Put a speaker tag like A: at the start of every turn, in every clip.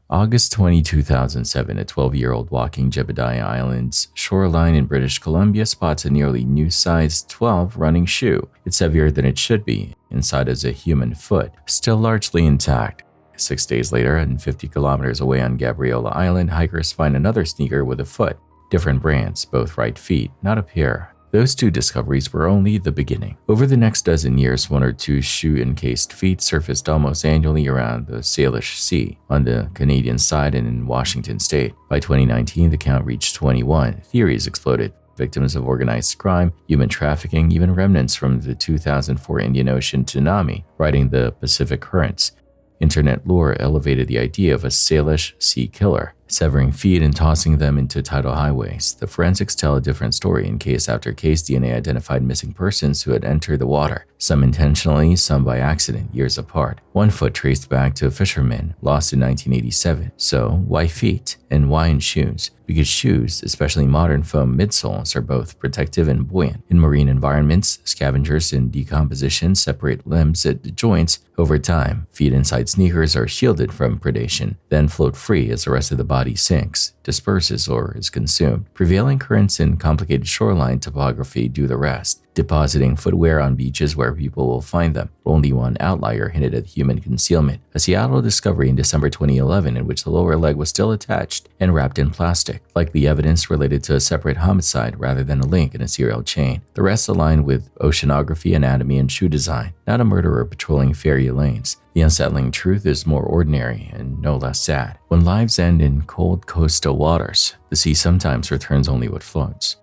A: August 20, 2007, a 12-year-old walking Jebediah Island's shoreline in British Columbia spots a nearly new size 12 running shoe. It's heavier than it should be. Inside is a human foot, still largely intact. 6 days later, and 50 kilometers away on Gabriola Island, hikers find another sneaker with a foot. Different brands, both right feet, not a pair. Those two discoveries were only the beginning. Over the next dozen years, one or two shoe-encased feet surfaced almost annually around the Salish Sea, on the Canadian side and in Washington state. By 2019, the count reached 21. Theories exploded. Victims of organized crime, human trafficking, even remnants from the 2004 Indian Ocean tsunami riding the Pacific currents. Internet lore elevated the idea of a Salish sea killer, severing feet and tossing them into tidal highways. The forensics tell a different story. In case after case, DNA identified missing persons who had entered the water, some intentionally, some by accident, years apart. One foot traced back to a fisherman, lost in 1987. So, why feet? And why in shoes? Because shoes, especially modern foam midsoles, are both protective and buoyant. In marine environments, scavengers in decomposition separate limbs at the joints. Over time, feet inside sneakers are shielded from predation, then float free as the rest of the body sinks, disperses, or is consumed. Prevailing currents and complicated shoreline topography do the rest, depositing footwear on beaches where people will find them. Only one outlier hinted at human concealment, a Seattle discovery in December 2011 in which the lower leg was still attached and wrapped in plastic, likely evidence related to a separate homicide rather than a link in a serial chain. The rest aligned with oceanography, anatomy, and shoe design, not a murderer patrolling ferry lanes. The unsettling truth is more ordinary and no less sad. When lives end in cold coastal waters, the sea sometimes returns only what floats.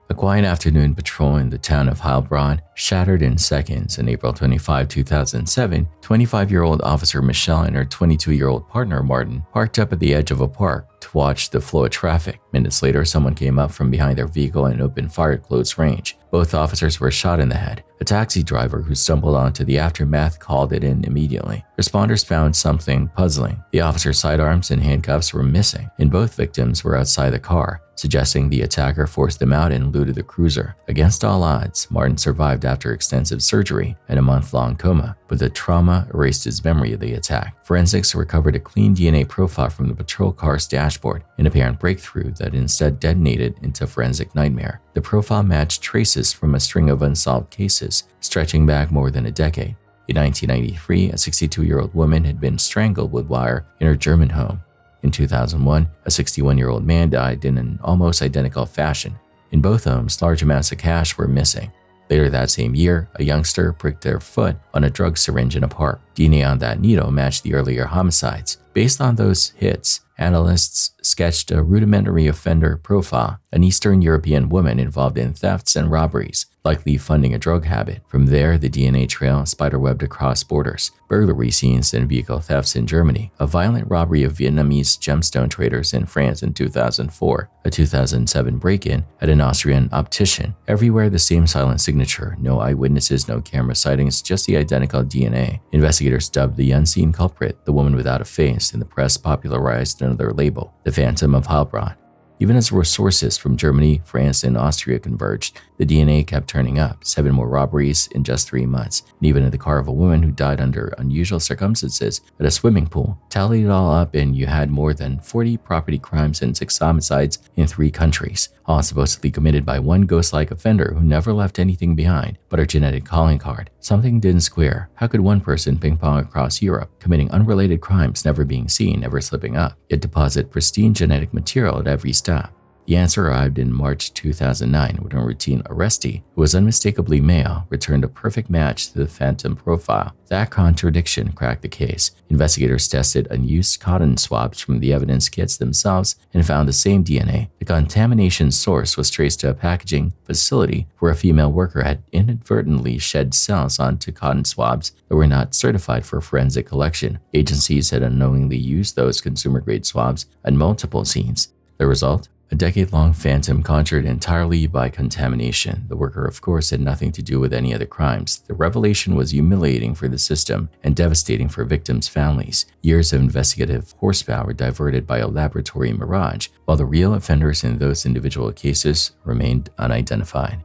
A: A quiet afternoon patrol in the town of Heilbronn shattered in seconds. On April 25, 2007, 25-year-old Officer Michelle and her 22-year-old partner Martin parked up at the edge of a park to watch the flow of traffic. Minutes later, someone came up from behind their vehicle and opened fire at close range. Both officers were shot in the head. A taxi driver who stumbled onto the aftermath called it in immediately. Responders found something puzzling. The officer's sidearms and handcuffs were missing, and both victims were outside the car, suggesting the attacker forced them out and looted the cruiser. Against all odds, Martin survived after extensive surgery and a month-long coma, but the trauma erased his memory of the attack. Forensics recovered a clean DNA profile from the patrol car's dashboard, an apparent breakthrough that instead detonated into a forensic nightmare. The profile matched traces from a string of unsolved cases, stretching back more than a decade. In 1993, a 62-year-old woman had been strangled with wire in her German home. In 2001, a 61-year-old man died in an almost identical fashion. In both homes, large amounts of cash were missing. Later that same year, a youngster pricked their foot on a drug syringe in a park. DNA on that needle matched the earlier homicides. Based on those hits, analysts sketched a rudimentary offender profile, an Eastern European woman involved in thefts and robberies, likely funding a drug habit. From there, the DNA trail spiderwebbed across borders, burglary scenes and vehicle thefts in Germany, a violent robbery of Vietnamese gemstone traders in France in 2004, a 2007 break-in at an Austrian optician. Everywhere the same silent signature, no eyewitnesses, no camera sightings, just the identical DNA. Investigators dubbed the unseen culprit the woman without a face, and the press popularized another label, the Phantom of Heilbronn. Even as sources from Germany, France, and Austria converged, the DNA kept turning up. 7 more robberies in just 3 months, and even in the car of a woman who died under unusual circumstances at a swimming pool. Tally it all up and you had more than 40 property crimes and 6 homicides in 3 countries, all supposedly committed by one ghost-like offender who never left anything behind but her genetic calling card. Something didn't square. How could one person ping-pong across Europe, committing unrelated crimes, never being seen, never slipping up, yet deposit pristine genetic material at every stop? The answer arrived in March 2009 when a routine arrestee, who was unmistakably male, returned a perfect match to the phantom profile. That contradiction cracked the case. Investigators tested unused cotton swabs from the evidence kits themselves and found the same DNA. The contamination source was traced to a packaging facility where a female worker had inadvertently shed cells onto cotton swabs that were not certified for forensic collection. Agencies had unknowingly used those consumer-grade swabs at multiple scenes. The result? A decade-long phantom conjured entirely by contamination. The worker, of course, had nothing to do with any other crimes. The revelation was humiliating for the system and devastating for victims' families. Years of investigative horsepower diverted by a laboratory mirage, while the real offenders in those individual cases remained unidentified.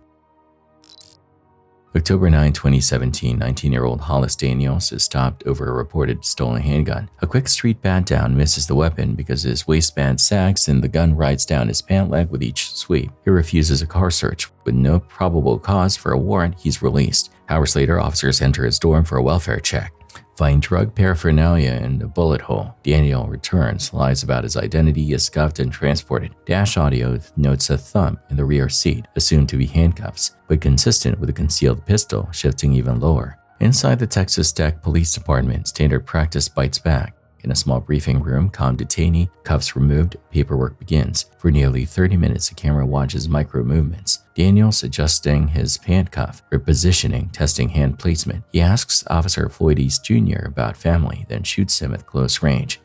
A: October 9, 2017, 19-year-old Hollis Daniels is stopped over a reported stolen handgun. A quick street pat-down misses the weapon because his waistband sags and the gun rides down his pant leg with each sweep. He refuses a car search. With no probable cause for a warrant, he's released. Hours later, officers enter his dorm for a welfare check. Find drug paraphernalia in the bullet hole. Daniel returns, lies about his identity, is scuffed and transported. Dash audio notes a thump in the rear seat, assumed to be handcuffs, but consistent with a concealed pistol, shifting even lower. Inside the Texas Tech Police Department, standard practice bites back. In a small briefing room, calm detainee, cuffs removed, paperwork begins. For nearly 30 minutes, the camera watches micro movements. Daniels adjusting his pant cuff, repositioning, testing hand placement. He asks Officer Floyd East Jr. about family, then shoots him at close range.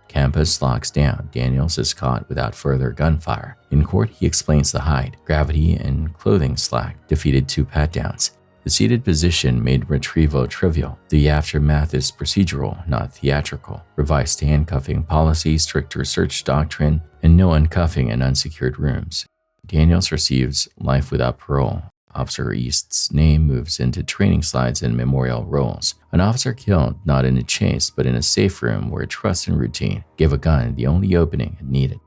A: Campus locks down. Daniels is caught without further gunfire. In court, he explains the hide, gravity, and clothing slack defeated 2 pat-downs. The seated position made retrieval trivial. The aftermath is procedural, not theatrical. Revised handcuffing policy, stricter search doctrine, and no uncuffing in unsecured rooms. Daniels receives life without parole. Officer East's name moves into training slides and memorial rolls. An officer killed, not in a chase, but in a safe room where trust and routine gave a gun the only opening it needed.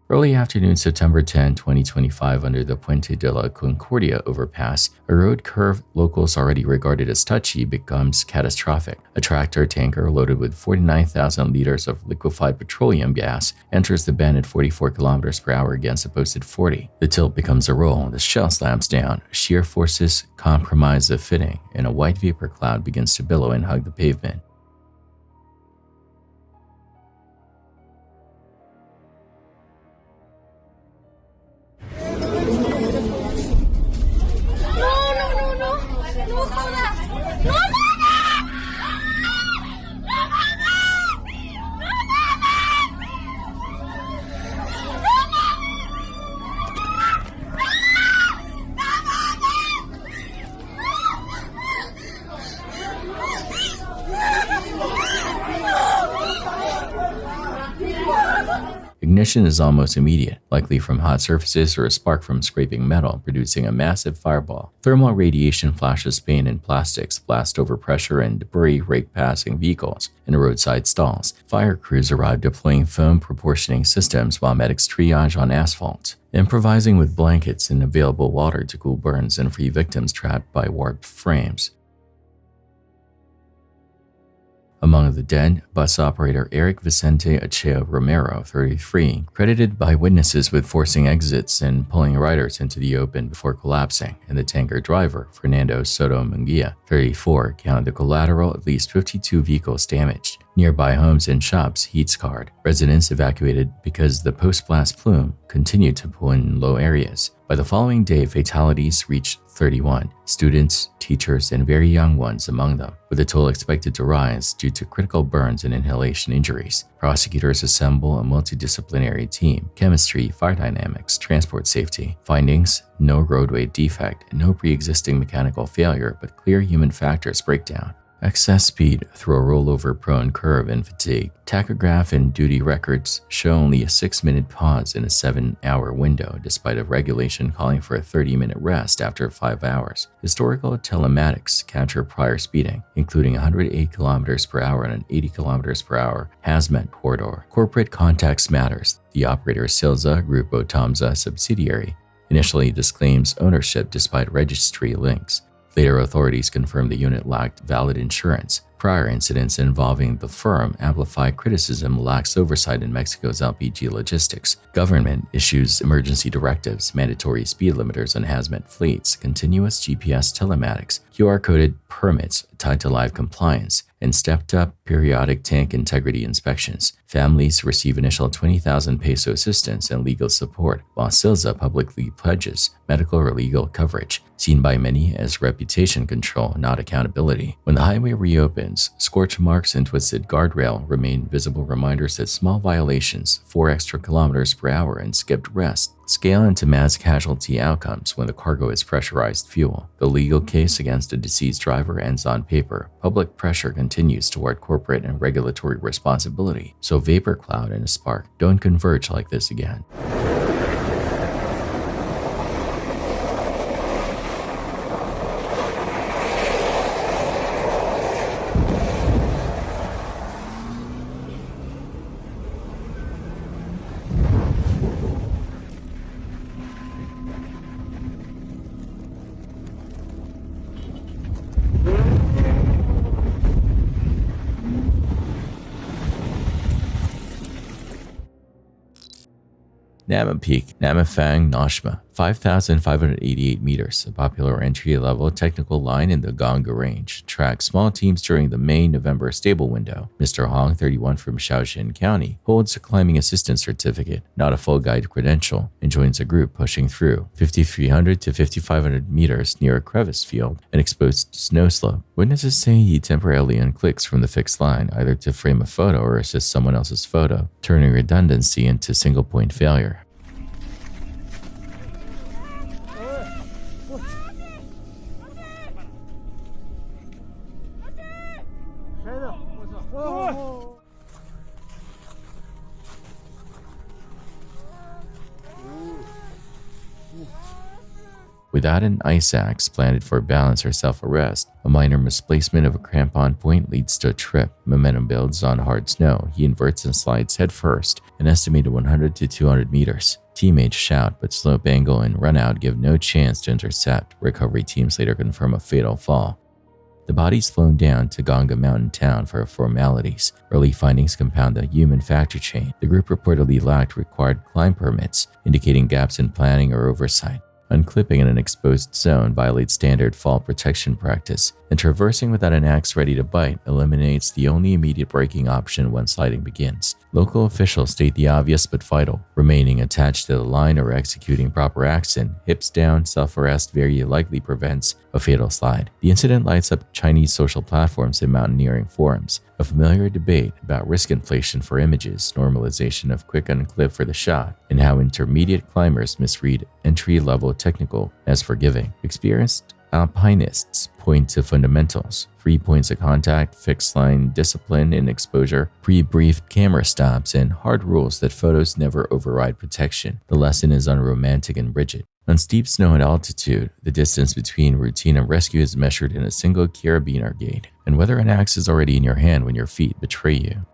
A: Early afternoon, September 10, 2025, under the Puente de la Concordia overpass, a road curve locals already regarded as touchy becomes catastrophic. A tractor tanker loaded with 49,000 liters of liquefied petroleum gas enters the bend at 44 kilometers per hour against a posted 40. The tilt becomes a roll, the shell slams down, shear forces compromise the fitting, and a white vapor cloud begins to billow and hug the pavement. Ignition is almost immediate, likely from hot surfaces or a spark from scraping metal, producing a massive fireball. Thermal radiation flashes paint and plastics, blast over pressure and debris rake passing vehicles and roadside stalls. Fire crews arrive deploying foam proportioning systems while medics triage on asphalt, improvising with blankets and available water to cool burns and free victims trapped by warped frames. Among the dead, bus operator Eric Vicente Acheo Romero, 33, credited by witnesses with forcing exits and pulling riders into the open before collapsing, and the tanker driver, Fernando Soto Munguia, 34, counted the collateral, at least 52 vehicles damaged. Nearby homes and shops heat scarred. Residents evacuated because the post-blast plume continued to pull in low areas. By the following day, fatalities reached 31, students, teachers, and very young ones among them, with the toll expected to rise due to critical burns and inhalation injuries. Prosecutors assemble a multidisciplinary team: chemistry, fire dynamics, transport safety. Findings: no roadway defect, no pre-existing mechanical failure, but clear human factors breakdown. Excess speed through a rollover-prone curve and fatigue. Tachograph and duty records show only a 6-minute pause in a 7-hour window, despite a regulation calling for a 30-minute rest after 5 hours. Historical telematics capture prior speeding, including 108 km per hour and an 80 km per hour hazmat corridor. Corporate context matters. The operator Silza Grupo Tomza subsidiary initially disclaims ownership despite registry links. Later, authorities confirmed the unit lacked valid insurance. Prior incidents involving the firm amplify criticism lax oversight in Mexico's LPG logistics. Government issues emergency directives, mandatory speed limiters on hazmat fleets, continuous GPS telematics, QR-coded permits tied to live compliance, and stepped-up periodic tank integrity inspections. Families receive initial 20,000 peso assistance and legal support, while Silza publicly pledges medical or legal coverage. seen by many as reputation control, not accountability. When the highway reopens, scorch marks and twisted guardrail remain visible reminders that small violations, 4 extra kilometers per hour and skipped rest, scale into mass casualty outcomes when the cargo is pressurized fuel. The legal case against a deceased driver ends on paper. Public pressure continues toward corporate and regulatory responsibility, so vapor cloud and a spark don't converge like this again. Nama Peak, Namafang Nashma, 5,588 meters, a popular entry-level technical line in the Ganga Range, tracks small teams during the May-November stable window. Mr. Hong, 31 from Shaoxin County, holds a climbing assistance certificate, not a full guide credential, and joins a group pushing through 5,300 to 5,500 meters near a crevice field and exposed snow slope. Witnesses say he temporarily unclicks from the fixed line, either to frame a photo or assist someone else's photo, turning redundancy into single-point failure. Without an ice axe planted for balance or self-arrest, a minor misplacement of a crampon point leads to a trip. Momentum builds on hard snow. He inverts and slides headfirst, an estimated 100 to 200 meters. Teammates shout, but slope angle and run out give no chance to intercept. Recovery teams later confirm a fatal fall. The body's flown down to Ganga Mountain Town for formalities. Early findings compound the human factor chain. The group reportedly lacked required climb permits, indicating gaps in planning or oversight. Unclipping in an exposed zone violates standard fall protection practice, and traversing without an axe ready to bite eliminates the only immediate braking option when sliding begins. Local officials state the obvious but vital: remaining attached to the line or executing proper action, hips down, self-arrest very likely prevents a fatal slide. The incident lights up Chinese social platforms and mountaineering forums, a familiar debate about risk inflation for images, normalization of quick unclip for the shot, and how intermediate climbers misread entry-level technical as forgiving. Experienced alpinists point to fundamentals: 3 points of contact, fixed line discipline and exposure, pre-briefed camera stops, and hard rules that photos never override protection. The lesson is unromantic and rigid. On steep snow at altitude, the distance between routine and rescue is measured in a single carabiner gate, and whether an axe is already in your hand when your feet betray you.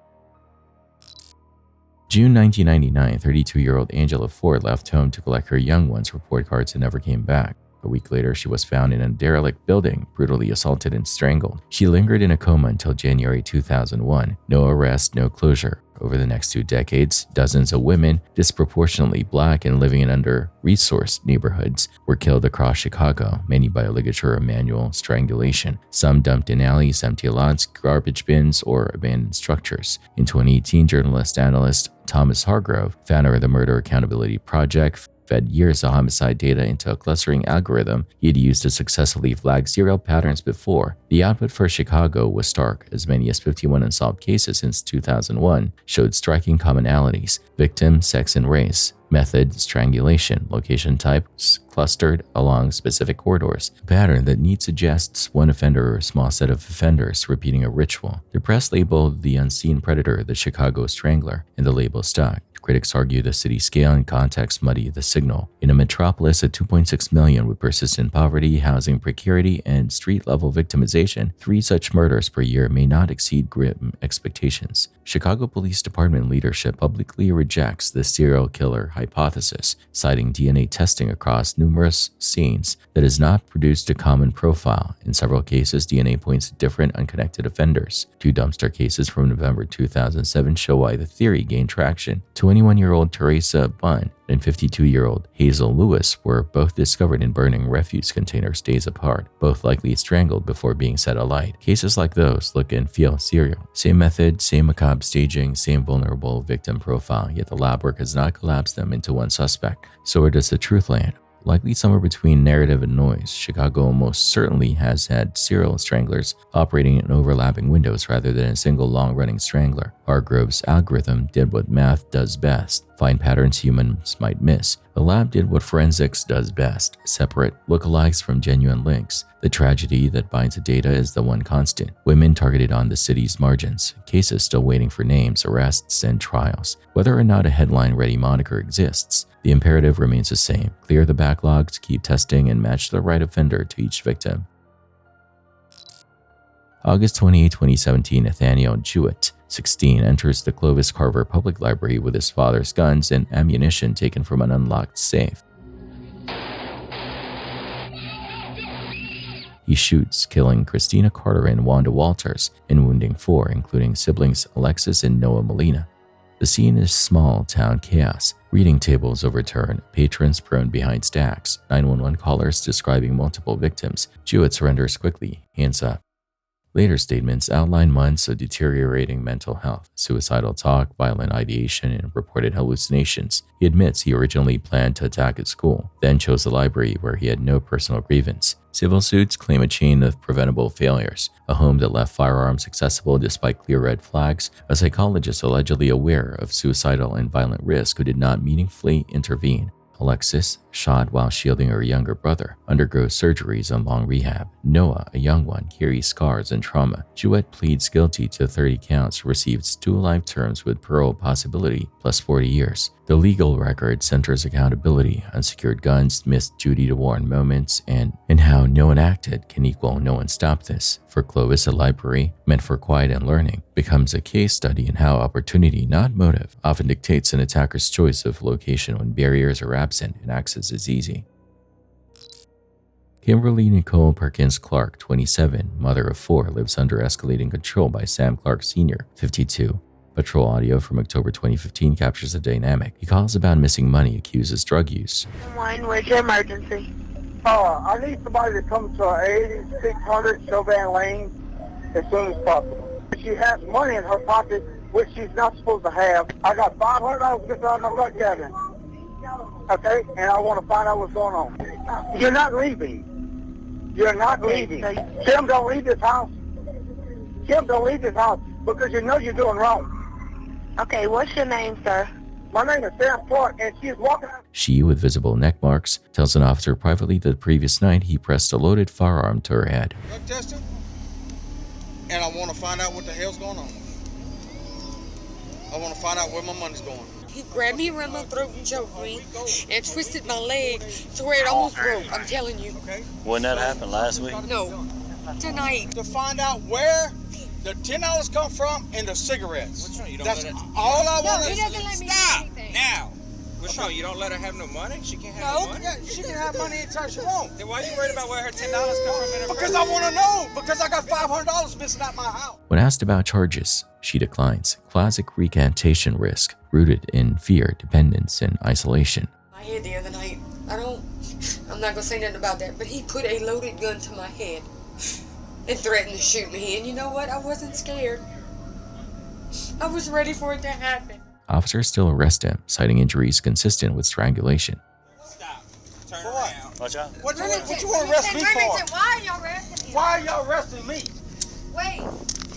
A: June 1999, 32-year-old Angela Ford left home to collect her young ones' report cards and never came back. A week later, she was found in a derelict building, brutally assaulted and strangled. She lingered in a coma until January 2001. No arrest, no closure. Over the next 2 decades, dozens of women, disproportionately black and living in under-resourced neighborhoods, were killed across Chicago, many by ligature or manual strangulation. Some dumped in alleys, empty lots, garbage bins, or abandoned structures. In 2018, journalist-analyst Thomas Hargrove, founder of the Murder Accountability Project, fed years of homicide data into a clustering algorithm he had used to successfully flag serial patterns before. The output for Chicago was stark. As many as 51 unsolved cases since 2001 showed striking commonalities: victim, sex, and race. Method, strangulation. Location types, clustered along specific corridors. A pattern that neat suggests one offender or a small set of offenders repeating a ritual. The press labeled the unseen predator the Chicago Strangler, and the label stuck. Critics argue the city's scale and context muddy the signal. In a metropolis of 2.6 million with persistent poverty, housing precarity, and street-level victimization, 3 such murders per year may not exceed grim expectations. Chicago Police Department leadership publicly rejects the serial killer hypothesis, citing DNA testing across numerous scenes that has not produced a common profile. In several cases, DNA points to different unconnected offenders. 2 dumpster cases from November 2007 show why the theory gained traction. 21-year-old Teresa Bunn and 52-year-old Hazel Lewis were both discovered in burning refuse containers days apart, both likely strangled before being set alight. Cases like those look and feel serial. Same method, same macabre staging, same vulnerable victim profile, yet the lab work has not collapsed them into one suspect. So where does the truth land? Likely somewhere between narrative and noise, Chicago almost certainly has had serial stranglers operating in overlapping windows rather than a single long-running strangler. Hargrove's algorithm did what math does best, find patterns humans might miss. The lab did what forensics does best, separate lookalikes from genuine links. The tragedy that binds the data is the one constant: women targeted on the city's margins, cases still waiting for names, arrests, and trials. Whether or not a headline-ready moniker exists, the imperative remains the same: clear the backlogs, keep testing, and match the right offender to each victim. August 28, 2017, Nathaniel Jewett, 16, enters the Clovis Carver Public Library with his father's guns and ammunition taken from an unlocked safe. He shoots, killing Christina Carter and Wanda Walters and wounding 4, including siblings Alexis and Noah Molina. The scene is small-town chaos. Reading tables overturned, patrons prone behind stacks, 911 callers describing multiple victims. Jewett surrenders quickly, hands up. Later statements outline months of deteriorating mental health, suicidal talk, violent ideation, and reported hallucinations. He admits he originally planned to attack his school, then chose the library where he had no personal grievance. Civil suits claim a chain of preventable failures: a home that left firearms accessible despite clear red flags, a psychologist allegedly aware of suicidal and violent risk who did not meaningfully intervene. Alexis, shot while shielding her younger brother, undergoes surgeries and long rehab. Noah, a young one, carries scars and trauma. Jewett pleads guilty to 30 counts, receives 2 life terms with parole possibility, plus 40 years. The legal record centers accountability, unsecured guns, missed duty to warn moments, and how no one acted can equal no one stopped this. For Clovis, a library, meant for quiet and learning, becomes a case study in how opportunity, not motive, often dictates an attacker's choice of location when barriers are absent and access is easy. Kimberly Nicole Perkins Clark, 27, mother of 4, lives under escalating control by Sam Clark Sr., 52. Patrol audio from October 2015 captures the dynamic. He calls about missing money, accuses drug use.
B: What's your emergency?
C: I need somebody to come to 8600 Chauvin Lane as soon as possible. She has money in her pocket, which she's not supposed to have. I got $500 missing out of my blood cabinet. Okay? And I want to find out what's going on. You're not leaving. You're not leaving. Kim, don't leave this house. Kim, don't leave this house because you know you're doing wrong.
B: Okay, what's your name, sir?
C: My name is Sam Clark, and she's walking out.
A: She, with visible neck marks, tells an officer privately that the previous night he pressed a loaded firearm to her head.
D: Drug testing, and I want to find out what the hell's going on. I want to find out where my money's going.
E: He grabbed me around my throat and choked me and twisted my leg to where it almost broke, I'm telling you.
D: Okay.
F: Wouldn't that happen last week?
E: No, tonight.
D: To find out where the $10 come from and the cigarettes. That's all I want to
E: he doesn't let me
D: stop
E: do anything.
D: now.
G: What's wrong? You don't let her have no money? She can't have no money?
D: Yeah, she can have money anytime she wants.
G: Then why are you worried about where her $10 come from? In her
D: Because I want to know. Because I got $500 missing out my house.
A: When asked about charges, she declines. Classic recantation risk, rooted in fear, dependence, and isolation.
E: My head the other night, I'm not gonna say nothing about that, but he put a loaded gun to my head and threatened to shoot me. And you know what? I wasn't scared. I was ready for it to happen.
A: Officers still arrest him, citing injuries consistent with strangulation.
G: Stop. Turn
D: For what?
G: around.
F: Watch out.
D: What you want to arrest me for?
E: Why are y'all arresting him?
D: Why are y'all arresting me?
E: Wait,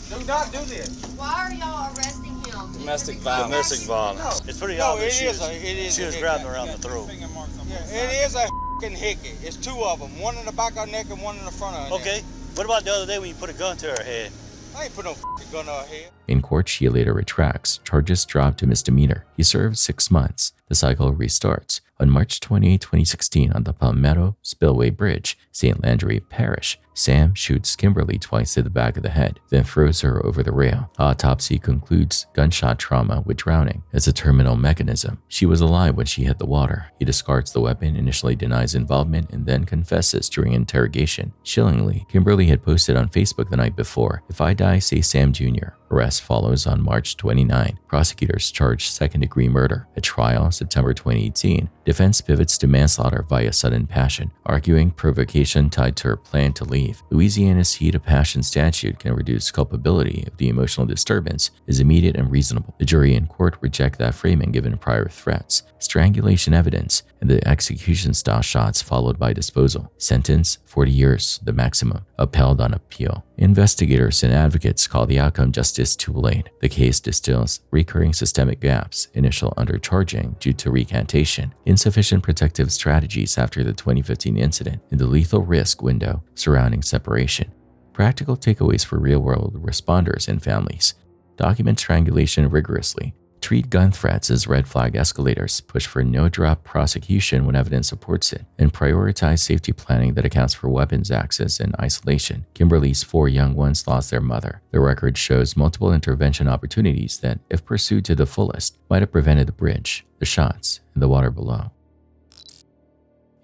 D: Do not do this.
E: why are y'all arresting him?
G: Domestic violence.
F: Domestic violence.
D: No.
F: It's pretty
D: No,
F: obvious
D: it
F: she was
D: a
F: grabbing
D: hickey.
F: around the throat.
G: Finger marks on
D: Yeah,
G: both
D: it
G: sides.
D: is a f***ing hickey. It's 2 of them. One in the back of her neck and one in the front of her neck.
F: Okay. What about the other day when you put a gun to her head?
D: I ain't put no f***ing gun on her head.
A: In court, she later retracts. Charges dropped to misdemeanor. He served 6 months. The cycle restarts. On March 28, 2016, on the Palmetto Spillway Bridge, St. Landry Parish, Sam shoots Kimberly twice to the back of the head, then throws her over the rail. Autopsy concludes gunshot trauma with drowning as a terminal mechanism. She was alive when she hit the water. He discards the weapon, initially denies involvement, and then confesses during interrogation. Chillingly, Kimberly had posted on Facebook the night before, "If I die, say Sam Jr." Arrest follows on March 29. Prosecutors charge second-degree murder. At trial, September 2018, Defense pivots to manslaughter via sudden passion, arguing provocation tied to her plan to leave. Louisiana's heat of passion statute can reduce culpability if the emotional disturbance is immediate and reasonable. The jury in court reject that framing given prior threats, strangulation evidence, and the execution-style shots followed by disposal. Sentence, 40 years, the maximum, upheld on appeal. Investigators and advocates call the outcome justice too late. The case distills recurring systemic gaps, initial undercharging due to recantation, insufficient protective strategies after the 2015 incident, and the lethal risk window surrounding separation. Practical takeaways for real-world responders and families. Document strangulation rigorously. Treat gun threats as red flag escalators, push for no-drop prosecution when evidence supports it, and prioritize safety planning that accounts for weapons access and isolation. Kimberly's 4 young ones lost their mother. The record shows multiple intervention opportunities that, if pursued to the fullest, might have prevented the bridge, the shots, and the water below.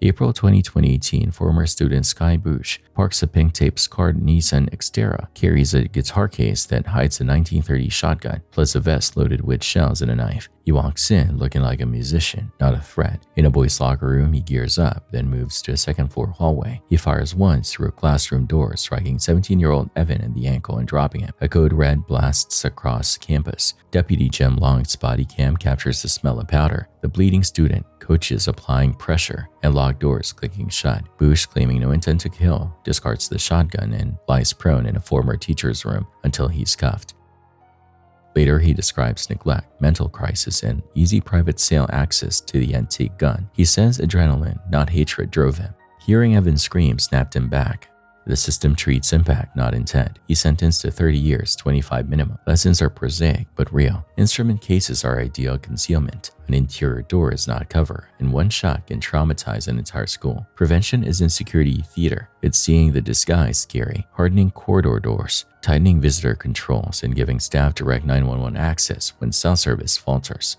A: April 2018, former student Sky Bush parks a pink tape-scarred Nissan Xterra, carries a guitar case that hides a 1930 shotgun, plus a vest loaded with shells and a knife. He walks in looking like a musician, not a threat. In a boys' locker room, he gears up, then moves to a second-floor hallway. He fires once through a classroom door, striking 17-year-old Evan in the ankle and dropping him. A code red blasts across campus. Deputy Jim Long's body cam captures the smell of powder, the bleeding student, coaches applying pressure, and locked doors clicking shut. Bush, claiming no intent to kill, discards the shotgun and lies prone in a former teacher's room until he's cuffed. Later, he describes neglect, mental crisis, and easy private sale access to the antique gun. He says adrenaline, not hatred, drove him. Hearing Evan scream snapped him back. The system treats impact, not intent. He's sentenced to 30 years, 25 minimum. Lessons are prosaic, but real. Instrument cases are ideal concealment. An interior door is not cover, and one shot can traumatize an entire school. Prevention isn't security theater. It's seeing the disguise scary, hardening corridor doors, tightening visitor controls, and giving staff direct 911 access when cell service falters.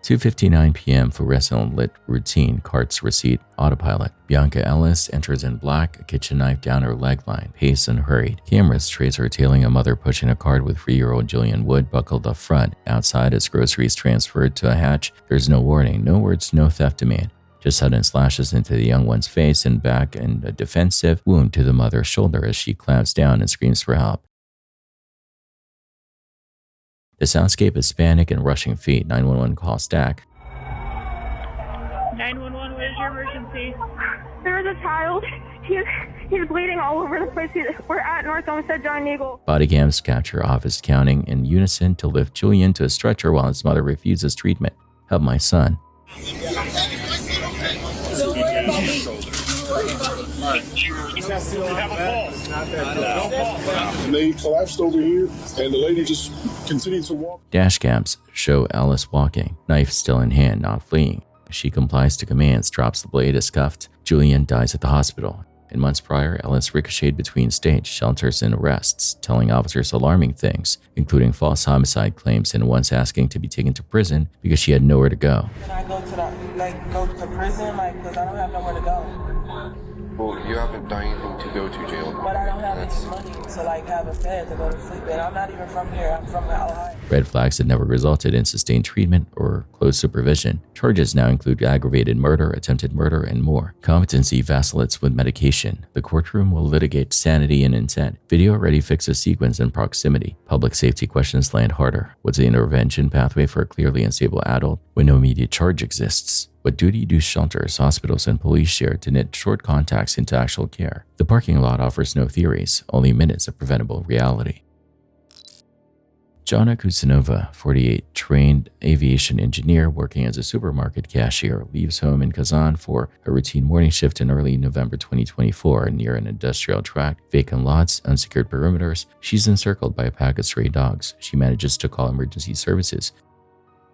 A: 2:59 p.m. fluorescent lit routine, carts receipt, autopilot. Bianca Ellis enters in black, a kitchen knife down her leg line, pace unhurried. Cameras trace her tailing a mother pushing a cart with 3-year-old Jillian Wood buckled up front. Outside, as groceries transferred to a hatch, there's no warning, no words, no theft demand. Just sudden slashes into the young one's face and back and a defensive wound to the mother's shoulder as she clamps down and screams for help. The soundscape is panic and rushing feet. 911 call stack.
H: 911, what is your emergency?
I: There's a child. He's bleeding all over the place. We're at North Olmsted John Eagle.
A: Body cams capture office counting in unison to lift Julian to a stretcher while his mother refuses treatment. Help my son.
J: And they collapsed over here, and the lady just continued to walk.
A: Dash cams show Alice walking, knife still in hand, not fleeing. She complies to commands, drops the blade as cuffed. Julian dies at the hospital. In months prior, Ellis ricocheted between state shelters and arrests, telling officers alarming things, including false homicide claims and once asking to be taken to prison because she had nowhere to go.
K: Can I go to prison, because I don't have nowhere to go.
L: Well, you haven't done anything to go to jail.
K: But I don't have any money to have a bed to go to sleep in. I'm not even from here. I'm from Ohio.
A: Red flags that never resulted in sustained treatment or close supervision. Charges now include aggravated murder, attempted murder, and more. Competency vacillates with medication. The courtroom will litigate sanity and intent. Video already fixes sequence and proximity. Public safety questions land harder. What's the intervention pathway for a clearly unstable adult when no immediate charge exists? What duty do shelters, hospitals, and police share to knit short contacts into actual care? The parking lot offers no theories, only minutes of preventable reality. Jana Kusanova, 48, trained aviation engineer working as a supermarket cashier, leaves home in Kazan for a routine morning shift in early November 2024 near an industrial tract, vacant lots, unsecured perimeters. She's encircled by a pack of stray dogs. She manages to call emergency services.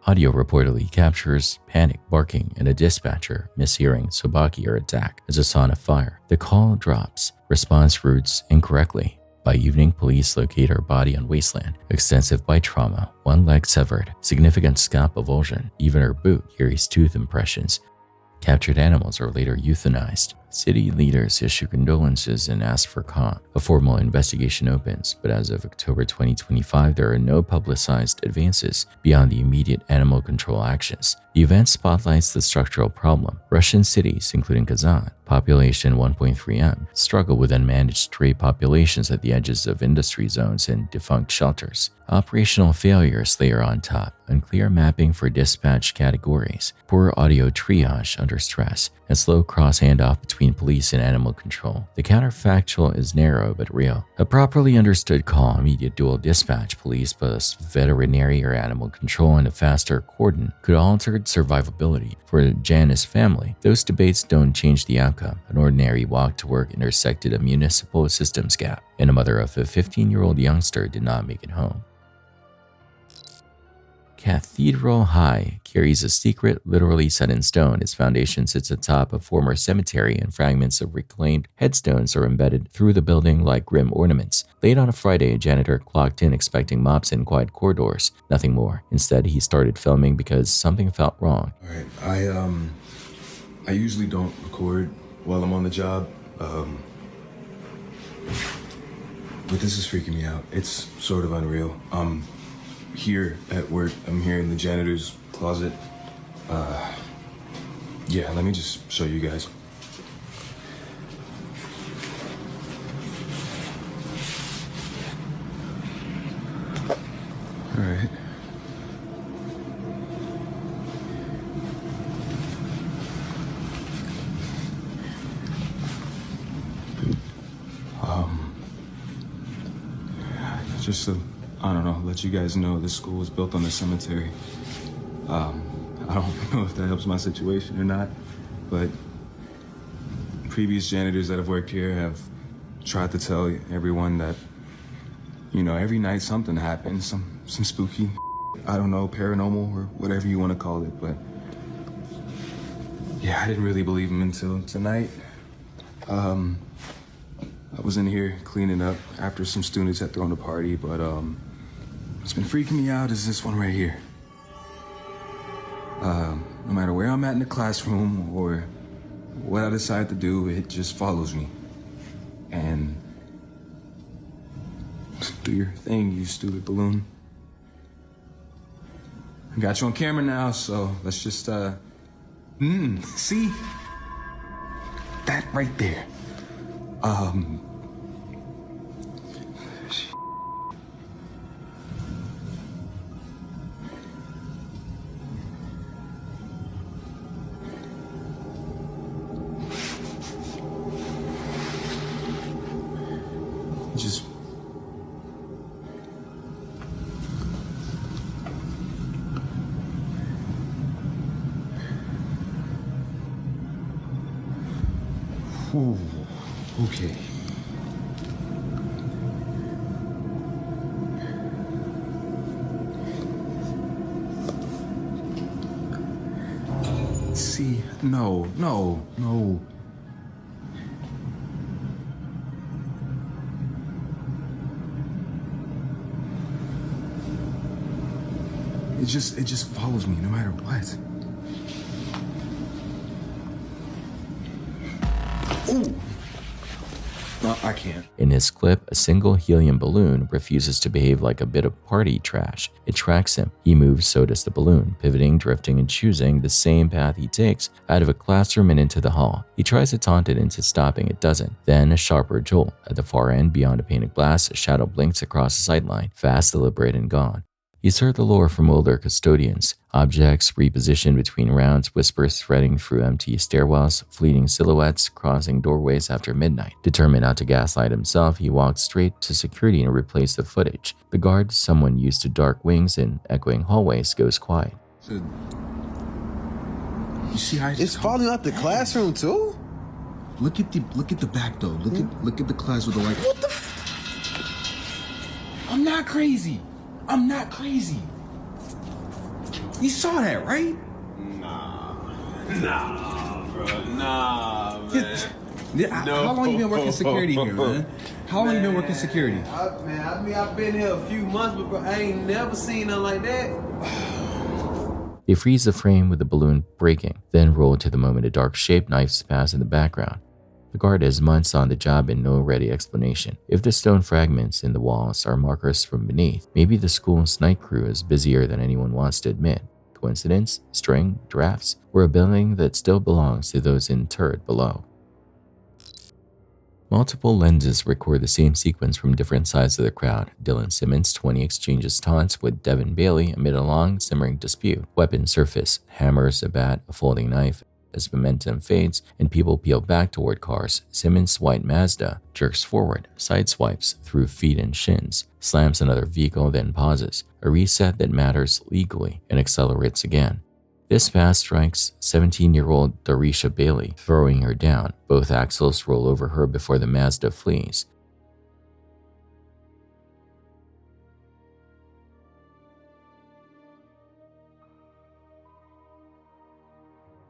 A: Audio reportedly captures panic barking and a dispatcher mishearing Sobaki or attack as a sign of fire. The call drops. Response routes incorrectly. By evening, police locate her body on wasteland. Extensive bite trauma, one leg severed, significant scalp avulsion. Even her boot carries tooth impressions. Captured animals are later euthanized. City leaders issue condolences and ask for calm. A formal investigation opens, but as of October 2025, there are no publicized advances beyond the immediate animal control actions. The event spotlights the structural problem. Russian cities, including Kazan, population 1.3 m, struggle with unmanaged stray populations at the edges of industry zones and defunct shelters. Operational failures layer on top, unclear mapping for dispatch categories, poor audio triage under stress, and slow cross handoff between police and animal control. The counterfactual is narrow but real. A properly understood call, immediate dual dispatch, police plus veterinary or animal control, and a faster cordon could alter survivability. For Janice's family, those debates don't change the outcome. An ordinary walk to work intersected a municipal systems gap, and a mother of a 15-year-old youngster did not make it home. Cathedral High carries a secret literally set in stone. Its foundation sits atop a former cemetery, and fragments of reclaimed headstones are embedded through the building like grim ornaments. Late on a Friday, a janitor clocked in expecting mops in quiet corridors. Nothing more. Instead, he started filming because something felt wrong.
H: All right, I usually don't record while I'm on the job, but this is freaking me out. It's sort of unreal. Here at work, I'm here in the janitor's closet. Yeah, let me just show you guys. All right. Just to, I don't know, let you guys know this school was built on the cemetery. I don't know if that helps my situation or not, but previous janitors that have worked here have tried to tell everyone that, you know, every night something happens, some spooky, I don't know, paranormal or whatever you want to call it, but yeah, I didn't really believe them until tonight. I was in here cleaning up after some students had thrown a party, but what's been freaking me out is this one right here. No matter where I'm at in the classroom or what I decide to do, it just follows me. And do your thing, you stupid balloon. I got you on camera now, so let's just, see? That right there. Just ooh, okay. See, no. It just follows me no matter what. Ooh. No, I can't.
A: In this clip, a single helium balloon refuses to behave like a bit of party trash. It tracks him. He moves, so does the balloon, pivoting, drifting, and choosing the same path he takes out of a classroom and into the hall. He tries to taunt it into stopping. It doesn't. Then a sharper jolt. At the far end, beyond a painted glass, a shadow blinks across the sightline, fast, deliberate, and gone. He's heard the lore from older custodians. Objects repositioned between rounds, whispers threading through empty stairwells, fleeting silhouettes crossing doorways after midnight. Determined not to gaslight himself, he walked straight to security and replaced the footage. The guard, someone used to dark wings and echoing hallways, goes quiet.
H: You see how
M: it's falling out the classroom too?
H: Look at the back though. Look at the class with the light.
M: What the
H: I'm not crazy. You saw that, right?
M: Nah, bro. Nah, man.
H: How long you been working security here, man? How long you been working security?
M: I've been here a few months, but bro, I ain't never seen nothing like that.
A: They freeze the frame with the balloon breaking, then roll to the moment a dark shape knifes past in the background. The guard has months on the job and no ready explanation. If the stone fragments in the walls are markers from beneath, maybe the school's night crew is busier than anyone wants to admit. Coincidence? String? Drafts? Or a building that still belongs to those interred below? Multiple lenses record the same sequence from different sides of the crowd. Dylan Simmons, 20, exchanges taunts with Devin Bailey amid a long, simmering dispute. Weapons surface, hammers, a bat, a folding knife. As momentum fades and people peel back toward cars, Simmons' white Mazda jerks forward, sideswipes through feet and shins, slams another vehicle, then pauses, a reset that matters legally, and accelerates again. This pass strikes 17-year-old Darisha Bailey, throwing her down. Both axles roll over her before the Mazda flees.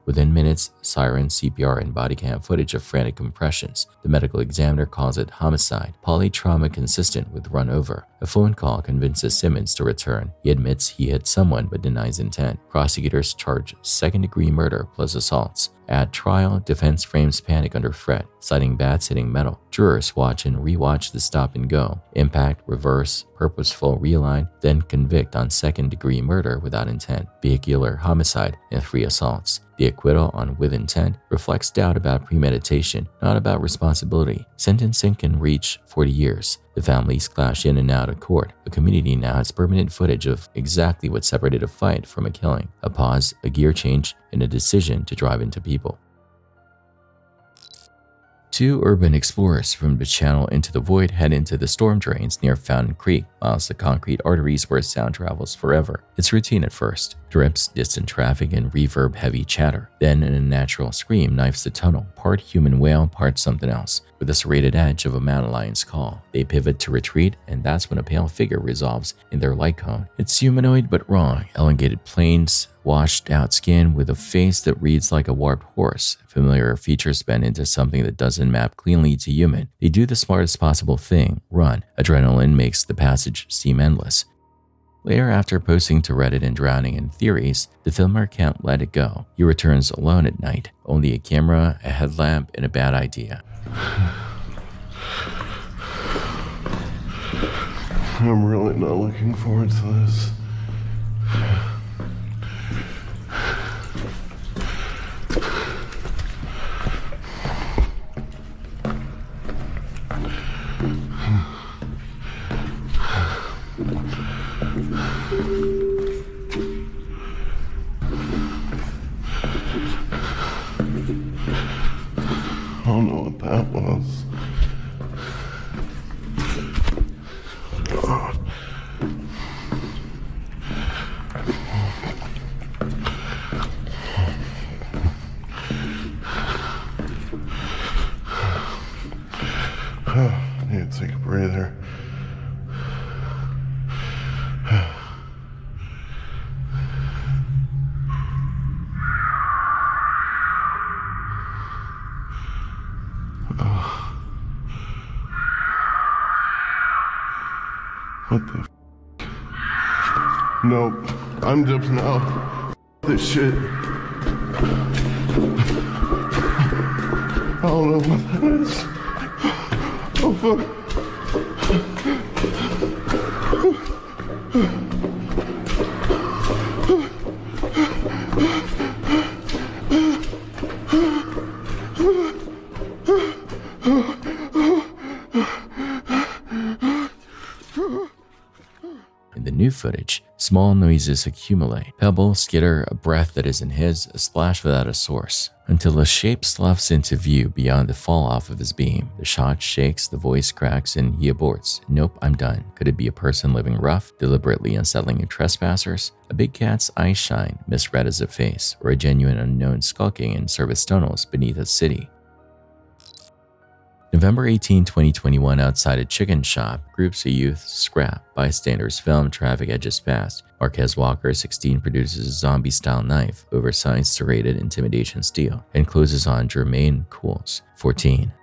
A: Within minutes, sirens, CPR, and body cam footage of frantic compressions. The medical examiner calls it homicide, polytrauma consistent with run over. A phone call convinces Simmons to return. He admits he hit someone but denies intent. Prosecutors charge second-degree murder plus assaults. At trial, defense frames panic under threat, citing bats hitting metal. Jurors watch and rewatch the stop and go, impact, reverse, purposeful realign, then convict on second-degree murder without intent, vehicular homicide, and 3 assaults. The acquittal on with intent reflects doubt about premeditation, not about responsibility. Sentencing can reach 40 years. The families clash in and out of court. The community now has permanent footage of exactly what separated a fight from a killing, a pause, a gear change, and a decision to drive into people. 2 urban explorers from the channel into the void head into the storm drains near Fountain Creek, miles the concrete arteries where sound travels forever. It's routine at first. Drips, distant traffic, and reverb-heavy chatter. Then an unnatural scream knifes the tunnel, part human wail, part something else. With the serrated edge of a mountain lion's call, they pivot to retreat, and that's when a pale figure resolves in their light cone. It's humanoid but wrong. Elongated planes, washed out skin with a face that reads like a warped horse. Familiar features bend into something that doesn't map cleanly to human. They do the smartest possible thing, run. Adrenaline makes the passage seem endless. Later, after posting to Reddit and drowning in theories, the filmer can't let it go. He returns alone at night. Only a camera, a headlamp, and a bad idea.
N: I'm really not looking forward to this. I don't know what that was. I need to take a breather. What the Nope. I'm dipping out. This shit. I don't know what that is. Oh fuck.
A: In the new footage, small noises accumulate. Pebble, skitter, a breath that isn't his, a splash without a source. Until a shape sloughs into view beyond the fall off of his beam. The shot shakes, the voice cracks, and he aborts. Nope, I'm done. Could it be a person living rough, deliberately unsettling trespassers? A big cat's eyes shine, misread as a face, or a genuine unknown skulking in service tunnels beneath a city. November 18, 2021, outside a chicken shop, groups of youth scrap. Bystanders film, traffic edges past. Marquez Walker, 16, produces a zombie-style knife, oversized, serrated, intimidation steel, and closes on Jermaine Cools, 14.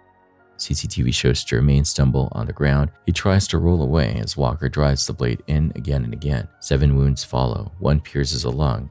A: CCTV shows Jermaine stumble on the ground. He tries to roll away as Walker drives the blade in again and again. 7 wounds follow. One pierces a lung.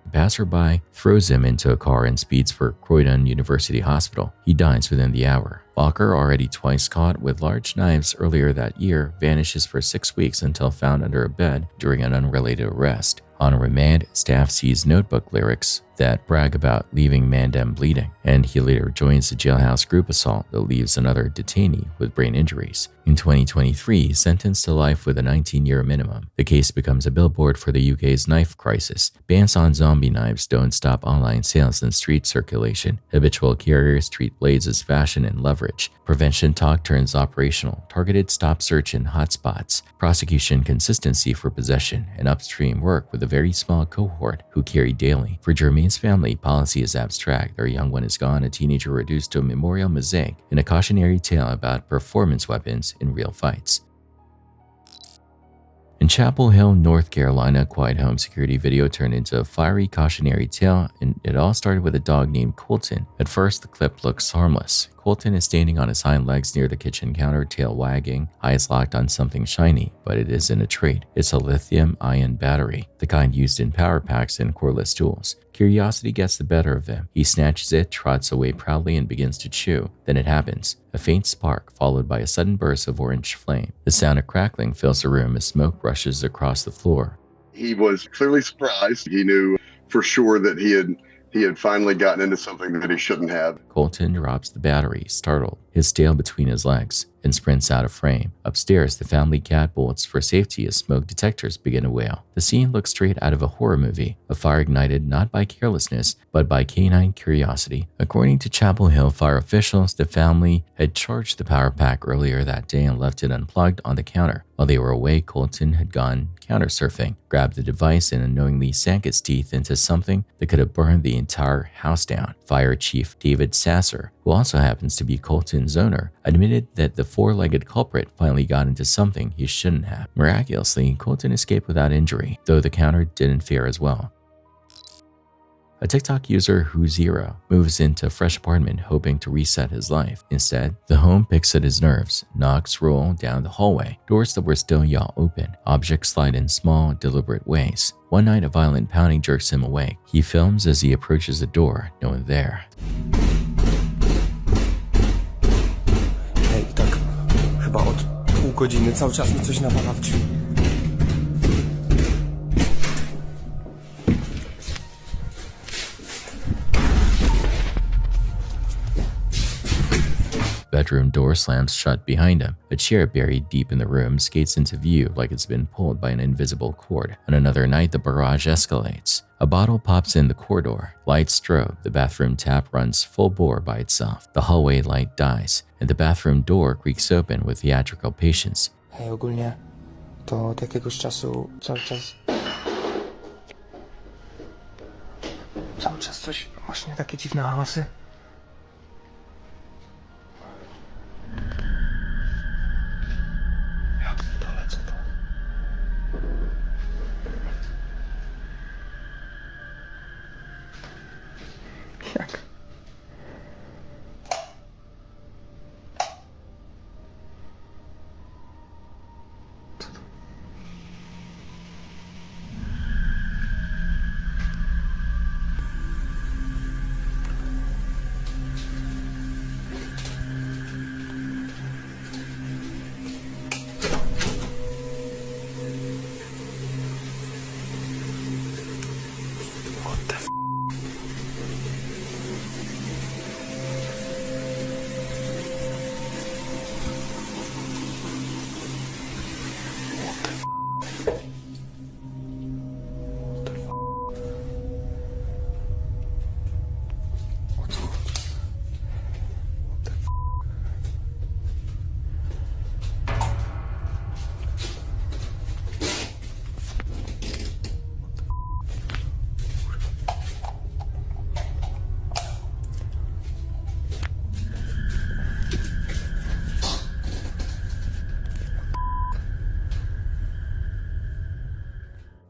A: A passerby throws him into a car and speeds for Croydon University Hospital. He dies within the hour. Walker, already twice caught with large knives earlier that year, vanishes for 6 weeks until found under a bed during an unrelated arrest. On remand, staff sees notebook lyrics that brag about leaving Mandem bleeding, and he later joins the jailhouse group assault that leaves another detainee with brain injuries. In 2023, he's sentenced to life with a 19-year minimum. The case becomes a billboard for the UK's knife crisis. Bans on zombie knives don't stop online sales and street circulation. Habitual carriers treat blades as fashion and leverage. Prevention talk turns operational. Targeted stop search in hotspots. Prosecution consistency for possession, and upstream work with a very small cohort who carry daily. For Jermaine's family, policy is abstract. Their young one is gone, a teenager reduced to a memorial mosaic, and a cautionary tale about performance weapons in real fights. In Chapel Hill, North Carolina, a quiet home security video turned into a fiery cautionary tale, and it all started with a dog named Colton. At first, the clip looks harmless. Colton is standing on his hind legs near the kitchen counter, tail wagging, eyes locked on something shiny, but it isn't a trait. It's a lithium-ion battery, the kind used in power packs and cordless tools. Curiosity gets the better of him. He snatches it, trots away proudly, and begins to chew. Then it happens. A faint spark, followed by a sudden burst of orange flame. The sound of crackling fills the room as smoke rushes across the floor.
O: He was clearly surprised. He knew for sure that he had finally gotten into something that he shouldn't have.
A: Colton drops the battery, startled, his tail between his legs, and sprints out of frame. Upstairs, the family cat bolts for safety as smoke detectors begin to wail. The scene looks straight out of a horror movie, a fire ignited not by carelessness, but by canine curiosity. According to Chapel Hill fire officials, the family had charged the power pack earlier that day and left it unplugged on the counter. While they were away, Colton had gone counter surfing, grabbed the device, and unknowingly sank its teeth into something that could have burned the entire house down. Fire Chief David Sasser, who also happens to be Colton's owner, admitted that the four-legged culprit finally got into something he shouldn't have. Miraculously, Colton escaped without injury, though the counter didn't fare as well. A TikTok user, Who0, moves into a fresh apartment hoping to reset his life. Instead, the home picks at his nerves. Knocks roll down the hallway, doors that were still yaw open. Objects slide in small, deliberate ways. One night, a violent pounding jerks him awake. He films as he approaches the door, no one there.
P: Hej, tak chyba od pół godziny cały czas mi coś nawala w drzwi.
A: Bedroom door slams shut behind him. A chair buried deep in the room skates into view like it's been pulled by an invisible cord. On another night, the barrage escalates. A bottle pops in the corridor. Lights strobe. The bathroom tap runs full bore by itself. The hallway light dies, and the bathroom door creaks open with theatrical patience.
P: Hej, ogólnie to od jakiegoś czasu cały czas coś, właśnie takie dziwne hałasy. Ja pierdolę, co to? Jak?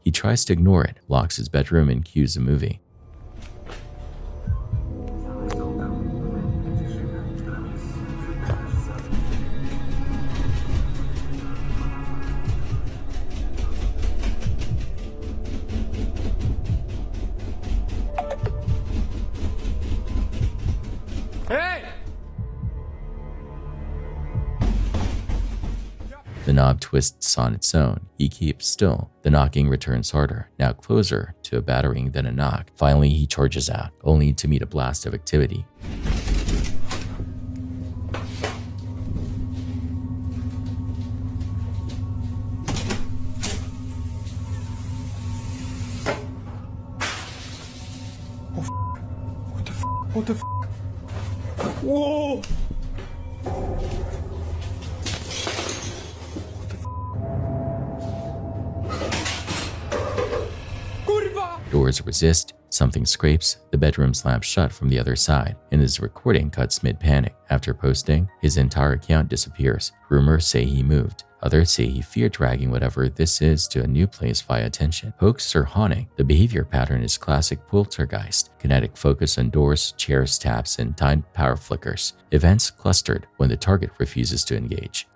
A: He tries to ignore it, locks his bedroom, and cues a movie. The knob twists on its own. He keeps still. The knocking returns harder, now closer to a battering than a knock. Finally, he charges out, only to meet a blast of activity.
P: What the f? Whoa!
A: Doors resist, something scrapes, the bedroom slams shut from the other side, and his recording cuts mid-panic. After posting, his entire account disappears. Rumors say he moved. Others say he feared dragging whatever this is to a new place via attention. Hoaxes are haunting. The behavior pattern is classic poltergeist. Kinetic focus on doors, chairs, taps, and timed power flickers. Events clustered when the target refuses to engage.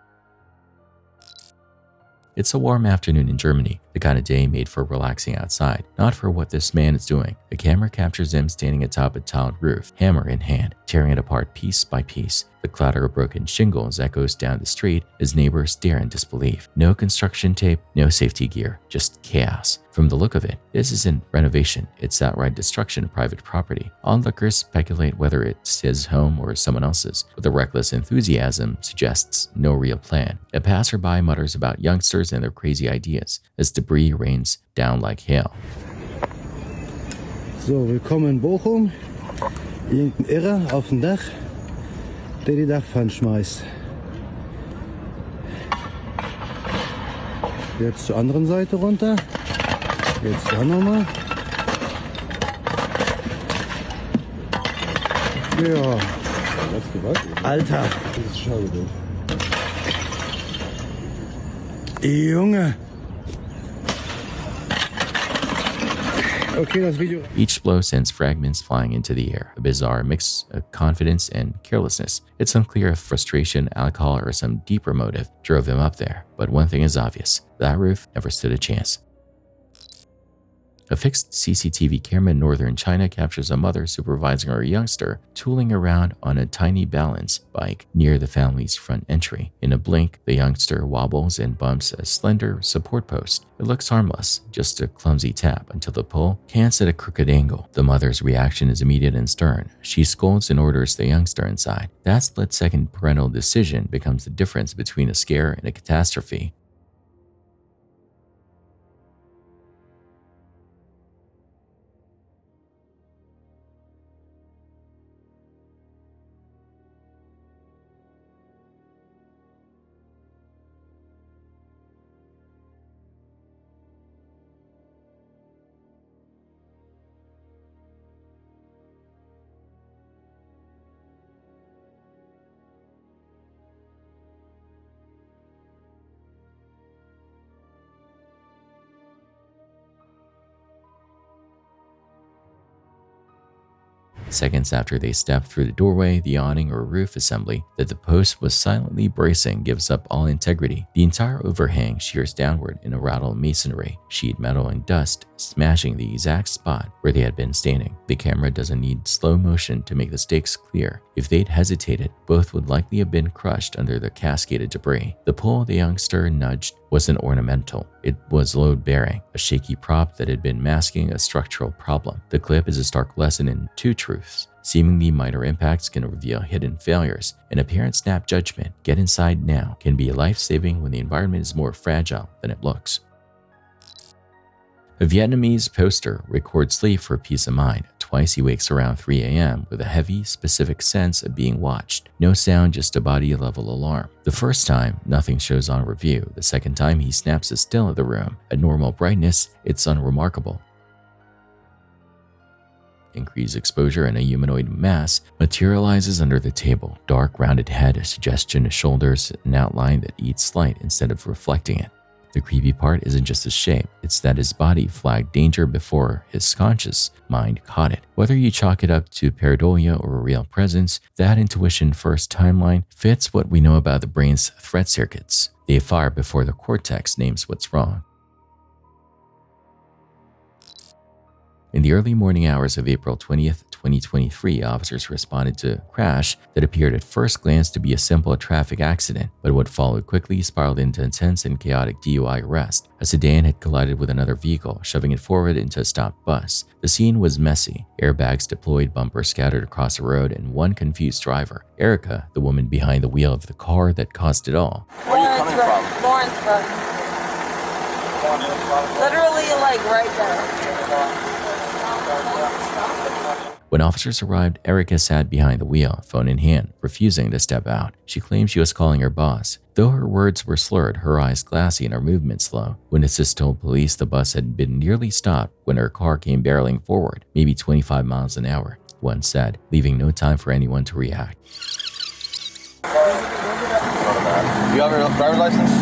A: It's a warm afternoon in Germany, the kind of day made for relaxing outside, not for what this man is doing. The camera captures him standing atop a tiled roof, hammer in hand, tearing it apart piece by piece. The clatter of broken shingles echoes down the street as neighbors stare in disbelief. No construction tape, no safety gear, just chaos. From the look of it, this isn't renovation, it's outright destruction of private property. Onlookers speculate whether it's his home or someone else's, but the reckless enthusiasm suggests no real plan. A passerby mutters about youngsters and their crazy ideas as debris rains down like hail.
Q: So, willkommen in Bochum. Irgendein Irrer auf dem Dach, der die Dachpfanne schmeißt. Jetzt zur anderen Seite runter. Jetzt da nochmal. Ja. Alter. Das ist schade. Junge. Okay, das Video.
A: Each blow sends fragments flying into the air, a bizarre mix of confidence and carelessness. It's unclear if frustration, alcohol, or some deeper motive drove him up there, but one thing is obvious: that roof never stood a chance. A fixed CCTV camera in northern China captures a mother supervising her youngster tooling around on a tiny balance bike near the family's front entry. In a blink, the youngster wobbles and bumps a slender support post. It looks harmless, just a clumsy tap, until the pole cants at a crooked angle. The mother's reaction is immediate and stern. She scolds and orders the youngster inside. That split-second parental decision becomes the difference between a scare and a catastrophe. Seconds after they step through the doorway, the awning or roof assembly that the post was silently bracing gives up all integrity. The entire overhang shears downward in a rattle of masonry, sheet metal and dust smashing the exact spot where they had been standing. The camera doesn't need slow motion to make the stakes clear. If they'd hesitated, both would likely have been crushed under the cascaded debris. The pole the youngster nudged wasn't ornamental. It was load-bearing, a shaky prop that had been masking a structural problem. The clip is a stark lesson in two truths. Seemingly minor impacts can reveal hidden failures. An apparent snap judgment, get inside now, can be life-saving when the environment is more fragile than it looks. A Vietnamese poster records sleep for peace of mind. Twice he wakes around 3 a.m. with a heavy, specific sense of being watched. No sound, just a body-level alarm. The first time, nothing shows on review. The second time, he snaps a still of the room. At normal brightness, it's unremarkable. Increased exposure and a humanoid mass materializes under the table. Dark, rounded head, a suggestion of shoulders, an outline that eats light instead of reflecting it. The creepy part isn't just his shape, it's that his body flagged danger before his conscious mind caught it. Whether you chalk it up to pareidolia or a real presence, that intuition first timeline fits what we know about the brain's threat circuits. They fire before the cortex names what's wrong. In the early morning hours of April 20th, 2023, officers responded to a crash that appeared at first glance to be a simple traffic accident, but what followed quickly spiraled into intense and chaotic DUI arrest. A sedan had collided with another vehicle, shoving it forward into a stopped bus. The scene was messy. Airbags deployed, bumpers scattered across the road, and one confused driver, Erica, the woman behind the wheel of the car that caused it all.
R: Where are you coming from? Lawrenceburg. Literally, like, right there.
A: When officers arrived, Erica sat behind the wheel, phone in hand, refusing to step out. She claimed she was calling her boss. Though her words were slurred, her eyes glassy and her movement slow. Witnesses told police the bus had been nearly stopped when her car came barreling forward, maybe 25 miles an hour, one said, leaving no time for anyone to react.
S: Do you have your driver's license?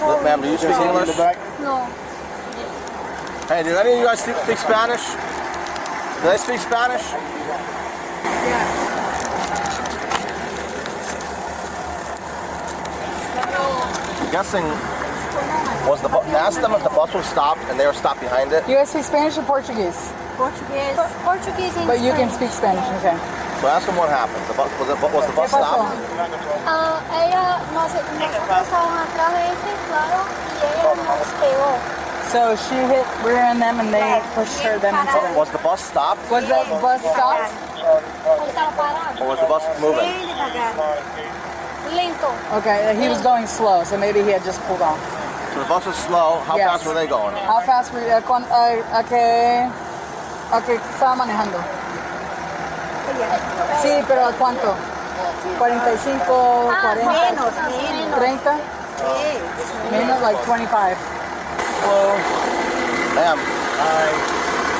S: Look, ma'am, do you speak English?
I: No.
S: Hey, do any of you guys speak Spanish? Do they speak Spanish? I'm guessing, ask them if the bus was stopped and they were stopped behind it.
T: You guys speak Spanish or Portuguese?
I: Portuguese. Portuguese and
T: But you can
I: Spanish.
T: speak Spanish, okay.
S: So ask them what happened. Was the bus stopped?
I: Nosotros estábamos atrás de este, claro, y ella nos pegó.
T: So she hit rear end them and they pushed her them into them.
S: Was the bus stopped?
T: Was the bus stopped?
S: Or was the bus moving?
I: Lento.
T: Okay, he was going slow, so maybe he had just pulled off.
S: So the bus was slow. How
T: Yes.
S: fast were they going?
T: How fast were you? ¿A qué estaba manejando? Sí, pero ¿a cuánto? 45, 40,
I: menos.
T: 30? Menos, like 25.
S: Hello. Ma'am.
F: Hi.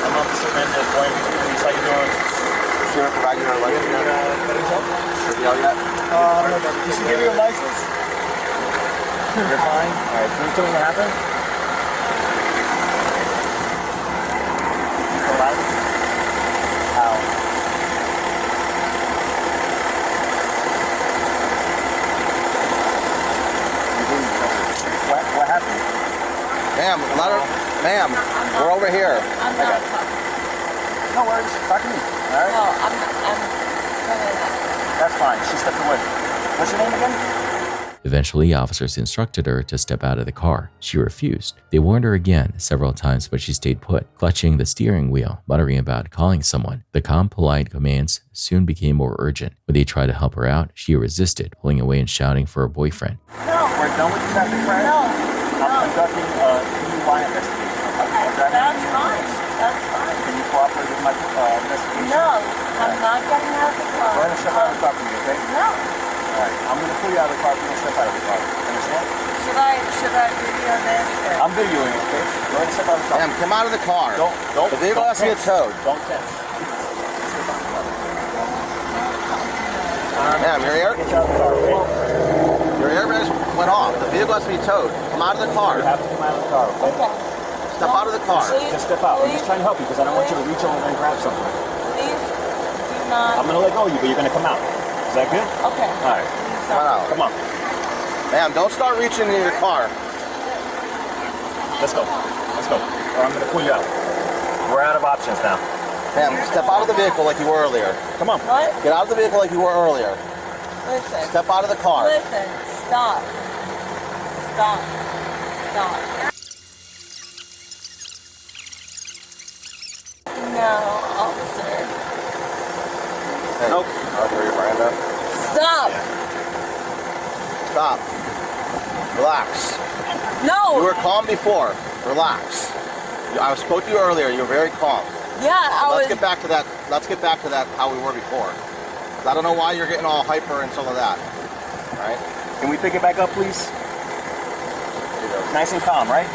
F: I'm Officer Mendez. How you doing?
S: Sure, provide your license. Should be out yet?
F: You should give you a license. You're fine? Alright, can you tell me what happened? You collided? How? What happened?
S: Ma'am, we're over here.
R: I'm not talking.
F: No worries. Talk to me. Alright?
R: No, I'm really not.
F: That's fine. She stepped away. What's your name again?
A: Eventually, officers instructed her to step out of the car. She refused. They warned her again several times, but she stayed put, clutching the steering wheel, muttering about calling someone. The calm, polite commands soon became more urgent. When they tried to help her out, she resisted, pulling away and shouting for her boyfriend.
R: No.
F: We're done with traffic crime?
R: No.
F: I'm conducting a DUI investigation.
R: Okay, that's fine. That's fine.
F: Can you cooperate with my investigation?
R: No, I'm not getting out of the car.
F: Go ahead and step out of the car for me, okay?
R: No.
F: Alright, I'm gonna pull you out of the car if you don't step out of the car. Understand?
R: Should I video this?
F: I'm videoing, okay? Go ahead and step out of the car.
S: Ma'am, come out of the car.
F: Don't.
S: The vehicle has to get towed.
F: Don't tense.
S: Ma'am, your airbags went off. The vehicle has to be towed. Come out of the car.
F: You have to come out of the car, okay?
S: Step out of the car.
F: Just step out. I'm just trying to help you because I don't want you to reach over and grab something.
R: Please do not.
F: I'm gonna let go of you, but you're gonna come out. Is that good?
R: Okay.
F: All right.
S: Come out.
F: Come on.
S: Ma'am, don't start reaching in your car.
F: Let's go. Let's go. Or I'm gonna pull you out. We're out of options now.
S: Ma'am, step out of the vehicle like you were earlier.
F: Come on.
R: What?
S: Get out of the vehicle like you were earlier.
R: Listen.
S: Step out of the car.
R: Listen. Stop. Stop. Stop. No, officer.
S: Hey, nope. Miranda.
R: Stop.
S: Stop. Relax.
R: No.
S: You were calm before. Relax. I spoke to you earlier. You were very calm.
R: Yeah,
S: Let's get back to that. Let's get back to that how we were before. I don't know why you're getting all hyper and some of that. All right.
F: Can we pick it back up, please? Nice and calm, right?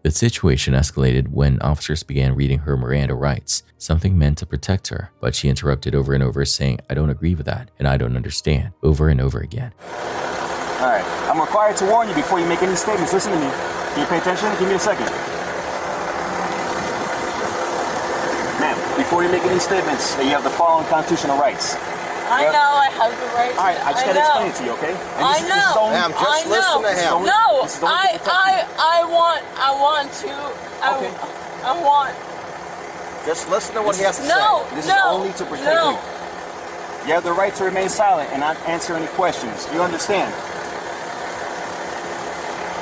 A: The situation escalated when officers began reading her Miranda rights, something meant to protect her, but she interrupted over and over, saying, "I don't agree with that, and I don't understand," over and over again.
F: All right. I'm required to warn you before you make any statements. Listen to me. Can you pay attention? Give me a second. Ma'am, before you make any statements, you have the following constitutional rights.
R: I know I have the right to.
F: All right, I just gotta explain it to you, okay? And
R: I know.
S: Ma'am, just listen to him.
R: No, I want.
S: Just listen to what he has to
R: No,
S: say.
F: This is only to protect you. You have the right to remain silent and not answer any questions. Do you understand?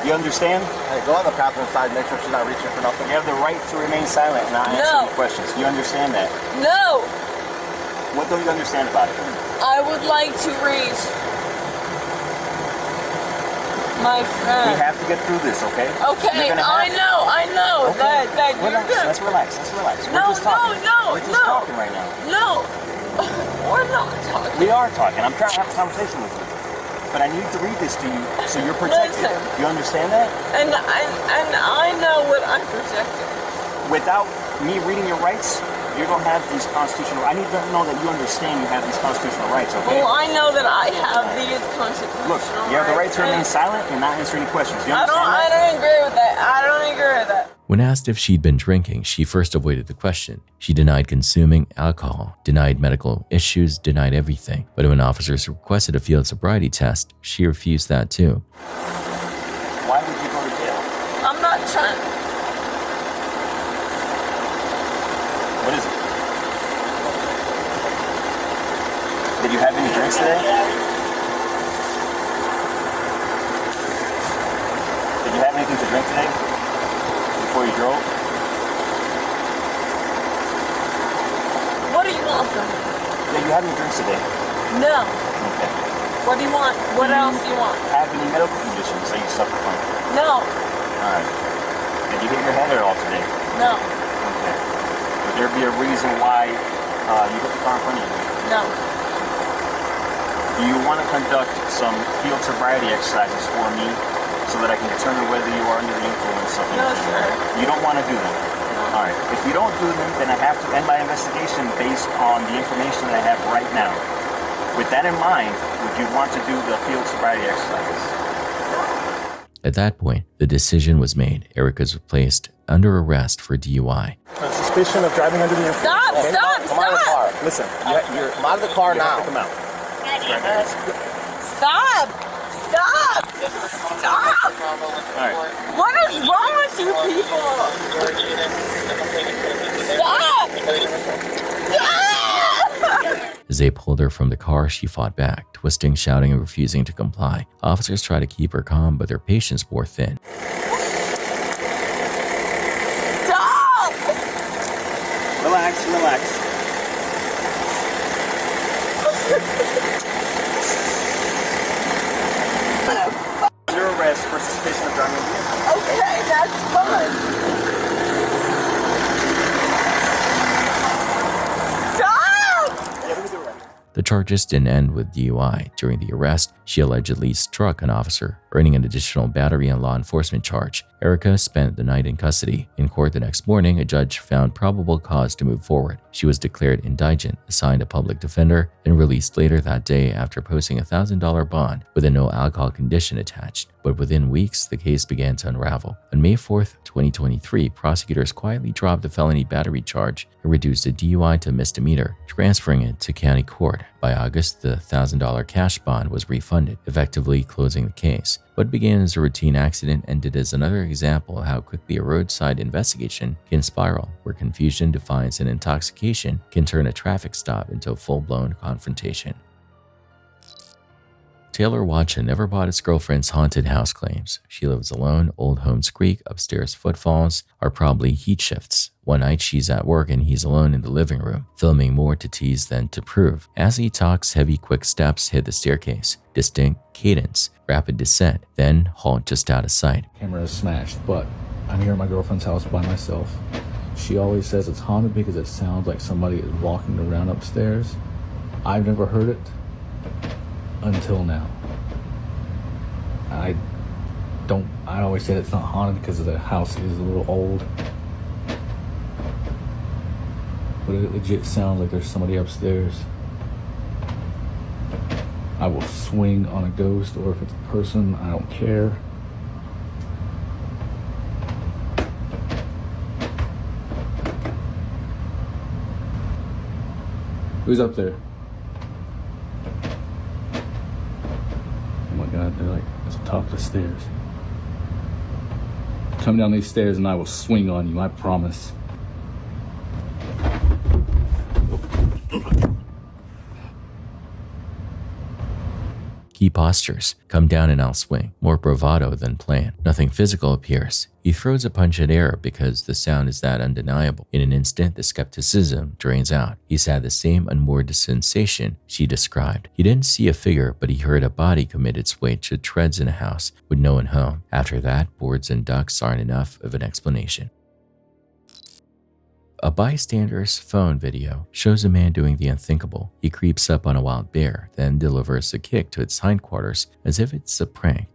F: You understand?
S: Hey, go on the path inside, make sure she's not reaching for nothing.
F: You have the right to remain silent and not answer any questions. Do you understand that?
R: No.
F: What don't you understand about it?
R: I would like to reach my friend.
F: We have to get through this, okay?
R: Okay, I know.
F: Okay.
R: That you're
F: relax.
R: good.
F: Let's relax.
R: No,
F: We're just talking. We're just talking right now.
R: No, we're not talking.
F: We are talking. I'm trying to have a conversation with you. But I need to read this to you so you're protected.
R: Listen.
F: You understand that?
R: And I know what I'm protecting.
F: Without me reading your rights, you don't have these constitutional. I need to know that you understand you have these constitutional rights, okay?
R: Well, I know that I have these constitutional rights.
F: Look, you have the right to remain silent and not answer any questions. You understand
R: I don't agree with that. I don't agree with that.
A: When asked if she'd been drinking, she first avoided the question. She denied consuming alcohol, denied medical issues, denied everything. But when officers requested a field sobriety test, she refused that too.
F: Why would you go to jail?
R: I'm not trying.
F: What is it? Did you have any drinks today? Did you have anything to drink today? Before you drove?
R: What do you want from me?
F: Did you have any drinks today?
R: No.
F: Okay.
R: What do you want? What else do you want?
F: Have any medical conditions that you suffer from?
R: No.
F: Alright. Did you hit your head at all today?
R: No.
F: Okay. Would there be a reason why you hit the car in front of you?
R: No.
F: Do you want to conduct some field sobriety exercises for me so that I can determine whether you are under the influence of
R: No, sir.
F: You don't want to do them?
R: No.
F: Alright. If you don't do them, then I have to end my investigation based on the information that I have right now. With that in mind, would you want to do the field sobriety exercises?
A: At that point, the decision was made. Erica was placed under arrest for DUI.
F: For suspicion of driving under the influence.
R: Stop!
F: Okay?
R: Stop!
S: Come out of the car.
F: Listen, you're
S: Come out of the car now.
F: Come out.
R: Stop! Stop! Stop!
F: Alright.
R: What is wrong with you people? Stop! Stop!
A: As they pulled her from the car, she fought back, twisting, shouting, and refusing to comply. Officers tried to keep her calm, but their patience wore thin.
R: Stop!
F: Relax, relax. Under arrest for suspicion of driving under the influence.
R: Okay, that's fine.
A: The charges didn't end with DUI. During the arrest, she allegedly struck an officer, earning an additional battery and law enforcement charge. Erica spent the night in custody. In court the next morning, a judge found probable cause to move forward. She was declared indigent, assigned a public defender, and released later that day after posting a $1,000 bond with a no alcohol condition attached. But within weeks, the case began to unravel. On May 4th, 2023, prosecutors quietly dropped the felony battery charge and reduced the DUI to a misdemeanor, transferring it to county court. By August, the $1,000 cash bond was refunded, effectively closing the case. What began as a routine accident ended as another example of how quickly a roadside investigation can spiral, where confusion, defiance, and intoxication can turn a traffic stop into a full-blown confrontation. Taylor Watson never bought his girlfriend's haunted house claims. She lives alone, old homes creak, upstairs footfalls are probably heat shifts. One night she's at work and he's alone in the living room, filming more to tease than to prove. As he talks, heavy quick steps hit the staircase. Distinct cadence, rapid descent, then halt just out of sight.
U: Camera is smashed, but I'm here at my girlfriend's house by myself. She always says it's haunted because it sounds like somebody is walking around upstairs. I've never heard it until now. I always say it's not haunted because the house is a little old. But it legit sounds like there's somebody upstairs. I will swing on a ghost, or if it's a person, I don't care. Who's up there? It's the top of the stairs. Come down these stairs and I will swing on you, I promise.
A: He postures. Come down and I'll swing. More bravado than planned. Nothing physical appears. He throws a punch at air because the sound is that undeniable. In an instant, the skepticism drains out. He's had the same unmoored sensation she described. He didn't see a figure, but he heard a body commit its weight to treads in a house with no one home. After that, boards and ducks aren't enough of an explanation. A bystander's phone video shows a man doing the unthinkable. He creeps up on a wild bear, then delivers a kick to its hindquarters as if it's a prank.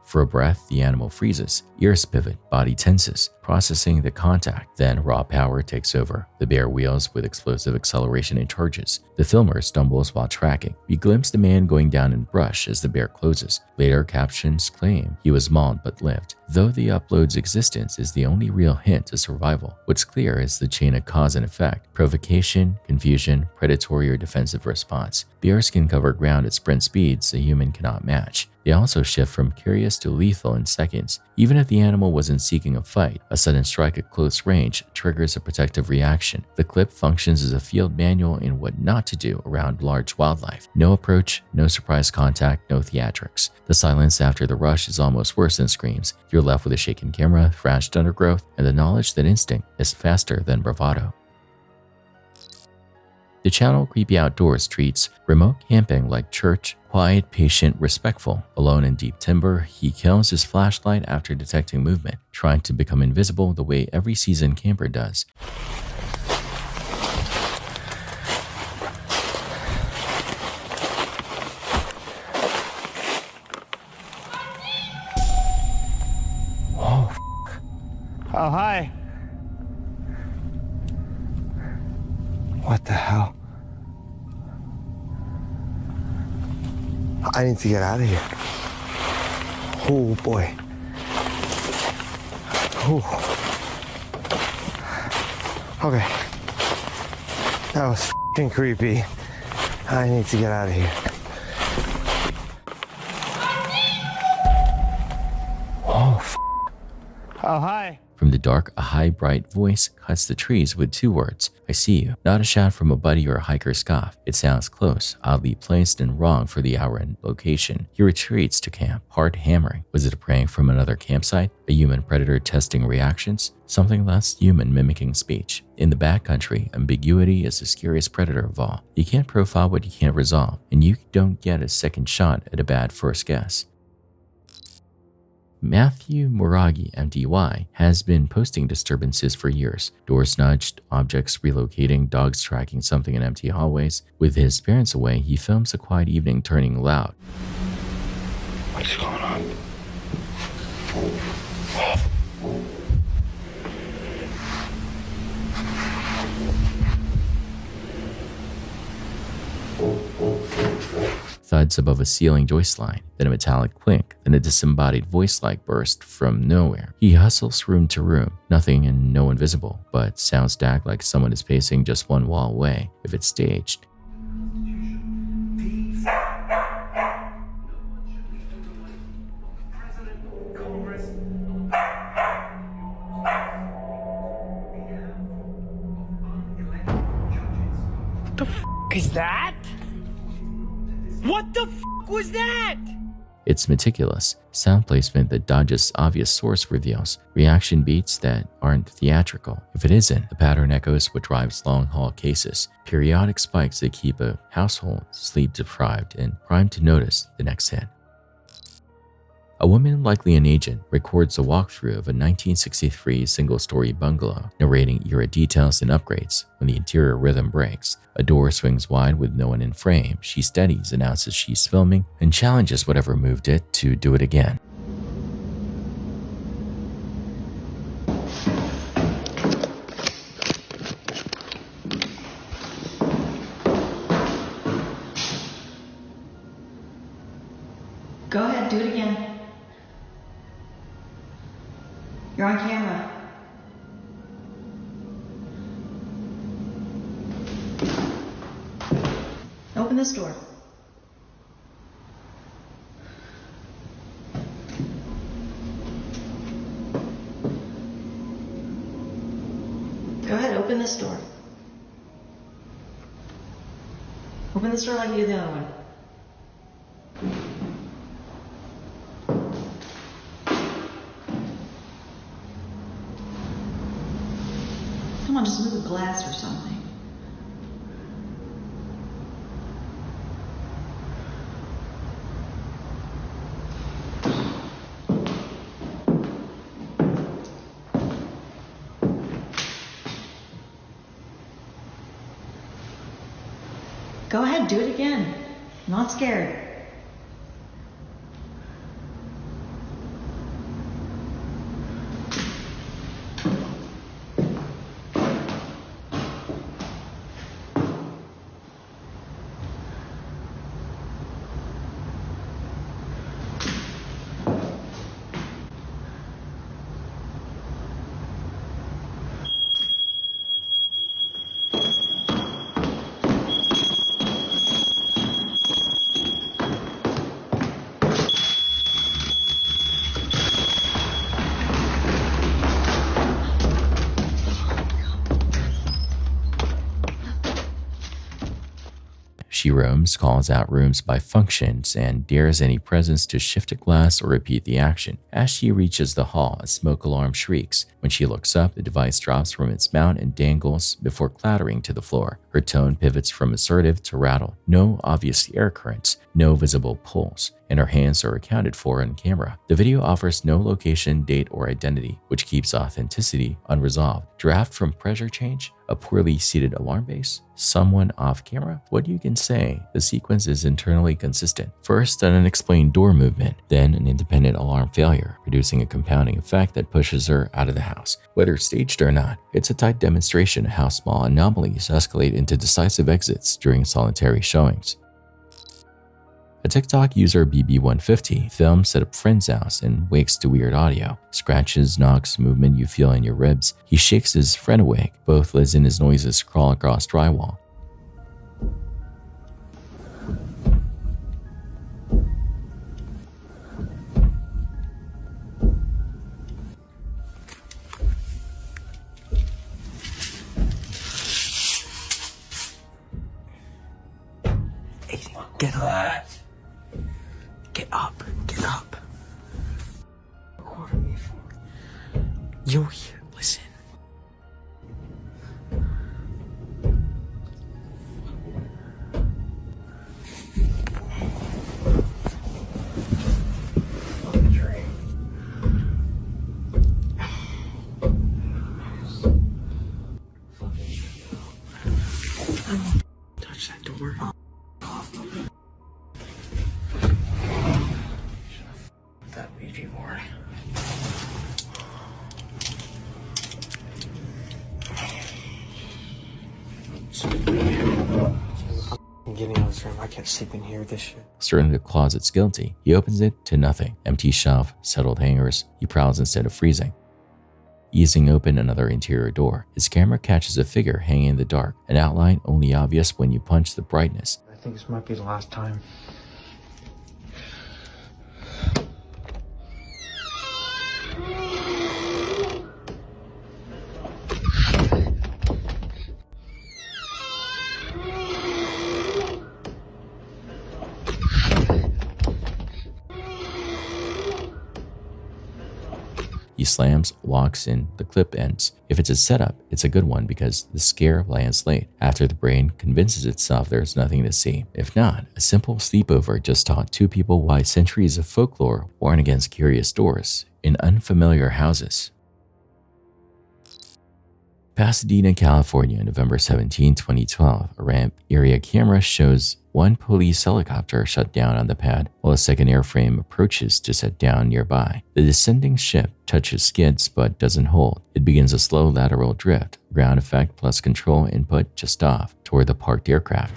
A: For a breath, the animal freezes, ears pivot, body tenses, processing the contact. Then raw power takes over. The bear wheels with explosive acceleration and charges. The filmer stumbles while tracking. We glimpse the man going down in brush as the bear closes. Later captions claim he was mauled but lived, though the upload's existence is the only real hint to survival. What's clear is the chain of cause and effect: provocation, confusion, predatory or defensive response. Bears can cover ground at sprint speeds a human cannot match. They also shift from curious to lethal in seconds. Even if the animal wasn't seeking a fight, a sudden strike at close range triggers a protective reaction. The clip functions as a field manual in what not to do around large wildlife. No approach, no surprise contact, no theatrics. The silence after the rush is almost worse than screams. You're left with a shaken camera, thrashed undergrowth, and the knowledge that instinct is faster than bravado. The channel Creepy Outdoors treats remote camping like church, quiet, patient, respectful. Alone in deep timber, he kills his flashlight after detecting movement, trying to become invisible the way every seasoned camper does.
P: Oh, hi. What the hell? I need to get out of here. Oh boy. Oh. Okay. That was f***ing creepy. I need to get out of here. Oh, f***. Oh, hi.
A: From the dark, a high, bright voice cuts the trees with two words: I see you. Not a shout from a buddy or a hiker scoff. It sounds close, oddly placed and wrong for the hour and location. He retreats to camp, heart hammering. Was it a prank from another campsite? A human predator testing reactions? Something less human mimicking speech? In the backcountry, ambiguity is the scariest predator of all. You can't profile what you can't resolve, and you don't get a second shot at a bad first guess. Matthew Muragi, MDY, has been posting disturbances for years. Doors nudged, objects relocating, dogs tracking something in empty hallways. With his parents away, he films a quiet evening turning loud.
P: What's going on?
A: Thuds above a ceiling joist line, then a metallic clink, then a disembodied voice-like burst from nowhere. He hustles room to room, nothing and no one visible, but sounds stacked like someone is pacing just one wall away, if it's staged.
B: What the f*** is that? What the f*** was that?
A: It's meticulous, sound placement that dodges obvious source reveals, reaction beats that aren't theatrical. If it isn't, the pattern echoes what drives long-haul cases, periodic spikes that keep a household sleep-deprived and primed to notice the next hit. A woman, likely an agent, records a walkthrough of a 1963 single-story bungalow, narrating era details and upgrades. When the interior rhythm breaks, a door swings wide with no one in frame. She steadies, announces she's filming, and challenges whatever moved it to do it again.
C: Go ahead, do it again. You're on camera. Open this door. Go ahead, open this door. Open this door like you did the other one. Come on, just move a glass or something. Go ahead, do it again. I'm not scared.
A: She roams, calls out rooms by functions, and dares any presence to shift a glass or repeat the action. As she reaches the hall, a smoke alarm shrieks. When she looks up, the device drops from its mount and dangles before clattering to the floor. Her tone pivots from assertive to rattle. No obvious air currents, no visible pulse, and her hands are accounted for on camera. The video offers no location, date, or identity, which keeps authenticity unresolved. Draft from pressure change? A poorly seated alarm base? Someone off camera? What you can say, the sequence is internally consistent. First, an unexplained door movement, then an independent alarm failure, producing a compounding effect that pushes her out of the house. Whether staged or not, it's a tight demonstration of how small anomalies escalate into decisive exits during solitary showings. A TikTok user, BB150, films set up friend's house and wakes to weird audio. Scratches, knocks, movement you feel in your ribs. He shakes his friend awake. Both listen as noises crawl across drywall.
K: Get up. Get up. Get up. You're here. Listen. Touch that door. That Ouija board. I'm getting out of this room. I can't sleep in here. This shit.
A: Certain the closet's guilty, he opens it to nothing. Empty shelf, settled hangers. He prowls instead of freezing. Easing open another interior door, his camera catches a figure hanging in the dark, an outline only obvious when you punch the brightness.
K: I think this might be the last time.
A: He slams, walks in, the clip ends. If it's a setup, it's a good one because the scare lands late, after the brain convinces itself there's nothing to see. If not, a simple sleepover just taught two people why centuries of folklore warn against curious doors in unfamiliar houses. Pasadena, California, November 17, 2012. A ramp area camera shows one police helicopter shut down on the pad while a second airframe approaches to set down nearby. The descending ship touches skids but doesn't hold. It begins a slow lateral drift, ground effect plus control input just off, toward the parked aircraft.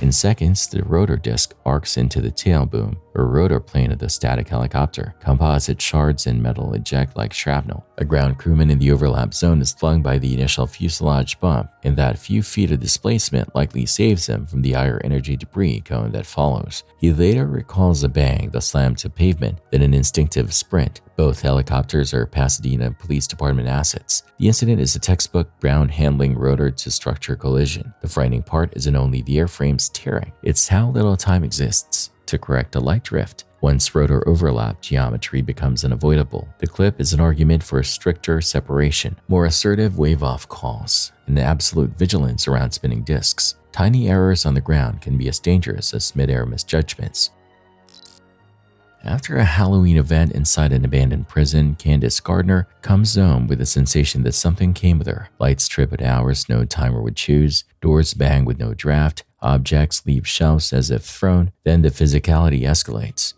A: In seconds, the rotor disc arcs into the tail boom, or rotor plane of the static helicopter. Composite shards and metal eject like shrapnel. A ground crewman in the overlap zone is flung by the initial fuselage bump, and that few feet of displacement likely saves him from the higher energy debris cone that follows. He later recalls a bang that slammed to pavement, then an instinctive sprint. Both helicopters are Pasadena Police Department assets. The incident is a textbook ground handling rotor to structure collision. The frightening part isn't only the airframe's tearing, it's how little time exists to correct a light drift. Once rotor overlap geometry becomes unavoidable, the clip is an argument for stricter separation, more assertive wave-off calls, and absolute vigilance around spinning discs. Tiny errors on the ground can be as dangerous as mid-air misjudgments. After a Halloween event inside an abandoned prison, Candace Gardner comes home with the sensation that something came with her. Lights trip at hours no timer would choose, doors bang with no draft, objects leave shelves as if thrown, then the physicality escalates.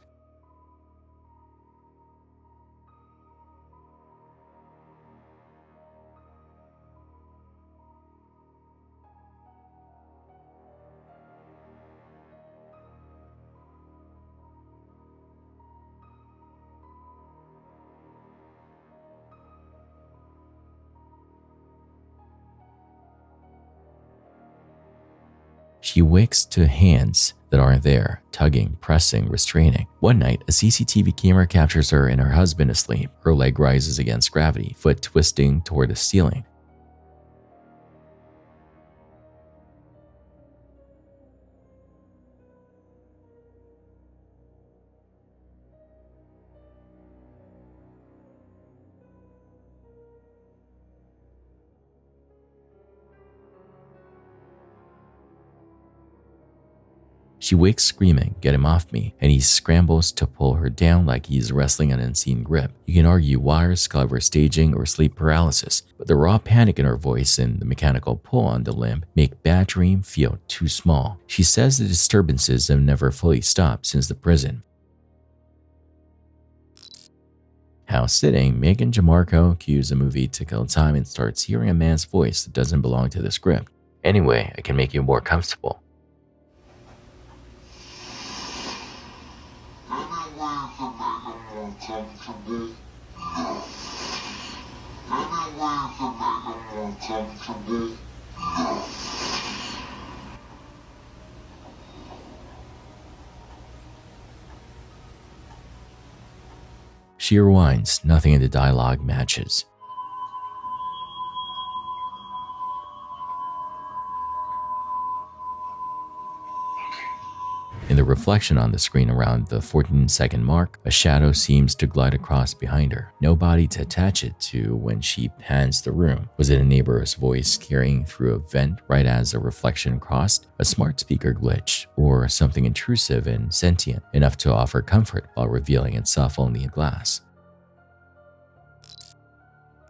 A: She wakes to hands that aren't there, tugging, pressing, restraining. One night, a CCTV camera captures her and her husband asleep. Her leg rises against gravity, foot twisting toward the ceiling. She wakes screaming, "Get him off me," and he scrambles to pull her down like he's wrestling an unseen grip. You can argue wires, clever staging, or sleep paralysis, but the raw panic in her voice and the mechanical pull on the limb make Bad Dream feel too small. She says the disturbances have never fully stopped since the prison. House sitting, Megan Jamarco cues a movie to kill time and starts hearing a man's voice that doesn't belong to the script. "Anyway, I can make you more comfortable." She rewinds, nothing in the dialogue matches. In the reflection on the screen around the 14-second mark, a shadow seems to glide across behind her. No body to attach it to when she pans the room. Was it a neighbor's voice carrying through a vent right as a reflection crossed? A smart speaker glitch? Or something intrusive and sentient, enough to offer comfort while revealing itself only in glass?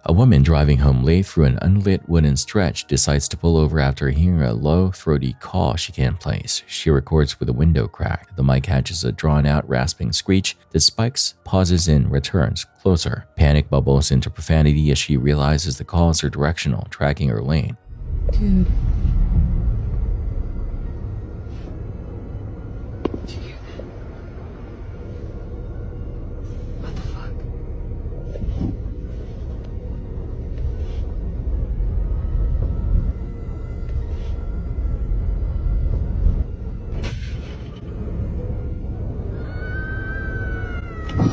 A: A woman driving home late through an unlit wooden stretch decides to pull over after hearing a low, throaty call she can't place. She records with a window crack. The mic catches a drawn-out, rasping screech that spikes, pauses, and returns closer. Panic bubbles into profanity as she realizes the calls are directional, tracking her lane.
E: Dude.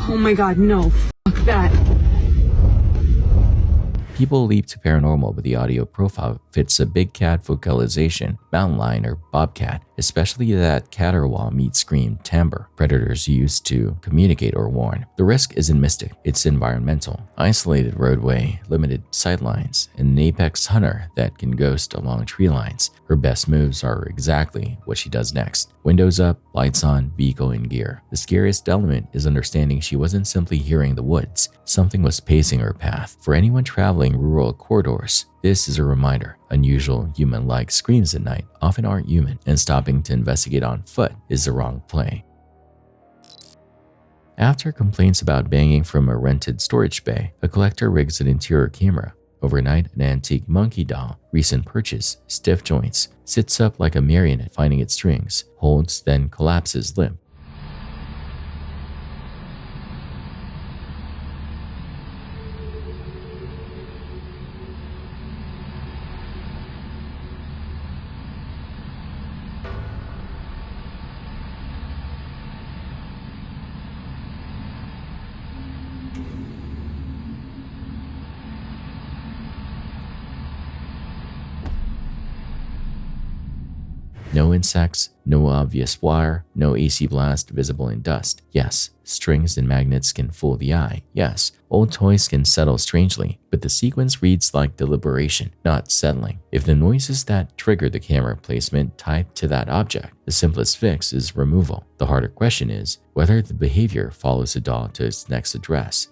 E: Oh my god, no. Fuck that.
A: People leap to paranormal, but the audio profile fits a big cat vocalization, mountain lion, or bobcat, especially that caterwaul meets scream timbre predators use to communicate or warn. The risk isn't mystic, it's environmental. Isolated roadway, limited sightlines, and an apex hunter that can ghost along tree lines. Her best moves are exactly what she does next. Windows up, lights on, vehicle in gear. The scariest element is understanding she wasn't simply hearing the woods. Something was pacing her path. For anyone traveling rural corridors, this is a reminder. Unusual, human-like screams at night often aren't human, and stopping to investigate on foot is the wrong play. After complaints about banging from a rented storage bay, a collector rigs an interior camera. Overnight, an antique monkey doll, recent purchase, stiff joints, sits up like a marionette finding its strings, holds, then collapses limp. No insects, no obvious wire, no AC blast visible in dust. Yes, strings and magnets can fool the eye. Yes, old toys can settle strangely, but the sequence reads like deliberation, not settling. If the noises that trigger the camera placement tied to that object, the simplest fix is removal. The harder question is whether the behavior follows the doll to its next address.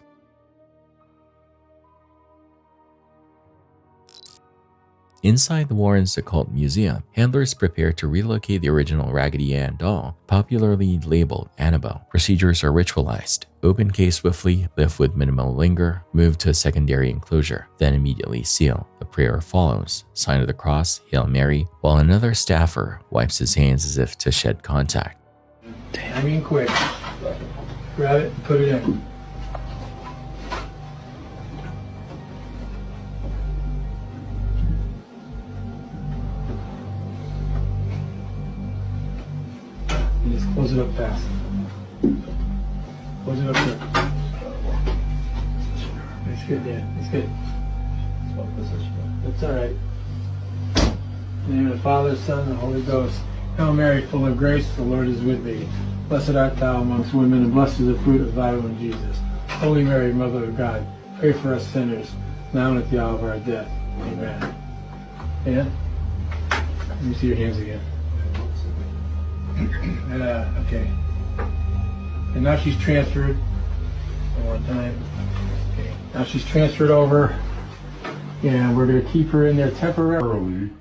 A: Inside the Warrens' occult museum, handlers prepare to relocate the original Raggedy Ann doll, popularly labeled Annabelle. Procedures are ritualized. Open case swiftly, lift with minimal linger, move to a secondary enclosure, then immediately seal. A prayer follows, sign of the cross, Hail Mary, while another staffer wipes his hands as if to shed contact.
G: Hang in quick. Grab it and put it in. And just close it up fast. Close it up good. That's good, Dan. That's good. That's all right. In the name of the Father, Son, and the Holy Ghost. Hail Mary, full of grace, the Lord is with thee. Blessed art thou amongst women, and blessed is the fruit of thy womb, Jesus. Holy Mary, Mother of God, pray for us sinners, now and at the hour of our death. Amen. Dan? Let me see your hands again. Okay. And now she's transferred. One more time. Okay. Now she's transferred over. And we're going to keep her in there temporarily.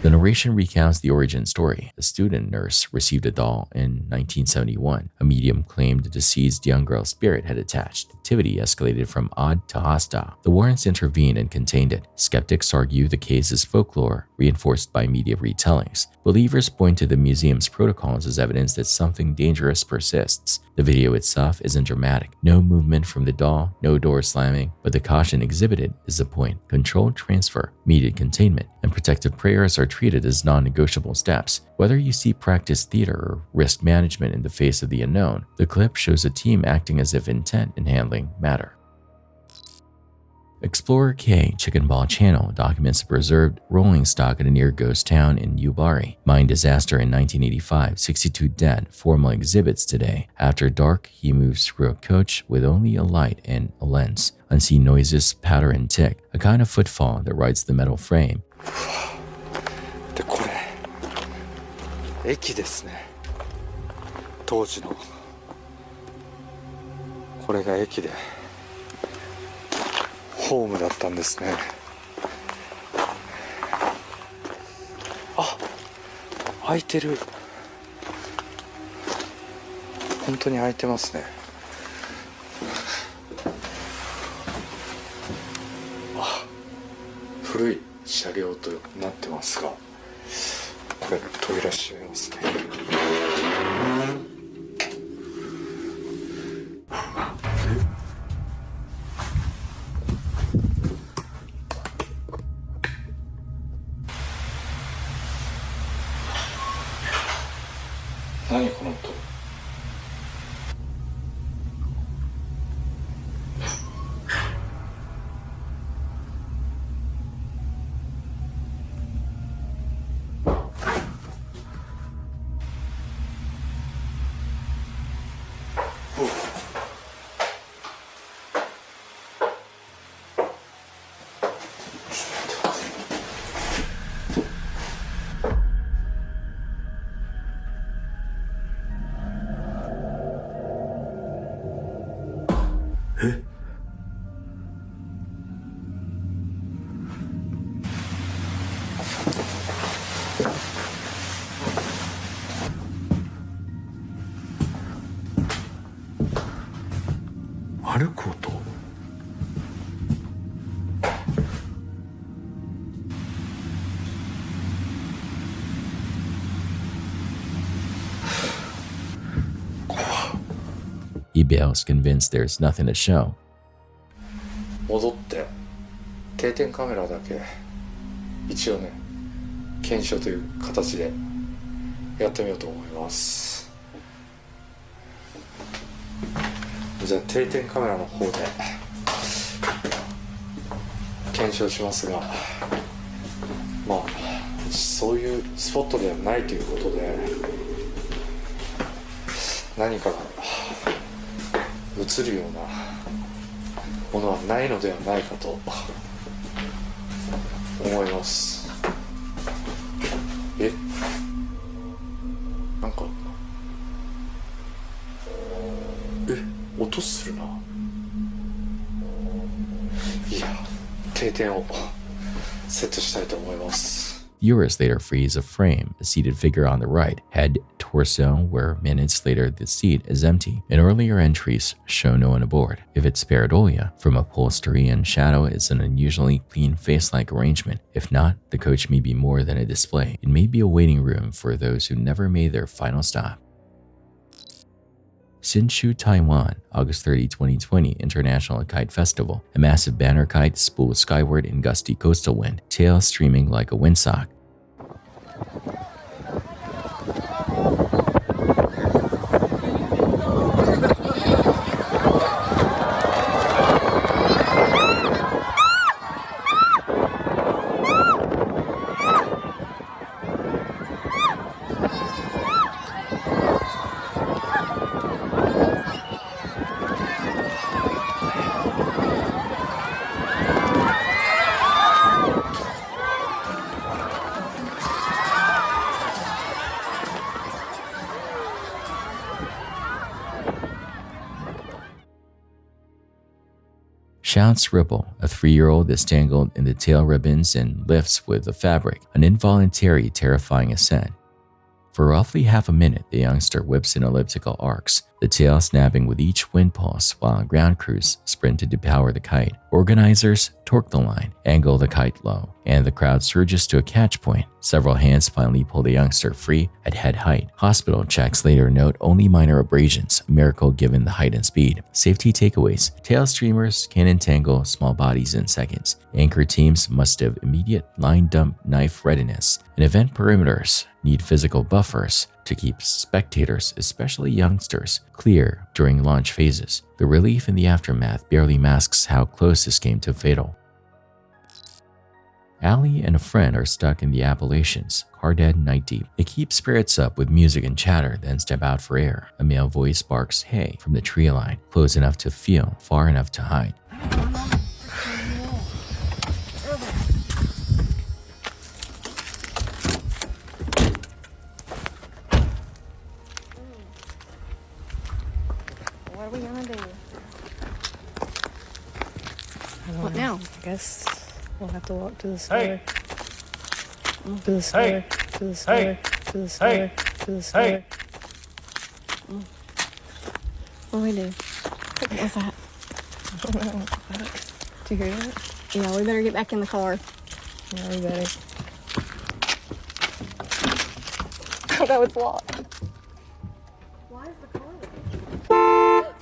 A: The narration recounts the origin story. A student nurse received a doll in 1971. A medium claimed the deceased young girl's spirit had attached. Activity escalated from odd to hostile. The Warrens intervened and contained it. Skeptics argue the case is folklore, reinforced by media retellings. Believers point to the museum's protocols as evidence that something dangerous persists. The video itself isn't dramatic. No movement from the doll, no door slamming, but the caution exhibited is the point. Controlled transfer, immediate containment, and protective prayers are treated as non-negotiable steps. Whether you see practice theater or risk management in the face of the unknown, the clip shows a team acting as if intent and handling matter. Explorer K Chicken Ball Channel documents a preserved rolling stock at a near ghost town in Ubari. Mine disaster in 1985, 62 dead, formal exhibits today. After dark, he moves through a coach with only a light and a lens. Unseen noises, patter and tick, a kind of footfall that rides the metal frame.
V: でこれ駅ですね。当時のこれが駅でホームだったんですね。あ、開いてる。本当に開いてますね。あ、古い車両となってますが、これ扉閉めますね。何この音。え？歩く音？
A: He bails, convinced there's nothing to show.
V: 戻って定点カメラだけ一応ね検証という形でやってみようと思います。じゃあ定点カメラの方で検証しますが、まあそういうスポットではないということで何かが映るようなものはないのではないかと思います。なんか音するな。いや、定点をセットしたいと思います。
A: Viewers later freeze a frame, a seated figure on the right, head, torso, where minutes later the seat is empty. And earlier entries show no one aboard. If it's pareidolia, from upholstery and shadow, it's an unusually clean face-like arrangement. If not, the coach may be more than a display. It may be a waiting room for those who never made their final stop. Hsinchu, Taiwan, August 30, 2020, International Kite Festival. A massive banner kite spooled skyward in gusty coastal wind, tail streaming like a windsock. Shouts ripple. A 3-year-old is tangled in the tail ribbons and lifts with the fabric, an involuntary, terrifying ascent. For roughly half a minute, the youngster whips in elliptical arcs, the tail snapping with each wind pulse while ground crews sprint to depower the kite. Organizers torque the line, angle the kite low, and the crowd surges to a catch point. Several hands finally pull the youngster free at head height. Hospital checks later note only minor abrasions, a miracle given the height and speed. Safety takeaways. Tail streamers can entangle small bodies in seconds. Anchor teams must have immediate line dump knife readiness, and event perimeters need physical buffers to keep spectators, especially youngsters, clear during launch phases. The relief in the aftermath barely masks how close this came to fatal. Allie and a friend are stuck in the Appalachians, car dead, night deep. They keep spirits up with music and chatter, then step out for air. A male voice barks, "Hey," from the tree line, close enough to feel, far enough to hide.
D: What are we gonna do?
E: What now? I guess we'll have to walk to the store.
D: Hey.
E: To the store.
D: Hey.
E: To the store.
D: Hey.
E: To the store.
D: Hey.
E: To the store.
D: Hey.
E: What do we do?
D: What's that?
E: I don't know. Did you hear that?
D: Yeah, we better get back in the car.
E: Yeah, we better.
D: Oh no, it's locked.
E: Why is the car locked?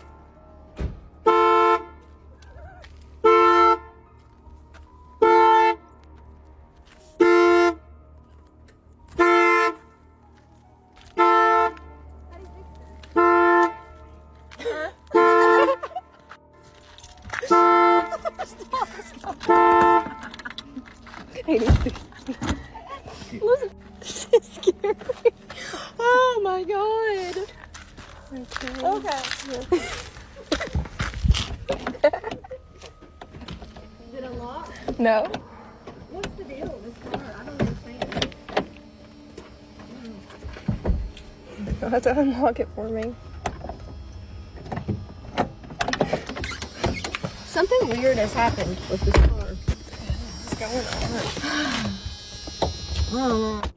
D: This is scary. Oh my god. Okay.
E: Did it lock?
D: No.
E: What's the deal with this car? I don't understand.
D: You'll have to unlock it for me. Something weird has happened with this car. What's going on?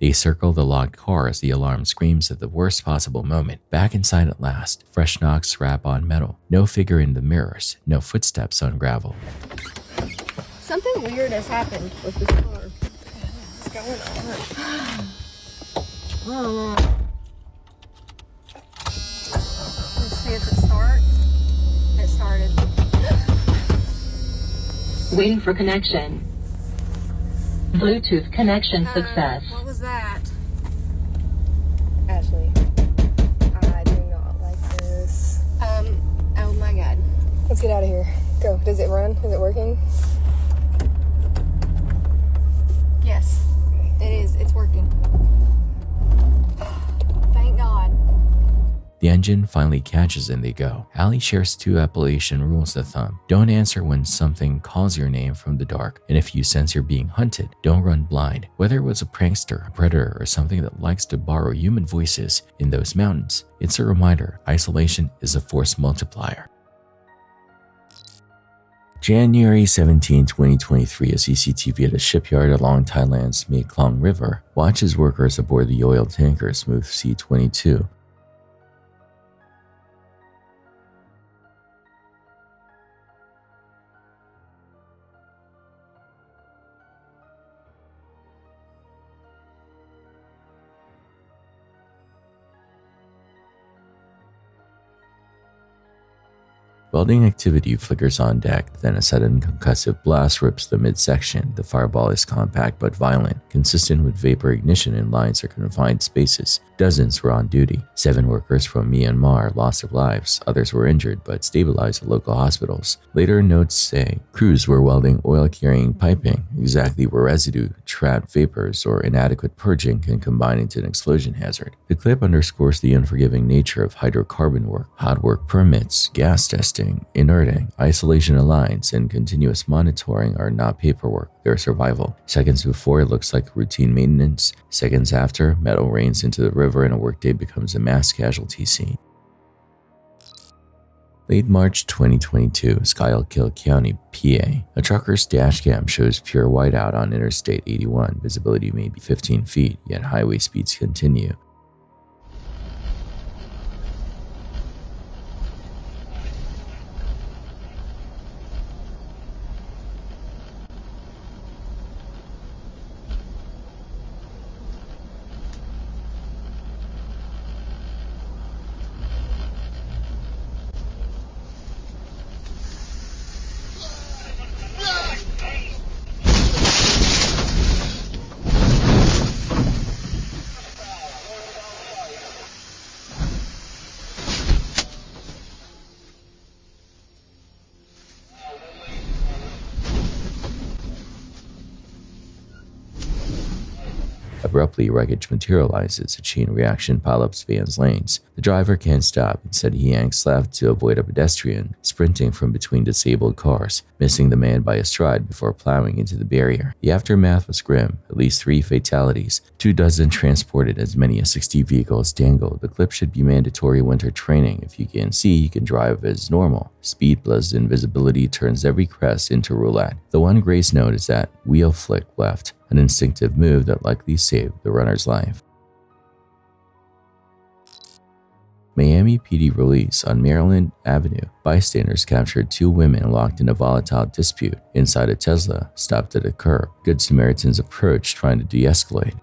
A: They circle the locked car as the alarm screams at the worst possible moment. Back inside at last, fresh knocks rap on metal. No figure in the mirrors, no footsteps on gravel.
D: Something weird has happened with this car. What's going on? Let's see if it starts. started.
C: Waiting for connection. Bluetooth connection success.
D: What was that? Ashley, I do not like this. Oh my god. Let's get out of here. Go. Does it run? Is it working? Yes, it is. It's working. Thank God.
A: The engine finally catches and they go. Allie shares 2 Appalachian rules of thumb. Don't answer when something calls your name from the dark. And if you sense you're being hunted, don't run blind. Whether it was a prankster, a predator, or something that likes to borrow human voices in those mountains, it's a reminder isolation is a force multiplier. January 17, 2023, a CCTV at a shipyard along Thailand's Mekong River watches workers aboard the oil tanker Smooth C-22. Welding activity flickers on deck, then a sudden concussive blast rips the midsection. The fireball is compact but violent, consistent with vapor ignition in lines or confined spaces. Dozens were on duty. 7 workers from Myanmar lost their lives. Others were injured but stabilized at local hospitals. Later notes say crews were welding oil-carrying piping, exactly where residue, trapped vapors, or inadequate purging can combine into an explosion hazard. The clip underscores the unforgiving nature of hydrocarbon work. Hot work permits, gas testing, inerting, isolation of lines, and continuous monitoring are not paperwork, they're survival. Seconds before, it looks like routine maintenance. Seconds after, metal rains into the river and a workday becomes a mass casualty scene. Late March 2022, Schuylkill County, PA. A trucker's dash cam shows pure whiteout on Interstate 81. Visibility may be 15 feet, yet highway speeds continue. Abruptly, wreckage materializes. A chain reaction pileup spans lanes. The driver can't stop. Instead, he yanks left to avoid a pedestrian, sprinting from between disabled cars, missing the man by a stride before plowing into the barrier. The aftermath was grim. At least 3 fatalities. 24 transported, as many as 60 vehicles dangled. The clip should be mandatory winter training. If you can see, you can drive as normal. Speed plus invisibility turns every crest into roulette. The one grace note is that wheel flick left, an instinctive move that likely saved the runner's life. Miami PD release on Maryland Avenue. Bystanders captured 2 women locked in a volatile dispute inside a Tesla stopped at a curb. Good Samaritans approached, trying to de-escalate.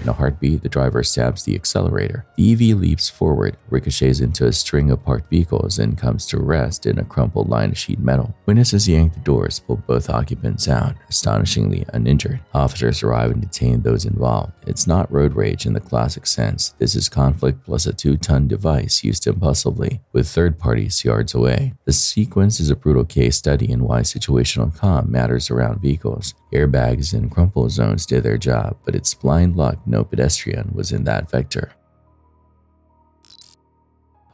A: In a heartbeat, the driver stabs the accelerator. The EV leaps forward, ricochets into a string of parked vehicles, and comes to rest in a crumpled line of sheet metal. Witnesses yank the doors, pull both occupants out, astonishingly uninjured. Officers arrive and detain those involved. It's not road rage in the classic sense. This is conflict plus a 2-ton device used impulsively, with third parties yards away. The sequence is a brutal case study in why situational calm matters around vehicles. Airbags and crumple zones did their job, but it's blind luck no pedestrian was in that vector.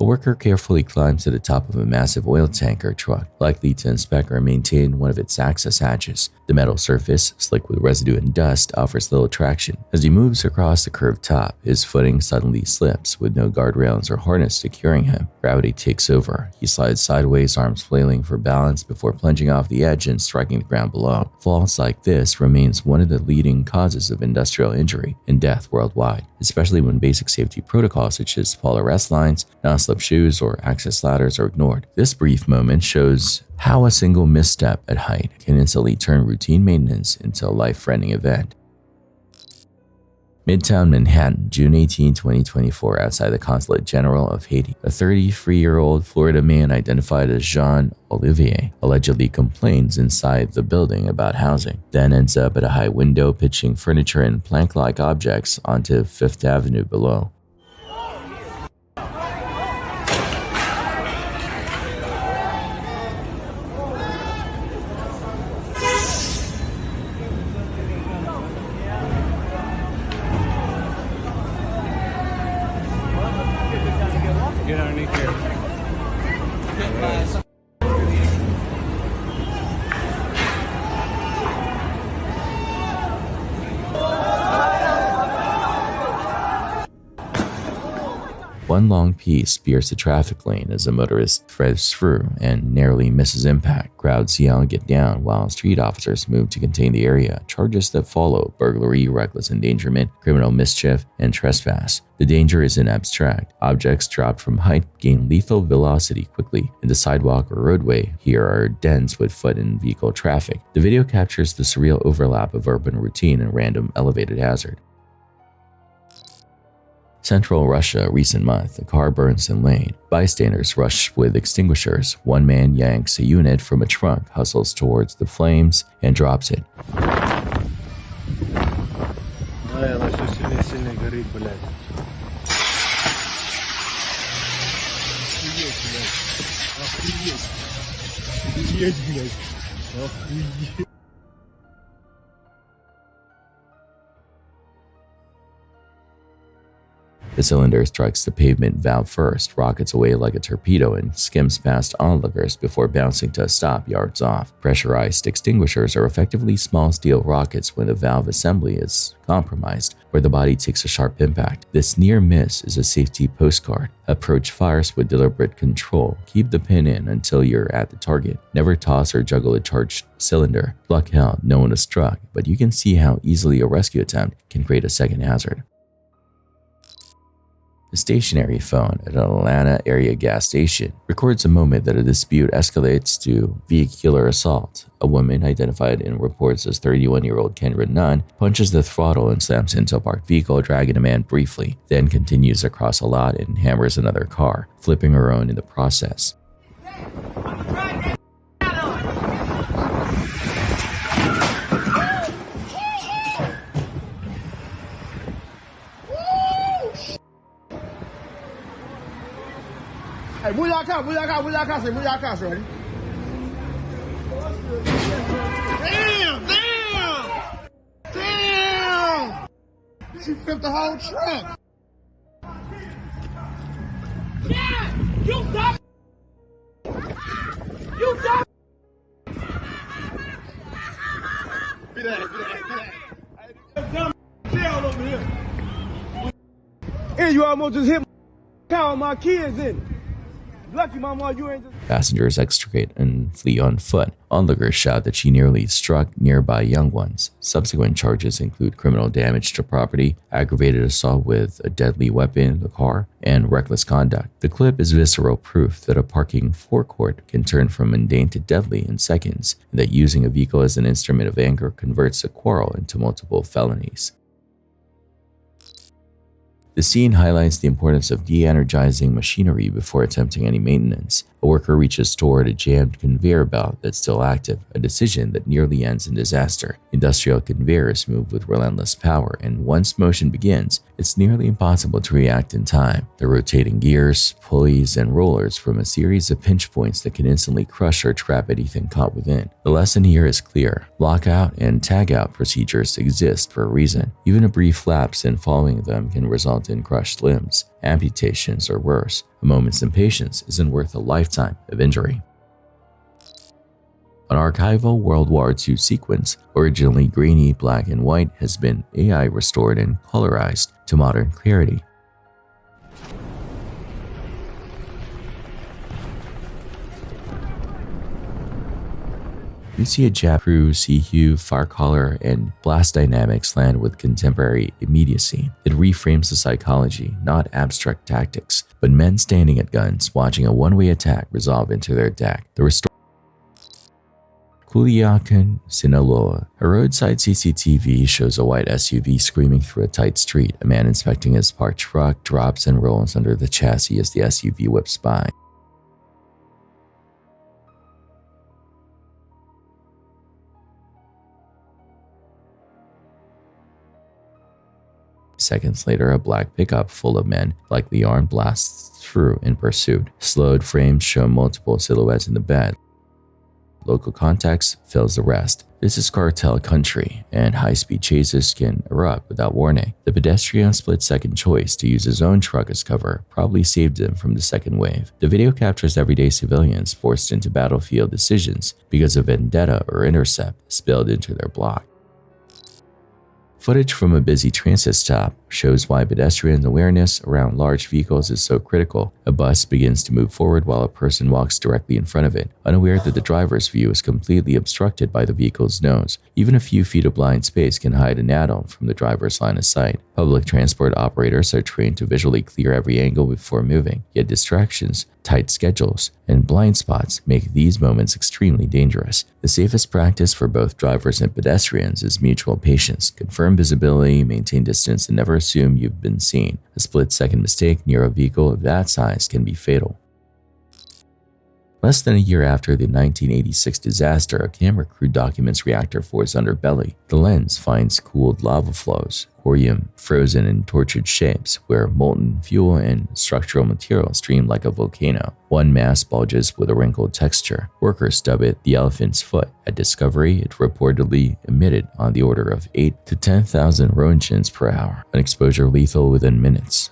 A: A worker carefully climbs to the top of a massive oil tanker truck, likely to inspect or maintain one of its access hatches. The metal surface, slick with residue and dust, offers little traction. As he moves across the curved top, his footing suddenly slips with no guardrails or harness securing him. Gravity takes over. He slides sideways, arms flailing for balance before plunging off the edge and striking the ground below. Falls like this remains one of the leading causes of industrial injury and death worldwide, especially when basic safety protocols such as fall arrest lines, non-slip shoes, or access ladders are ignored. This brief moment shows how a single misstep at height can instantly turn routine maintenance into a life-threatening event. Midtown Manhattan, June 18, 2024, outside the Consulate General of Haiti. A 33-year-old Florida man identified as Jean Olivier allegedly complains inside the building about housing, then ends up at a high window pitching furniture and plank-like objects onto Fifth Avenue below.
B: Get underneath here.
A: One long piece spears the traffic lane as a motorist threads through and narrowly misses impact. Crowds yell and get down while street officers move to contain the area. Charges that follow: burglary, reckless endangerment, criminal mischief, and trespass. The danger isn't abstract. Objects dropped from height gain lethal velocity quickly. In the sidewalk or roadway, here are dense with foot and vehicle traffic. The video captures the surreal overlap of urban routine and random elevated hazard. Central Russia, recent month, a car burns in lane. Bystanders rush with extinguishers. One man yanks a unit from a trunk, hustles towards the flames, and drops it. The cylinder strikes the pavement valve first, rockets away like a torpedo, and skims past onlookers before bouncing to a stop yards off. Pressurized extinguishers are effectively small steel rockets when the valve assembly is compromised, where the body takes a sharp impact. This near miss is a safety postcard. Approach fires with deliberate control. Keep the pin in until you're at the target. Never toss or juggle a charged cylinder. Luck held, no one is struck, but you can see how easily a rescue attempt can create a second hazard. A stationary phone at an Atlanta area gas station records a moment that a dispute escalates to vehicular assault. A woman, identified in reports as 31-year-old Kendra Nunn, punches the throttle and slams into a parked vehicle, dragging a man briefly, then continues across a lot and hammers another car, flipping her own in the process.
B: Hey, move your car, ready? Damn! She flipped the whole truck. Yeah! You dumb! You dumb! Be that. Dumb jail over here. And you almost just hit my car with my kids in it. Lucky, mama, you ain't just...
A: Passengers extricate and flee on foot. Onlookers shout that she nearly struck nearby young ones. Subsequent charges include criminal damage to property, aggravated assault with a deadly weapon in the car, and reckless conduct. The clip is visceral proof that a parking forecourt can turn from mundane to deadly in seconds, and that using a vehicle as an instrument of anger converts a quarrel into multiple felonies. The scene highlights the importance of de-energizing machinery before attempting any maintenance. A worker reaches toward a jammed conveyor belt that's still active, a decision that nearly ends in disaster. Industrial conveyors move with relentless power, and once motion begins, it's nearly impossible to react in time. The rotating gears, pulleys, and rollers form a series of pinch points that can instantly crush or trap anything caught within. The lesson here is clear. Lockout and tagout procedures exist for a reason. Even a brief lapse in following them can result in crushed limbs, amputations, or worse. A moment's impatience isn't worth a lifetime of injury. An archival World War II sequence, originally grainy black and white, has been AI restored and colorized to modern clarity. We see a Jap crew see hue, fire color, and blast dynamics land with contemporary immediacy. It reframes the psychology, not abstract tactics, but men standing at guns, watching a one-way attack resolve into their deck. The Culiacan, Sinaloa. A roadside CCTV shows a white SUV screaming through a tight street. A man inspecting his parked truck drops and rolls under the chassis as the SUV whips by. Seconds later, a black pickup full of men, likely armed, blasts through in pursuit. Slowed frames show multiple silhouettes in the bed. Local context fills the rest. This is cartel country, and high-speed chases can erupt without warning. The pedestrian's split-second choice to use his own truck as cover probably saved him from the second wave. The video captures everyday civilians forced into battlefield decisions because of vendetta or intercept spilled into their block. Footage from a busy transit stop shows why pedestrian awareness around large vehicles is so critical. A bus begins to move forward while a person walks directly in front of it, unaware that the driver's view is completely obstructed by the vehicle's nose. Even a few feet of blind space can hide an adult from the driver's line of sight. Public transport operators are trained to visually clear every angle before moving, yet distractions, tight schedules, and blind spots make these moments extremely dangerous. The safest practice for both drivers and pedestrians is mutual patience. Confirm visibility, maintain distance, and never assume you've been seen. A split-second mistake near a vehicle of that size can be fatal. Less than a year after the 1986 disaster, a camera crew documents Reactor 4's underbelly. The lens finds cooled lava flows, corium frozen in tortured shapes, where molten fuel and structural material stream like a volcano. One mass bulges with a wrinkled texture. Workers dub it the elephant's foot. At discovery, it reportedly emitted on the order of 8 to 10,000 roentgens per hour, an exposure lethal within minutes.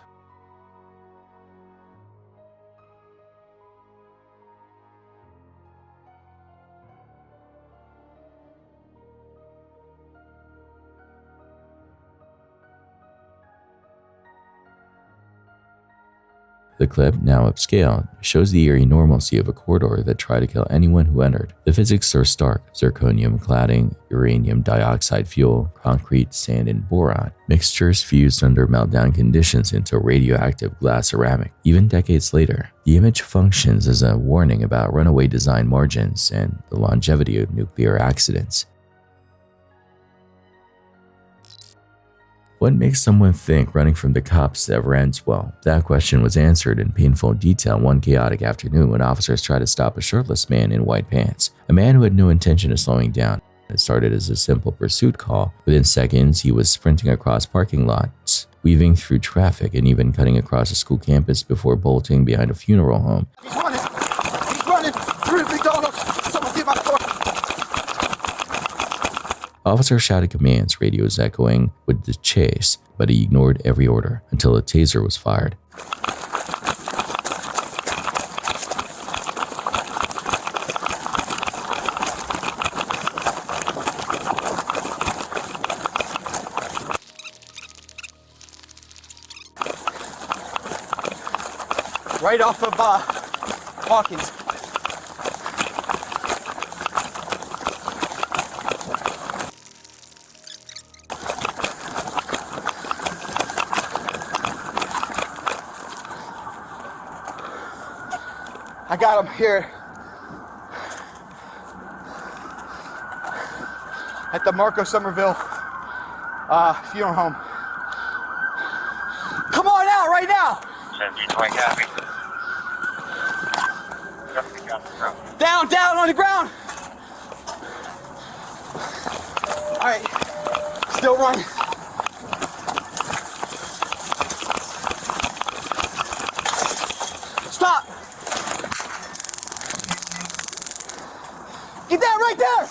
A: The clip, now upscaled, shows the eerie normalcy of a corridor that tried to kill anyone who entered. The physics are stark: zirconium cladding, uranium dioxide fuel, concrete, sand, and boron. Mixtures fused under meltdown conditions into radioactive glass ceramic. Even decades later, the image functions as a warning about runaway design margins and the longevity of nuclear accidents. What makes someone think running from the cops ever ends well? That question was answered in painful detail one chaotic afternoon when officers tried to stop a shirtless man in white pants, a man who had no intention of slowing down. It started as a simple pursuit call. Within seconds, he was sprinting across parking lots, weaving through traffic, and even cutting across a school campus before bolting behind a funeral home.
S: He's running! He's running! Through the McDonald's! Someone get my car!
A: Officers shouted commands, radios echoing with the chase, but he ignored every order until a taser was fired.
S: Right off of Hawkins. I got him here at the Marco Somerville funeral home. Come on out right now!
J: 1720 copy.
S: Down, down on the ground! Alright, still running. Stop! Get that right there!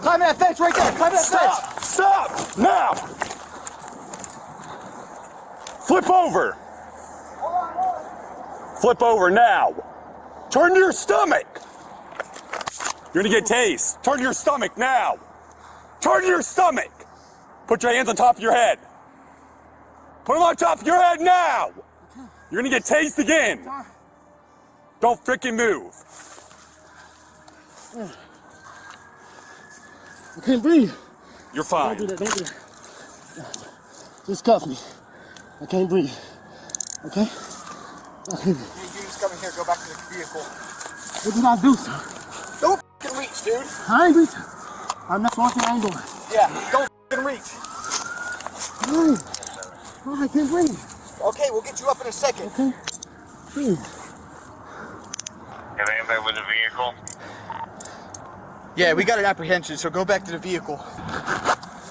S: Climb that fence right there! Climb that fence!
J: Stop! Now! Flip over! Flip over now. Turn to your stomach. You're gonna get tased. Turn to your stomach now. Turn to your stomach. Put your hands on top of your head. Put them on top of your head now. You're gonna get tased again. Don't freaking move.
B: I can't breathe.
J: You're fine.
B: Don't do that, don't do that. Just cuff me. I can't breathe. Okay? I can't breathe.
S: You just come in here, go back to the vehicle.
B: What did I do, sir?
S: Don't f***ing reach, dude.
B: I ain't reaching. That's one thing I ain't doing.
S: Yeah, don't f***ing reach.
B: Oh, I can't breathe.
S: Okay, we'll get you up in a second.
B: Okay. Breathe.
J: Have anybody with a vehicle?
S: Yeah, we got an apprehension, so go back to the vehicle.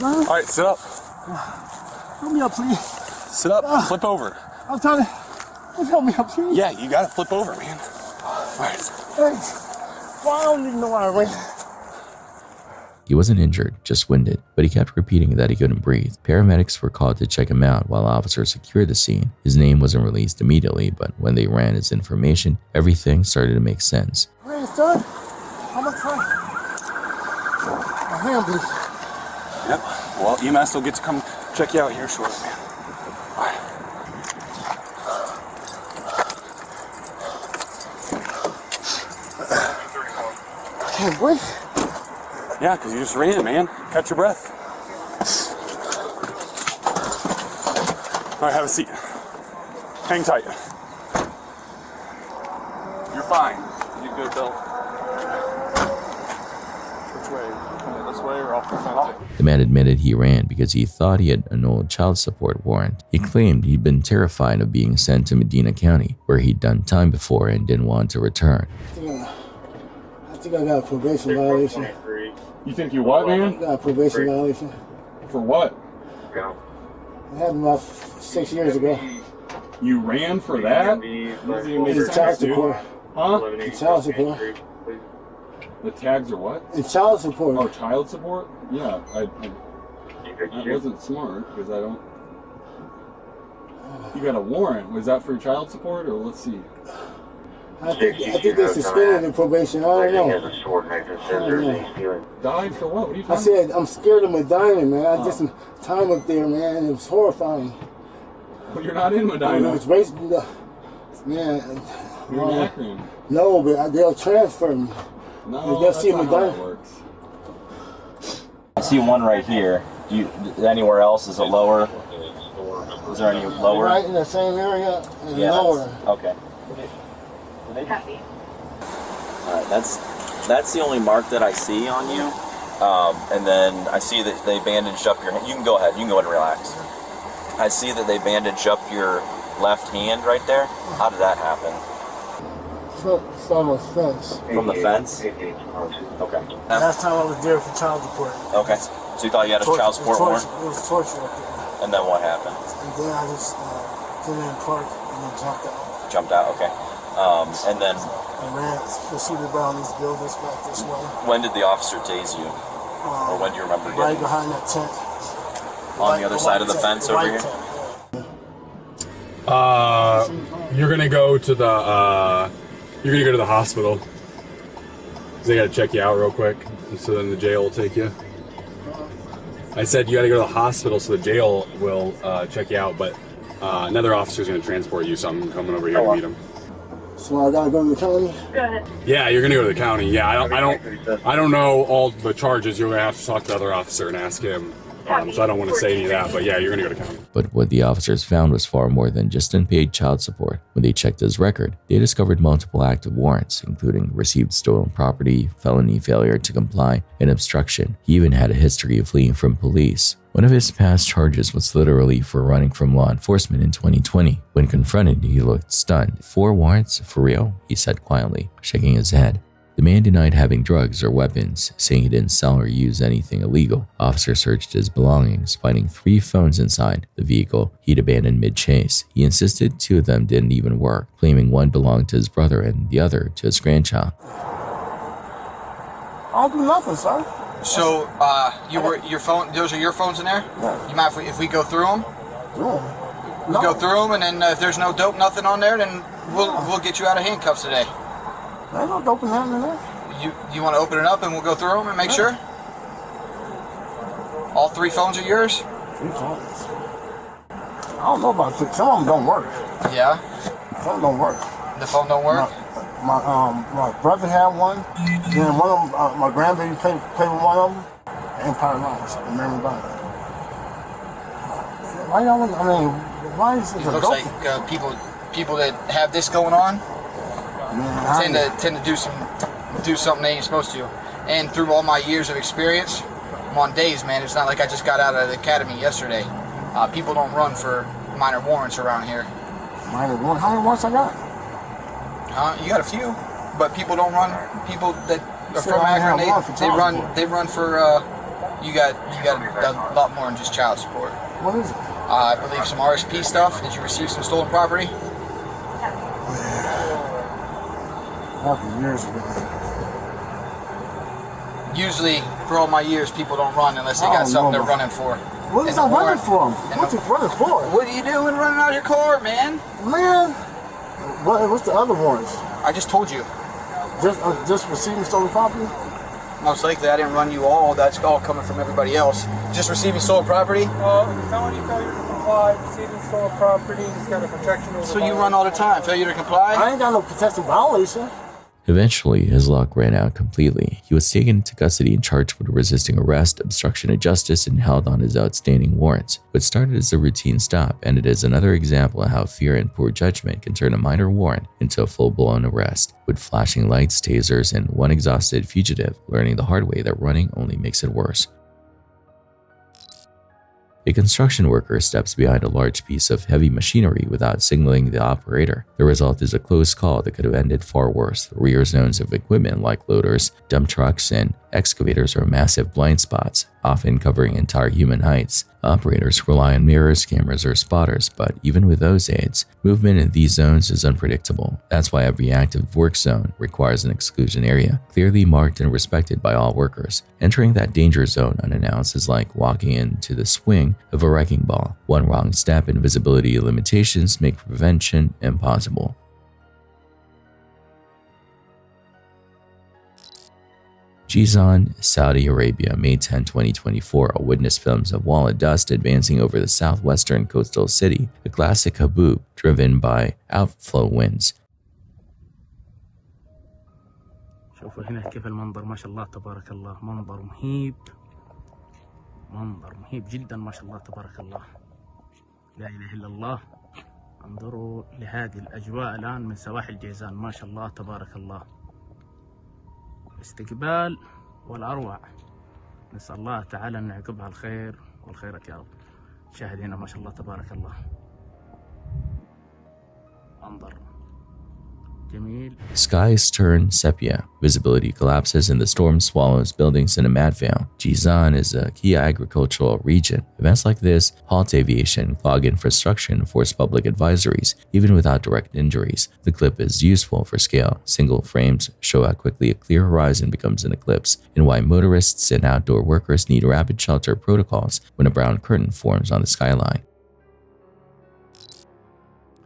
J: All right, sit up.
B: Help me up, please.
J: Sit up, flip over.
B: I'm trying to... Just help me up, please.
J: Yeah, you gotta flip over, man. All right.
B: Thanks. Well, I don't even know why I ran.
A: He wasn't injured, just winded, but he kept repeating that he couldn't breathe. Paramedics were called to check him out while officers secured the scene. His name wasn't released immediately, but when they ran his information, everything started to make sense.
B: Hey, son. How much time? My hand, please.
J: Yep. Well, EMS will get to come check you out here shortly, man. All right.
B: I can't breathe.
J: Yeah, because you just ran, man. Catch your breath. All right, have a seat. Hang tight. You're fine. You good, Bill? Which way? Coming this way or off the fence?
A: The man admitted he ran because he thought he had an old child support warrant. He claimed he'd been terrified of being sent to Medina County, where he'd done time before and didn't want to return.
B: I think I got a probation violation.
J: You think you what, man?
B: I got a probation violation.
J: For what?
B: It happened about 6 years ago.
J: You ran for that?
B: It's child support.
J: Huh?
B: It's child support.
J: The tags are what?
B: It's child support.
J: Oh, child support? Yeah, that wasn't smart because I don't... You got a warrant. Was that for child support or let's see?
B: I think they suspended the probation. I don't know.
J: Died for what? What are you talking
B: I said, I'm scared of Medina, man. I did some time up there, man. It was horrifying.
J: Well, you're not in Medina.
B: It was basically, man.
J: You're in Akron.
B: No, but they'll transfer me.
J: No,
B: they'll
J: that's
B: see
J: not
B: Medina.
J: how that works.
F: I see one right here. Anywhere else? Is it lower? Is there any lower?
B: Right in the same area and lower.
F: Okay. Alright, that's the only mark that I see on you. And then I see that they bandaged up your hand. You can go ahead and relax. I see that they bandaged up your left hand right there. How did that happen?
B: From a fence.
F: From the fence? Okay.
B: Last time I was there for child support.
F: Okay. So you thought you had a child support warrant?
B: It was torture up there.
F: And then what happened?
B: And then I just put in park and then jumped out.
F: Jumped out, okay. And then...
B: I ran, proceeded around these buildings back this way.
F: When did the officer tase you? Or when do you remember
B: Right
F: getting...
B: behind that tent.
F: On the other side of the fence over here?
J: You're gonna go to the, you're gonna go to the hospital. They gotta check you out real quick, and so then the jail will take you. I said you gotta go to the hospital so the jail will check you out, but another officer's gonna transport you, so I'm coming over here to meet him.
B: So I gotta go to the county?
I: Go ahead.
J: Yeah, you're gonna go to the county. Yeah, I don't know all the charges. You're gonna have to talk to the other officer and ask him. So I don't want to say any of that, but yeah, you're gonna go to county.
A: But what the officers found was far more than just unpaid child support. When they checked his record, they discovered multiple active warrants, including received stolen property, felony failure to comply, and obstruction. He even had a history of fleeing from police. One of his past charges was literally for running from law enforcement in 2020. When confronted, he looked stunned. 4 warrants? For real? He said quietly, shaking his head. The man denied having drugs or weapons, saying he didn't sell or use anything illegal. Officers searched his belongings, finding 3 phones inside the vehicle he'd abandoned mid-chase. He insisted 2 of them didn't even work, claiming one belonged to his brother and the other to his grandchild.
B: I don't do nothing, sir.
S: So, your phone, those are your phones in there?
B: Yeah.
S: You mind if we go through them?
B: Yeah.
H: We'll go through them, and then if there's no dope, nothing on there, then we'll get you out of handcuffs today.
L: There's no dope in there.
H: You want to open it up and we'll go through them and make sure? All 3 phones are yours?
L: 3 phones. I don't know about 6. Some of them don't work.
H: Yeah.
L: Some don't work.
H: The phone don't work?
L: My brother had one. Then one of them, my grandbaby played with one of them. Empire Lines, the memory bank. Why y'all? I mean, why is it?
H: It looks like people that have this going on tend to do something they ain't supposed to. And through all my years of experience, I'm on days, man. It's not like I just got out of the academy yesterday. People don't run for minor warrants around here.
L: Minor warrant? How many warrants I got?
H: You got a few, but people don't run. People that are from Akron, they run for. You got a lot more than just child support.
L: What is it?
H: I believe some RSP stuff. Did you receive some stolen property?
L: Happened years ago.
H: Usually, for all my years, people don't run unless they got something they're running for.
L: What is I running for? What's it running for?
H: What are you doing running out of your car, man?
L: Man, what's the other ones?
H: I just told you.
L: Just receiving stolen property?
H: Most likely, I didn't run you all. That's all coming from everybody else. Just receiving stolen property?
G: Felony failure to comply, receiving stolen property, he's got a protection order.
H: So you run all the time, failure to comply?
L: I ain't got no protection violation.
A: Eventually, his luck ran out completely. He was taken into custody and charged with resisting arrest, obstruction of justice, and held on his outstanding warrants. What started as a routine stop ended as another example of how fear and poor judgment can turn a minor warrant into a full-blown arrest, with flashing lights, tasers, and one exhausted fugitive learning the hard way that running only makes it worse. A construction worker steps behind a large piece of heavy machinery without signaling the operator. The result is a close call that could have ended far worse. The rear zones of equipment like loaders, dump trucks, and excavators are massive blind spots, often covering entire human heights. Operators rely on mirrors, cameras, or spotters, but even with those aids, movement in these zones is unpredictable. That's why every active work zone requires an exclusion area, clearly marked and respected by all workers. Entering that danger zone unannounced is like walking into the swing of a wrecking ball. One wrong step and visibility limitations make prevention impossible. Jizan, Saudi Arabia, May 10, 2024, a witness films a wall of dust advancing over the southwestern coastal city, a classic haboob driven by outflow winds.
W: شوفوا هنا كيف المنظر ما شاء الله تبارك الله منظر مهيب جدا ما شاء الله تبارك الله لا إله إلا الله انظروا لهذه الأجواء الآن من سواحل جيزان ما شاء الله تبارك الله استقبال والأروع نسأل الله تعالى أن يعقبها الخير والخيرات يا رب شاهد هنا ما شاء الله تبارك الله منظر
A: Skies turn sepia, visibility collapses, and the storm swallows buildings in a mad veil. Jizan is a key agricultural region. Events like this halt aviation, clog infrastructure, and force public advisories, even without direct injuries. The clip is useful for scale. Single frames show how quickly a clear horizon becomes an eclipse, and why motorists and outdoor workers need rapid shelter protocols when a brown curtain forms on the skyline.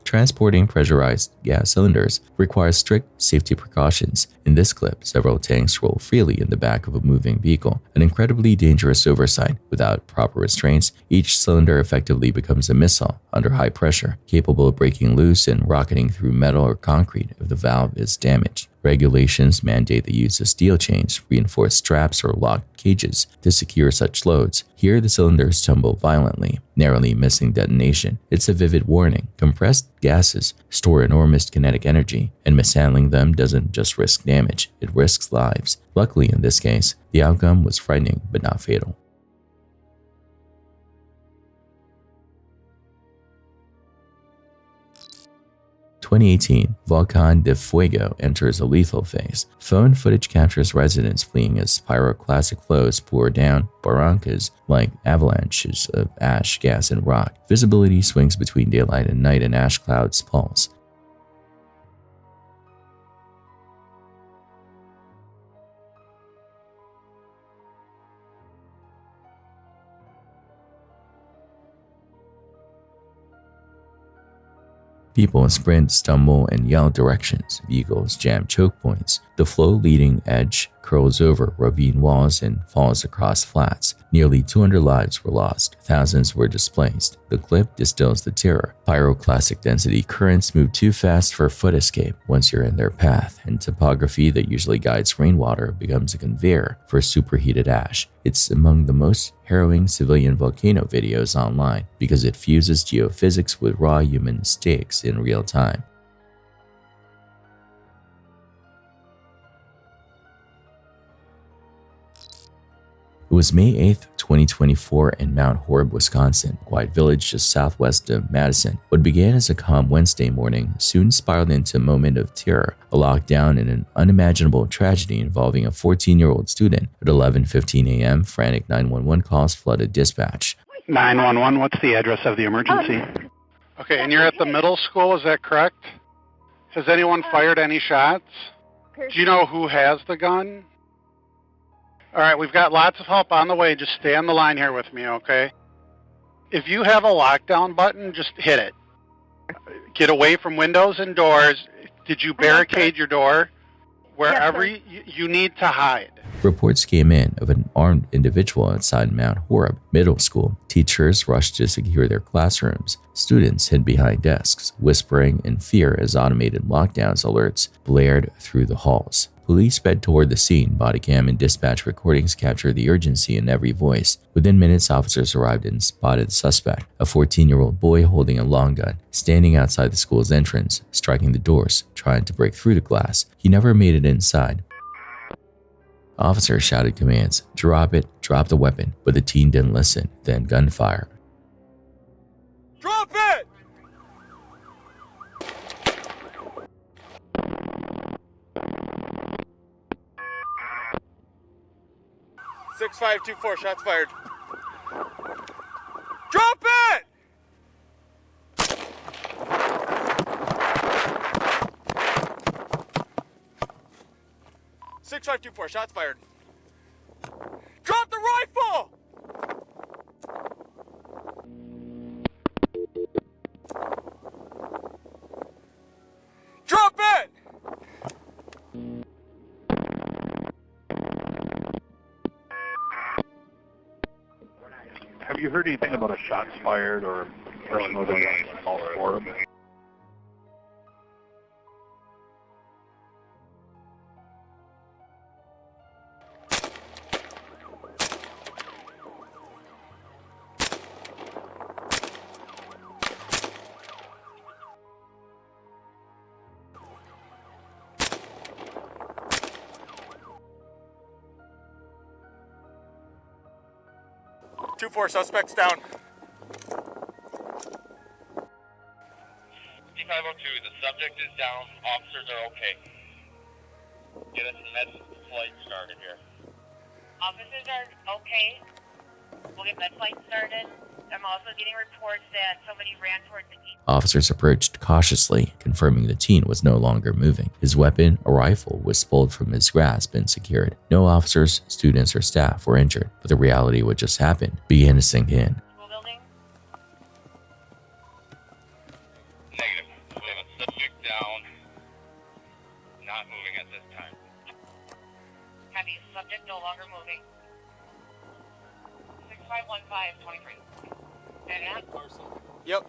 A: Transporting pressurized gas cylinders requires strict safety precautions. In this clip, several tanks roll freely in the back of a moving vehicle, an incredibly dangerous oversight. Without proper restraints, each cylinder effectively becomes a missile under high pressure, capable of breaking loose and rocketing through metal or concrete if the valve is damaged. Regulations mandate the use of steel chains, reinforced straps, or locked cages to secure such loads. Here, the cylinders tumble violently, narrowly missing detonation. It's a vivid warning. Compressed gases store enormous kinetic energy, and mishandling them doesn't just risk damage, it risks lives. Luckily, in this case, the outcome was frightening but not fatal. 2018, Volcan de Fuego enters a lethal phase. Phone footage captures residents fleeing as pyroclastic flows pour down barrancas like avalanches of ash, gas, and rock. Visibility swings between daylight and night, and ash clouds pulse. People sprint, stumble, and yell directions. Vehicles jam choke points. The flow leading edge curls over ravine walls and falls across flats. Nearly 200 lives were lost. Thousands were displaced. The clip distills the terror. Pyroclastic density currents move too fast for foot escape once you're in their path, and topography that usually guides rainwater becomes a conveyor for superheated ash. It's among the most harrowing civilian volcano videos online because it fuses geophysics with raw human stakes in real time. It was May 8th, 2024 in Mount Horeb, Wisconsin, a quiet village just southwest of Madison. What began as a calm Wednesday morning soon spiraled into a moment of terror, a lockdown, and an unimaginable tragedy involving a 14-year-old student. At 11:15 a.m., frantic 911 calls flooded dispatch.
M: 911, what's the address of the emergency? Okay, and you're at the middle school, is that correct? Has anyone fired any shots? Do you know who has the gun? All right, we've got lots of help on the way. Just stay on the line here with me, okay? If you have a lockdown button, just hit it. Get away from windows and doors. Did you barricade your door? Wherever you need to hide.
A: Reports came in of an armed individual outside Mount Horeb Middle School. Teachers rushed to secure their classrooms. Students hid behind desks, whispering in fear as automated lockdowns alerts blared through the halls. Police sped toward the scene. Body cam and dispatch recordings captured the urgency in every voice. Within minutes, officers arrived and spotted the suspect, a 14-year-old boy holding a long gun, standing outside the school's entrance, striking the doors, trying to break through the glass. He never made it inside. Officers shouted commands, "Drop it, drop the weapon," but the teen didn't listen. Then gunfire.
B: Drop it! "6524, shots fired. Drop it! "6524, shots fired. Drop the rifle! Drop it!
M: Have you heard anything about a shots fired or person was in Mount Horeb?
B: Two, 4 suspects down.
N: 5502, the subject is down, officers are okay. Get us the med flight started here.
O: Officers are okay. We'll get med flight started. I'm also getting reports that somebody ran towards the teen.
A: Officers approached cautiously, confirming the teen was no longer moving. His weapon, a rifle, was pulled from his grasp and secured. No officers, students, or staff were injured, but the reality of what just happened began to sink in.
O: School building?
N: Negative. We have a subject down, not moving at this time.
O: Copy. Subject no longer moving. 6515-23.
B: Yep.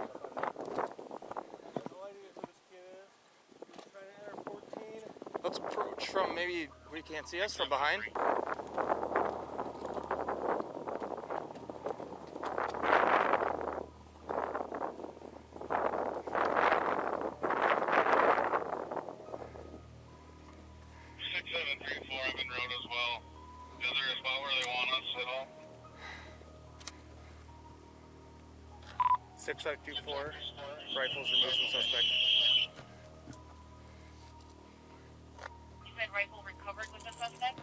B: Let's approach from maybe we can't see us from behind.
N: I'm in road as well. Is there a spot where they want us at all?
B: 6524. Rifles removed from suspect.
O: You said rifle recovered with the suspect?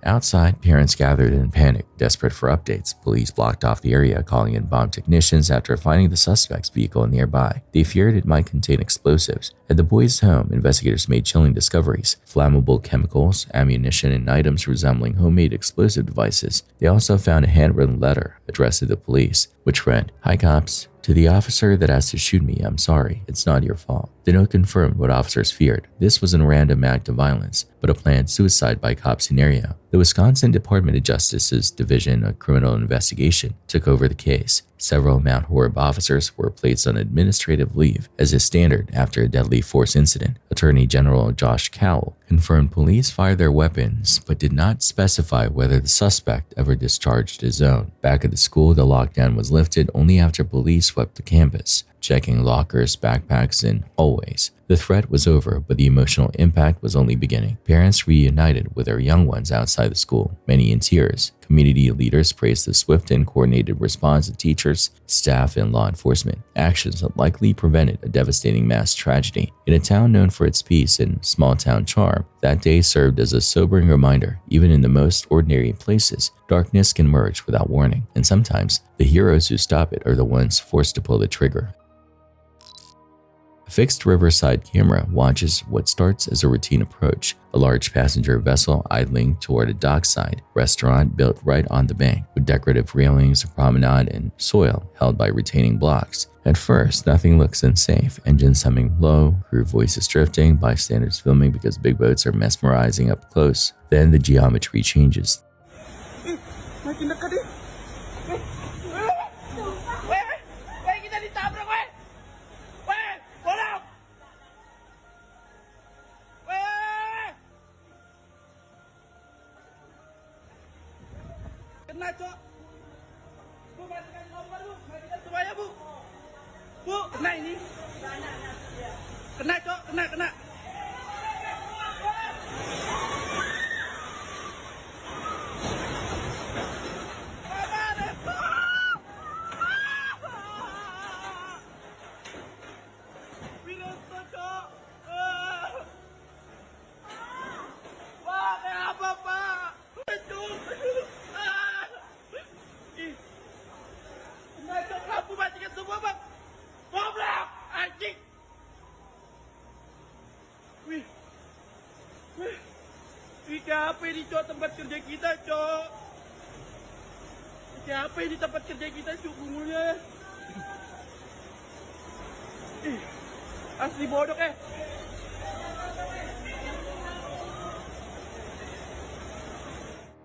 A: Outside, parents gathered in panic, desperate for updates. Police blocked off the area, calling in bomb technicians after finding the suspect's vehicle nearby. They feared it might contain explosives. At the boy's home, investigators made chilling discoveries: flammable chemicals, ammunition, and items resembling homemade explosive devices. They also found a handwritten letter addressed to the police, which read, "Hi cops, To the officer that asked to shoot me, I'm sorry, it's not your fault. The note confirmed what officers feared. This wasn't a random act of violence, but a planned suicide by cop scenario. The Wisconsin Department of Justice's Division of Criminal Investigation took over the case. Several Mount Horeb officers were placed on administrative leave as is standard after a deadly force incident. Attorney General Josh Cowell confirmed police fired their weapons but did not specify whether the suspect ever discharged his own. Back at the school, the lockdown was lifted only after police swept the campus, checking lockers, backpacks, and hallways. The threat was over, but the emotional impact was only beginning. Parents reunited with their young ones outside the school, many in tears. Community leaders praised the swift and coordinated response of teachers, staff, and law enforcement, actions that likely prevented a devastating mass tragedy. In a town known for its peace and small-town charm, that day served as a sobering reminder, even in the most ordinary places, darkness can merge without warning, and sometimes the heroes who stop it are the ones forced to pull the trigger. A fixed riverside camera watches what starts as a routine approach, a large passenger vessel idling toward a dockside restaurant built right on the bank, with decorative railings, a promenade, and soil held by retaining blocks. At first, nothing looks unsafe. Engines humming low, crew voices drifting, bystanders filming because big boats are mesmerizing up close. Then the geometry changes.
B: Kena cok. Bu, matikan kompor bu. Matikan semuanya bu. Bu, kena ini. Kena cok, kena. Siapa ini cok tempat kerja kita cok? Siapa ini tempat kerja kita cok bungunya? Asli bodoh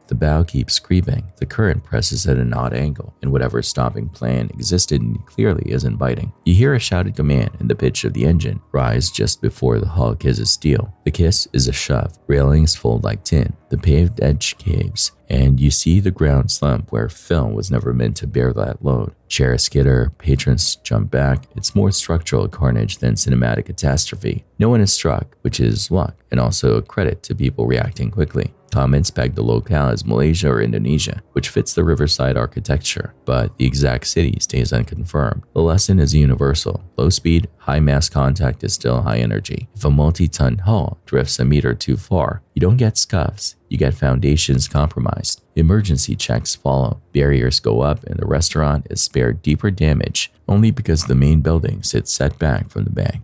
A: The bow keeps creeping. The current presses at an odd angle, and whatever stopping plan existed clearly isn't biting. You hear a shouted command, and the pitch of the engine rise just before the hull kisses steel. The kiss is a shove. Railings fold like tin. The paved edge caves, and you see the ground slump where film was never meant to bear that load. Chairs skitter, patrons jump back. It's more structural carnage than cinematic catastrophe. No one is struck, which is luck, and also a credit to people reacting quickly. Comments peg the locale as Malaysia or Indonesia, which fits the riverside architecture, but the exact city stays unconfirmed. The lesson is universal. Low speed, high mass contact is still high energy. If a multi-ton hull drifts a meter too far, you don't get scuffs, you get foundations compromised. Emergency checks follow. Barriers go up and the restaurant is spared deeper damage only because the main building sits set back from the bank.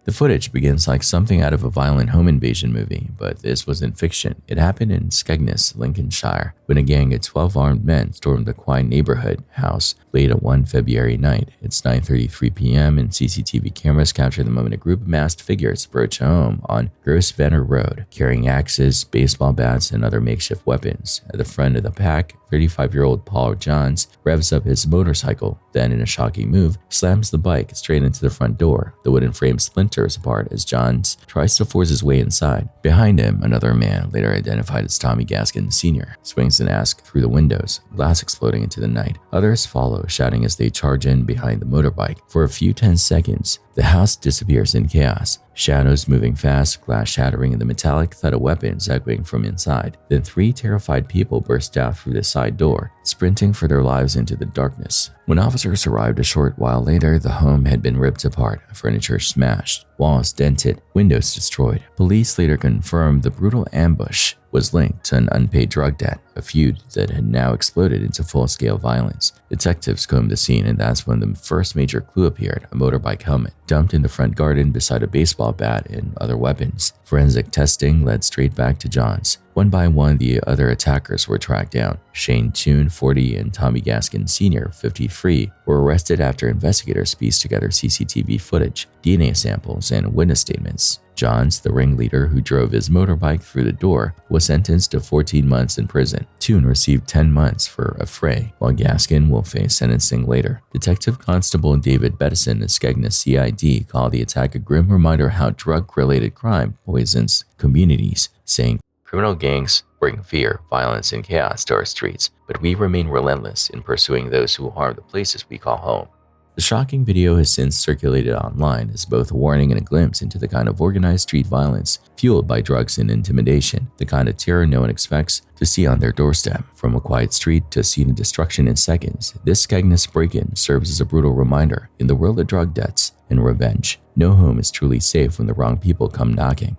A: The footage begins like something out of a violent home invasion movie, but this wasn't fiction. It happened in Skegness, Lincolnshire, when a gang of 12 armed men stormed a quiet neighborhood house late at one February night. It's 9:33 p.m. and CCTV cameras capture the moment a group of masked figures approach a home on Grosvenor Road, carrying axes, baseball bats, and other makeshift weapons. At the front of the pack, 35-year-old Paul Johns revs up his motorcycle, then in a shocking move, slams the bike straight into the front door. The wooden frame splinters apart as Johns tries to force his way inside. Behind him, another man, later identified as Tommy Gaskin Sr., swings an axe through the windows, glass exploding into the night. Others follow, shouting as they charge in behind the motorbike. For a few tense seconds, the house disappears in chaos. Shadows moving fast, glass shattering, and the metallic thud of weapons echoing from inside. Then 3 terrified people burst out through the side door, sprinting for their lives into the darkness. When officers arrived a short while later, the home had been ripped apart, furniture smashed, walls dented, windows destroyed. Police later confirmed the brutal ambush was linked to an unpaid drug debt, a feud that had now exploded into full-scale violence. Detectives combed the scene, and that's when the first major clue appeared: a motorbike helmet dumped in the front garden beside a baseball bat and other weapons. Forensic testing led straight back to John's. One by one, the other attackers were tracked down. Shane Toon, 40, and Tommy Gaskin Sr., 53, were arrested after investigators pieced together CCTV footage, DNA samples, and witness statements. Johns, the ringleader who drove his motorbike through the door, was sentenced to 14 months in prison. Toon received 10 months for a fray, while Gaskin will face sentencing later. Detective Constable David Bettison of Skegness CID called the attack a grim reminder how drug-related crime poisons communities, saying, "Criminal gangs bring fear, violence, and chaos to our streets, but we remain relentless in pursuing those who harm the places we call home." The shocking video has since circulated online as both a warning and a glimpse into the kind of organized street violence fueled by drugs and intimidation, the kind of terror no one expects to see on their doorstep. From a quiet street to a scene of destruction in seconds, this Skegness break-in serves as a brutal reminder: in the world of drug debts and revenge, no home is truly safe when the wrong people come knocking.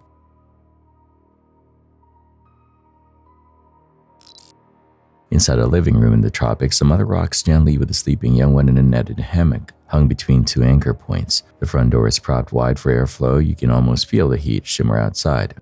A: Inside a living room in the tropics, a mother rocks gently with a sleeping young one in a netted hammock hung between two anchor points. The front door is propped wide for airflow. You can almost feel the heat shimmer outside.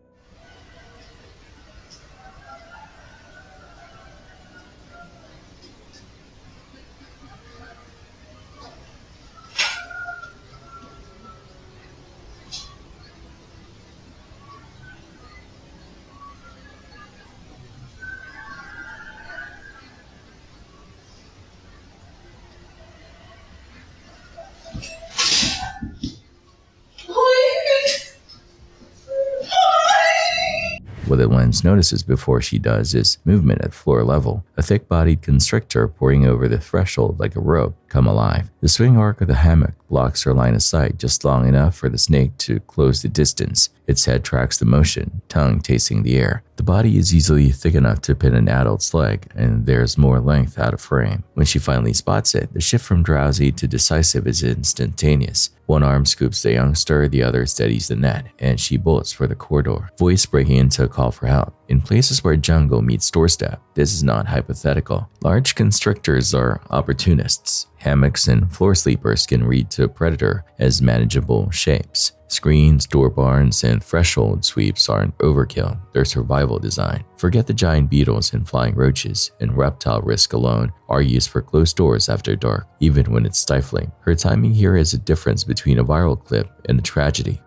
A: What the lens notices before she does is movement at floor level, a thick-bodied constrictor pouring over the threshold like a rope come alive. The swing arc of the hammock blocks her line of sight just long enough for the snake to close the distance. Its head tracks the motion, tongue tasting the air. The body is easily thick enough to pin an adult's leg, and there's more length out of frame. When she finally spots it, the shift from drowsy to decisive is instantaneous. One arm scoops the youngster, the other steadies the net, and she bolts for the corridor, voice breaking into a call for help. In places where jungle meets doorstep, this is not hypothetical. Large constrictors are opportunists. Hammocks and floor sleepers can read to a predator as manageable shapes. Screens, door bars, and threshold sweeps aren't overkill, they're survival design. Forget the giant beetles and flying roaches, and reptile risk alone are used for closed doors after dark, even when it's stifling. Her timing here is a difference between a viral clip and a tragedy.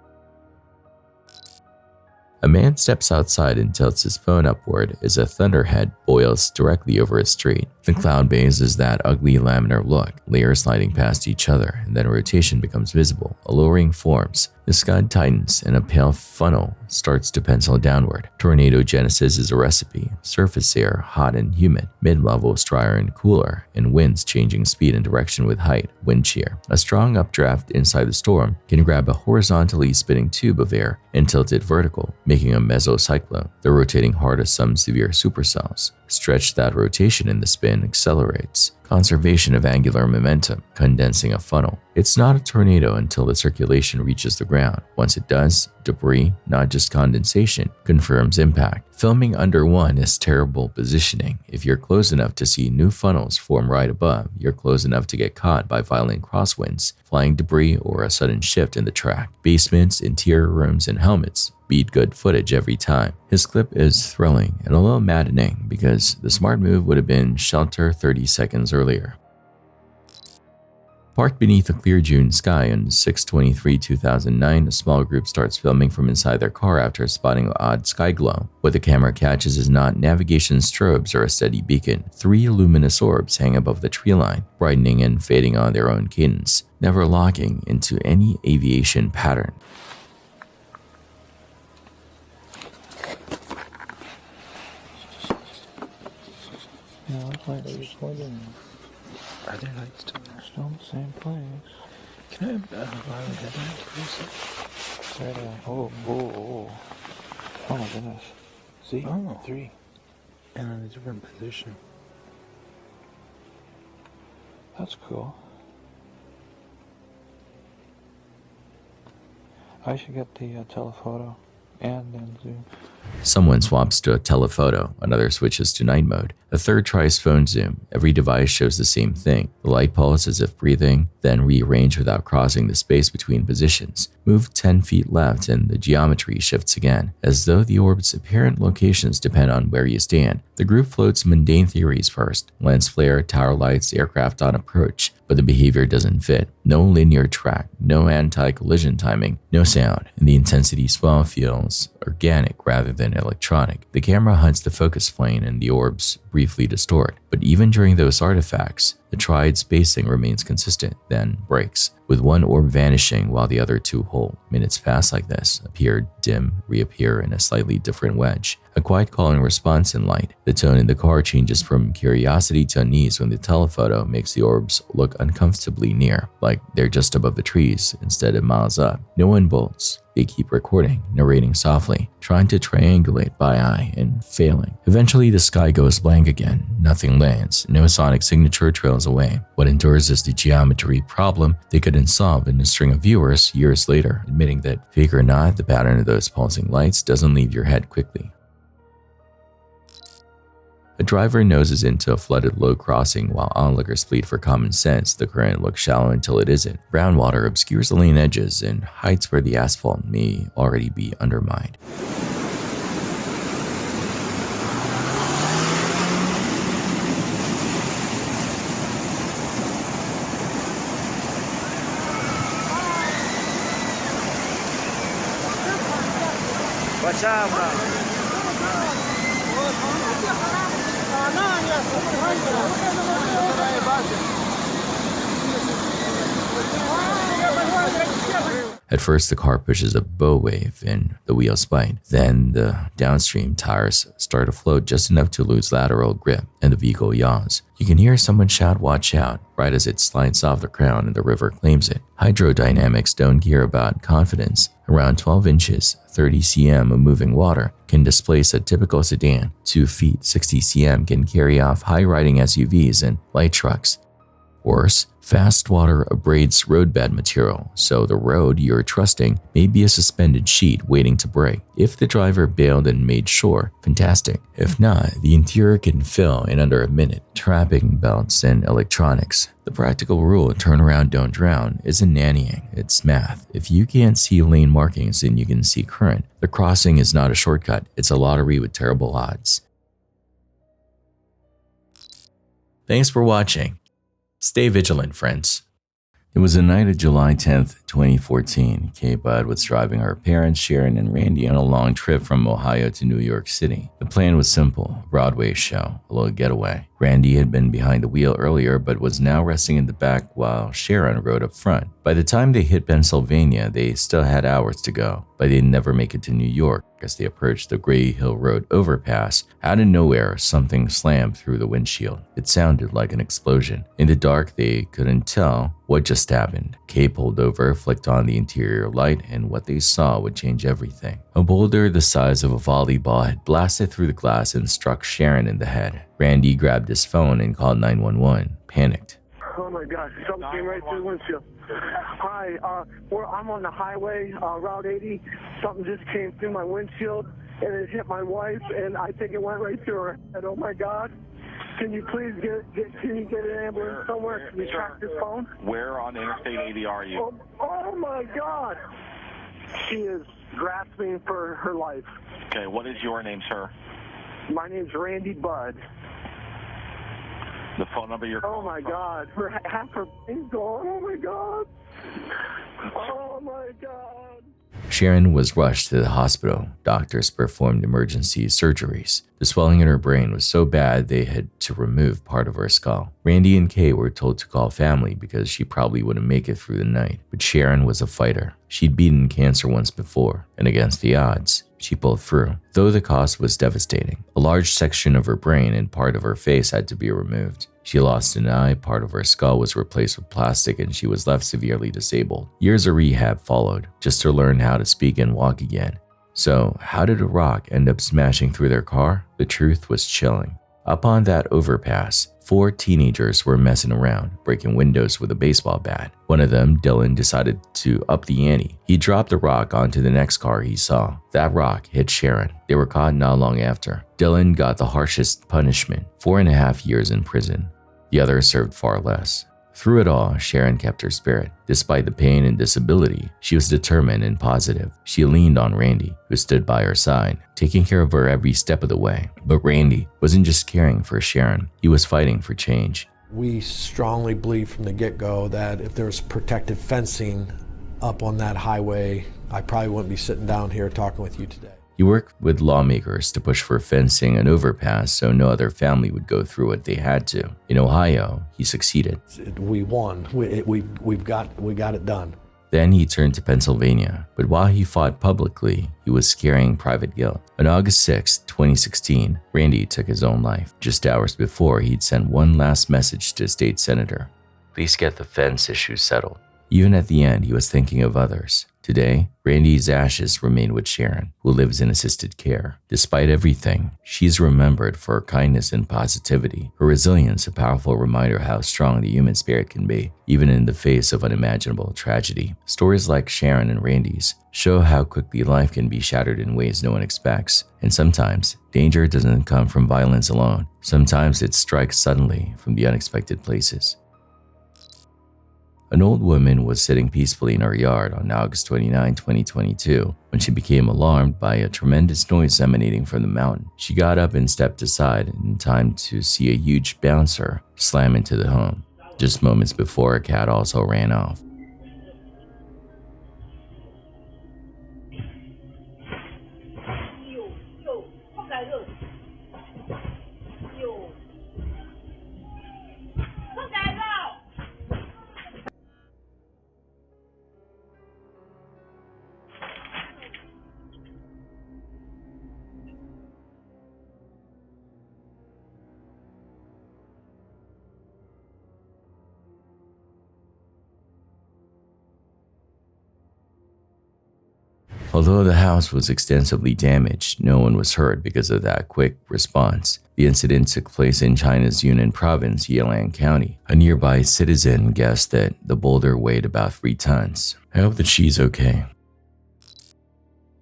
A: A man steps outside and tilts his phone upward as a thunderhead boils directly over his street. The cloud base is that ugly laminar look, layers sliding past each other, and then a rotation becomes visible, alluring forms. The scud tightens and a pale funnel starts to pencil downward. Tornado genesis is a recipe: surface air, hot and humid, mid-level drier and cooler, and winds changing speed and direction with height, wind shear. A strong updraft inside the storm can grab a horizontally spinning tube of air and tilt it vertical, making a mesocyclone. The rotating heart of some severe supercells. Stretch that rotation and the spin accelerates. Conservation of angular momentum, condensing a funnel. It's not a tornado until the circulation reaches the ground. Once it does, debris, not just condensation, confirms impact. Filming under one is terrible positioning. If you're close enough to see new funnels form right above, you're close enough to get caught by violent crosswinds, flying debris, or a sudden shift in the track. Basements, interior rooms, and helmets beat good footage every time. His clip is thrilling and a little maddening because the smart move would have been shelter 30 seconds earlier. Parked beneath a clear June sky on 6/23/2009, a small group starts filming from inside their car after spotting an odd sky glow. What the camera catches is not navigation strobes or a steady beacon. 3 luminous orbs hang above the tree line, brightening and fading on their own cadence, never locking into any aviation pattern.
U: Yeah, looks like they're recording.
P: Are there lights still there?
U: Still in the same place.
P: Can I borrow a headlight, please?
U: Right there. Oh my goodness. See?
P: Oh.
U: 3.
P: And in a different position.
U: That's cool. I should get the telephoto And then zoom.
A: Someone swaps to a telephoto, another switches to night mode, a third tries phone zoom. Every device shows the same thing. The light pulse as if breathing, then rearrange without crossing the space between positions. Move 10 feet left and the geometry shifts again, as though the orb's apparent locations depend on where you stand. The group floats mundane theories first: lens flare, tower lights, aircraft on approach, but the behavior doesn't fit. No linear track, no anti-collision timing, no sound, and the intensity swell feels organic rather than electronic. The camera hunts the focus plane and the orbs briefly distort, but even during those artifacts, the tried spacing remains consistent, then breaks, with one orb vanishing while the other two hold. Minutes pass like this, appear, dim, reappear in a slightly different wedge. A quiet call and response in light. The tone in the car changes from curiosity to unease when the telephoto makes the orbs look uncomfortably near, like they're just above the trees instead of miles up. No one bolts. They keep recording, narrating softly, trying to triangulate by eye and failing. Eventually, the sky goes blank again. Nothing lands. No sonic signature trails away. What endures is the geometry problem they couldn't solve in a string of viewers years later, admitting that, fake or not, the pattern of those pulsing lights doesn't leave your head quickly. A driver noses into a flooded low crossing while onlookers plead for common sense. The current looks shallow until it isn't. Brown water obscures the lane edges and heights where the asphalt may already be undermined.
B: Watch out, bro.
A: At first, the car pushes a bow wave and the wheels spine. Then the downstream tires start to float just enough to lose lateral grip, and the vehicle yaws. You can hear someone shout, "Watch out," right as it slides off the ground and the river claims it. Hydrodynamics don't care about confidence. Around 12 inches, 30 cm of moving water can displace a typical sedan. 2 feet, 60 cm can carry off high-riding SUVs and light trucks. Worse, fast water abrades roadbed material, so the road you're trusting may be a suspended sheet waiting to break. If the driver bailed and made sure, fantastic. If not, the interior can fill in under a minute. Trapping belts and electronics. The practical rule, turn around, don't drown, isn't nannying, it's math. If you can't see lane markings, then you can see current. The crossing is not a shortcut, it's a lottery with terrible odds. Thanks for watching. Stay vigilant, friends. It was the night of July 10th, 2014. K-Bud was driving her parents, Sharon and Randy, on a long trip from Ohio to New York City. The plan was simple: Broadway show, a little getaway. Randy had been behind the wheel earlier, but was now resting in the back while Sharon rode up front. By the time they hit Pennsylvania, they still had hours to go, but they'd never make it to New York. As they approached the Gray Hill Road overpass, out of nowhere, something slammed through the windshield. It sounded like an explosion. In the dark, they couldn't tell what just happened. Kay pulled over, flicked on the interior light, and what they saw would change everything. A boulder the size of a volleyball had blasted through the glass and struck Sharon in the head. Randy grabbed his phone and called 911, panicked.
B: Oh my God, something came right through the windshield. Hi, I'm on the highway, Route 80. Something just came through my windshield and it hit my wife, and I think it went right through her head. Oh my God. Can you please can you get an ambulance somewhere? Can you track this phone?
N: Where on Interstate 80 are you?
B: Oh my God. She is grasping for her life.
N: Okay, what is your name, sir?
B: My name's Randy Budd.
N: The phone number you're calling.
B: Oh my God. Half her brain's gone. Oh my God. Oh my God.
A: Sharon was rushed to the hospital. Doctors performed emergency surgeries. The swelling in her brain was so bad they had to remove part of her skull. Randy and Kay were told to call family because she probably wouldn't make it through the night. But Sharon was a fighter. She'd beaten cancer once before, and against the odds, she pulled through. Though the cost was devastating, a large section of her brain and part of her face had to be removed. She lost an eye, part of her skull was replaced with plastic, and she was left severely disabled. Years of rehab followed, just to learn how to speak and walk again. So, how did a rock end up smashing through their car? The truth was chilling. Up on that overpass, 4 teenagers were messing around, breaking windows with a baseball bat. One of them, Dylan, decided to up the ante. He dropped a rock onto the next car he saw. That rock hit Sharon. They were caught not long after. Dylan got the harshest punishment, 4.5 years in prison. The others served far less. Through it all, Sharon kept her spirit. Despite the pain and disability, she was determined and positive. She leaned on Randy, who stood by her side, taking care of her every step of the way. But Randy wasn't just caring for Sharon, he was fighting for change.
Q: We strongly believe from the get-go that if there was protective fencing up on that highway, I probably wouldn't be sitting down here talking with you today.
A: He worked with lawmakers to push for fencing and overpass so no other family would go through what they had to. In Ohio, he succeeded.
Q: We won. We got it done.
A: Then he turned to Pennsylvania, but while he fought publicly, he was carrying private guilt. On August 6, 2016, Randy took his own life. Just hours before, he'd sent one last message to a state senator. Please get the fence issue settled. Even at the end, he was thinking of others. Today, Randy's ashes remain with Sharon, who lives in assisted care. Despite everything, she's remembered for her kindness and positivity. Her resilience, a powerful reminder how strong the human spirit can be, even in the face of unimaginable tragedy. Stories like Sharon and Randy's show how quickly life can be shattered in ways no one expects. And sometimes, danger doesn't come from violence alone. Sometimes it strikes suddenly from the unexpected places. An old woman was sitting peacefully in her yard on August 29, 2022, when she became alarmed by a tremendous noise emanating from the mountain. She got up and stepped aside in time to see a huge bouncer slam into the home. Just moments before, a cat also ran off. Although the house was extensively damaged, no one was hurt because of that quick response. The incident took place in China's Yunnan province, Yilan County. A nearby citizen guessed that the boulder weighed about 3 tons. I hope that she's okay.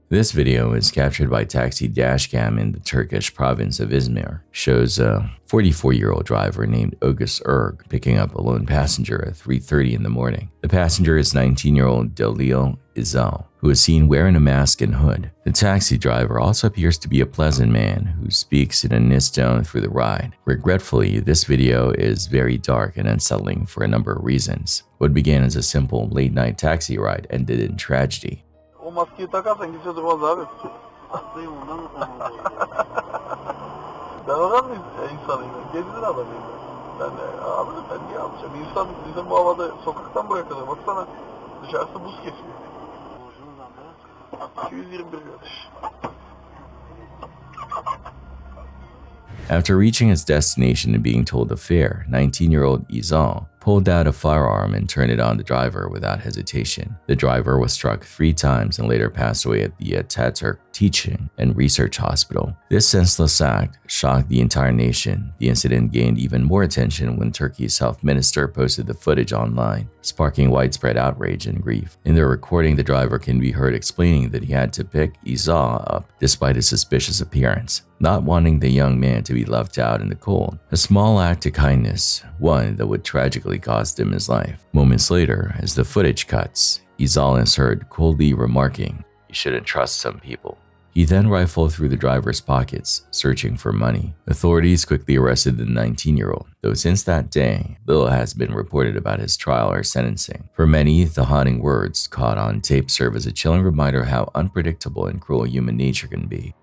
A: This video is captured by taxi dashcam in the Turkish province of Izmir. Shows a 44-year-old driver named August Erg picking up a lone passenger at 3:30 in the morning. The passenger is 19-year-old Delil Izal, who is seen wearing a mask and hood. The taxi driver also appears to be a pleasant man who speaks in a nice tone through the ride. Regretfully, this video is very dark and unsettling for a number of reasons. What began as a simple late-night taxi ride ended in tragedy.
B: O maskeyi takarsan kimse durmaz abi. Ben adam insanıyım. Gezilir adamıyım ben. Ben niye almışım? İnsan bu havada sokaktan buraya kadar. Baksana dışarısı buz kesiyor. 221 kardeş.
A: After reaching his destination and being told the fare, 19-year-old Izal pulled out a firearm and turned it on the driver without hesitation. The driver was struck 3 times and later passed away at the Ataturk Teaching and Research Hospital. This senseless act shocked the entire nation. The incident gained even more attention when Turkey's health minister posted the footage online, sparking widespread outrage and grief. In the recording, the driver can be heard explaining that he had to pick Izal up despite his suspicious appearance, not wanting the young man to be left out in the cold. A small act of kindness, one that would tragically cost him his life. Moments later, as the footage cuts, Izal is heard coldly remarking, "You shouldn't trust some people." He then rifled through the driver's pockets, searching for money. Authorities quickly arrested the 19-year-old, though since that day, little has been reported about his trial or sentencing. For many, the haunting words caught on tape serve as a chilling reminder how unpredictable and cruel human nature can be.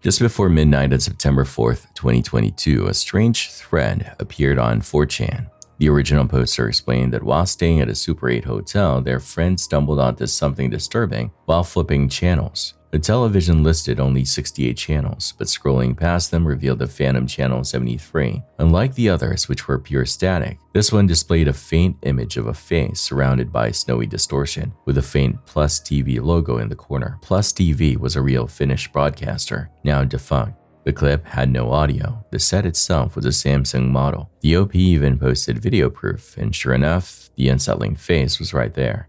A: Just before midnight on September 4th, 2022, a strange thread appeared on 4chan. The original poster explained that while staying at a Super 8 hotel, their friend stumbled onto something disturbing while flipping channels. The television listed only 68 channels, but scrolling past them revealed the Phantom Channel 73. Unlike the others, which were pure static, this one displayed a faint image of a face surrounded by snowy distortion, with a faint Plus TV logo in the corner. Plus TV was a real Finnish broadcaster, now defunct. The clip had no audio. The set itself was a Samsung model. The OP even posted video proof, and sure enough, the unsettling face was right there.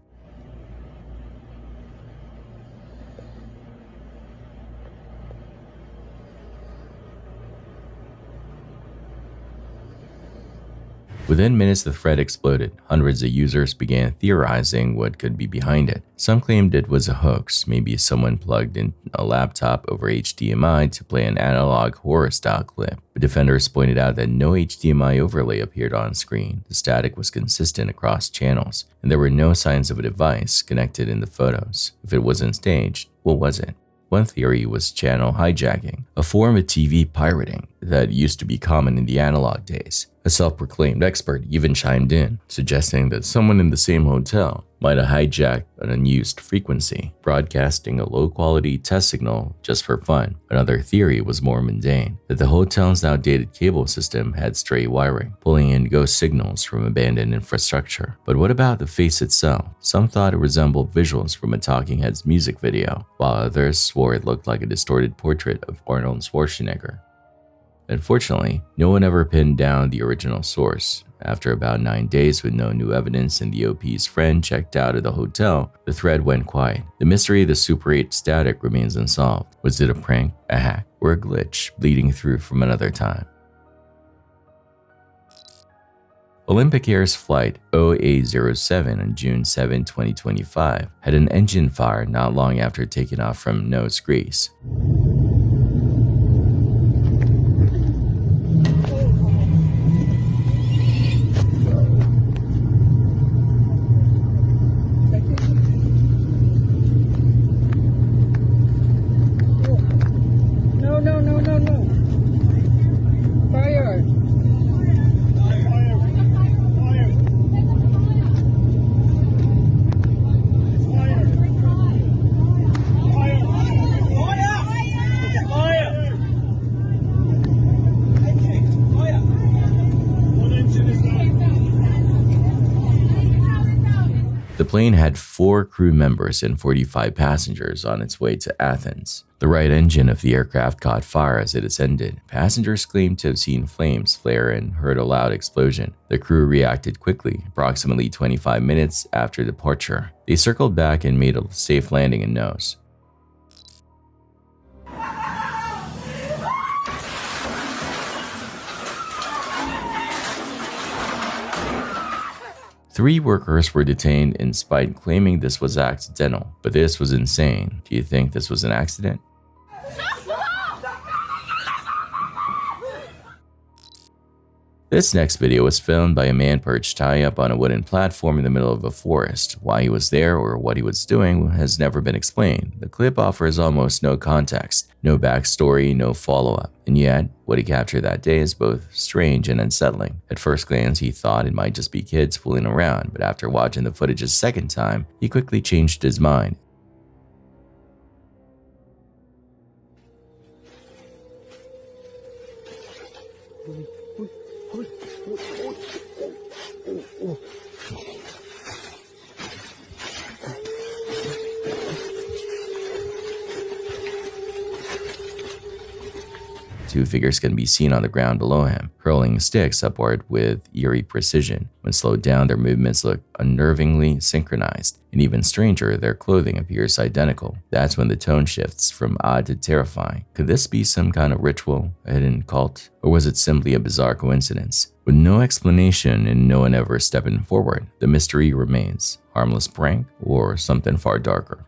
A: Within minutes, the thread exploded. Hundreds of users began theorizing what could be behind it. Some claimed it was a hoax, maybe someone plugged in a laptop over HDMI to play an analog horror-style clip. But defenders pointed out that no HDMI overlay appeared on screen. The static was consistent across channels, and there were no signs of a device connected in the photos. If it wasn't staged, what was it? One theory was channel hijacking, a form of TV pirating that used to be common in the analog days. A self-proclaimed expert even chimed in, suggesting that someone in the same hotel might have hijacked an unused frequency, broadcasting a low-quality test signal just for fun. Another theory was more mundane, that the hotel's outdated cable system had stray wiring, pulling in ghost signals from abandoned infrastructure. But what about the face itself? Some thought it resembled visuals from a Talking Heads music video, while others swore it looked like a distorted portrait of Arnold Schwarzenegger. Unfortunately, no one ever pinned down the original source. After about 9 days with no new evidence and the OP's friend checked out of the hotel, the thread went quiet. The mystery of the Super 8 static remains unsolved. Was it a prank, a hack, or a glitch bleeding through from another time? Olympic Air's flight 0807 on June 7, 2025 had an engine fire not long after taking off from Nose, Greece. The plane had 4 crew members and 45 passengers on its way to Athens. The right engine of the aircraft caught fire as it ascended. Passengers claimed to have seen flames flare and heard a loud explosion. The crew reacted quickly, approximately 25 minutes after departure. They circled back and made a safe landing in Nose. Three workers were detained in spite claiming this was accidental, but this was insane. Do you think this was an accident? This next video was filmed by a man perched high up on a wooden platform in the middle of a forest. Why he was there or what he was doing has never been explained. The clip offers almost no context, no backstory, no follow-up. And yet, what he captured that day is both strange and unsettling. At first glance, he thought it might just be kids fooling around, but after watching the footage a second time, he quickly changed his mind. Two figures can be seen on the ground below him, hurling sticks upward with eerie precision. When slowed down, their movements look unnervingly synchronized, and even stranger, their clothing appears identical. That's when the tone shifts from odd to terrifying. Could this be some kind of ritual, a hidden cult, or was it simply a bizarre coincidence? With no explanation and no one ever stepping forward, the mystery remains. Harmless prank or something far darker?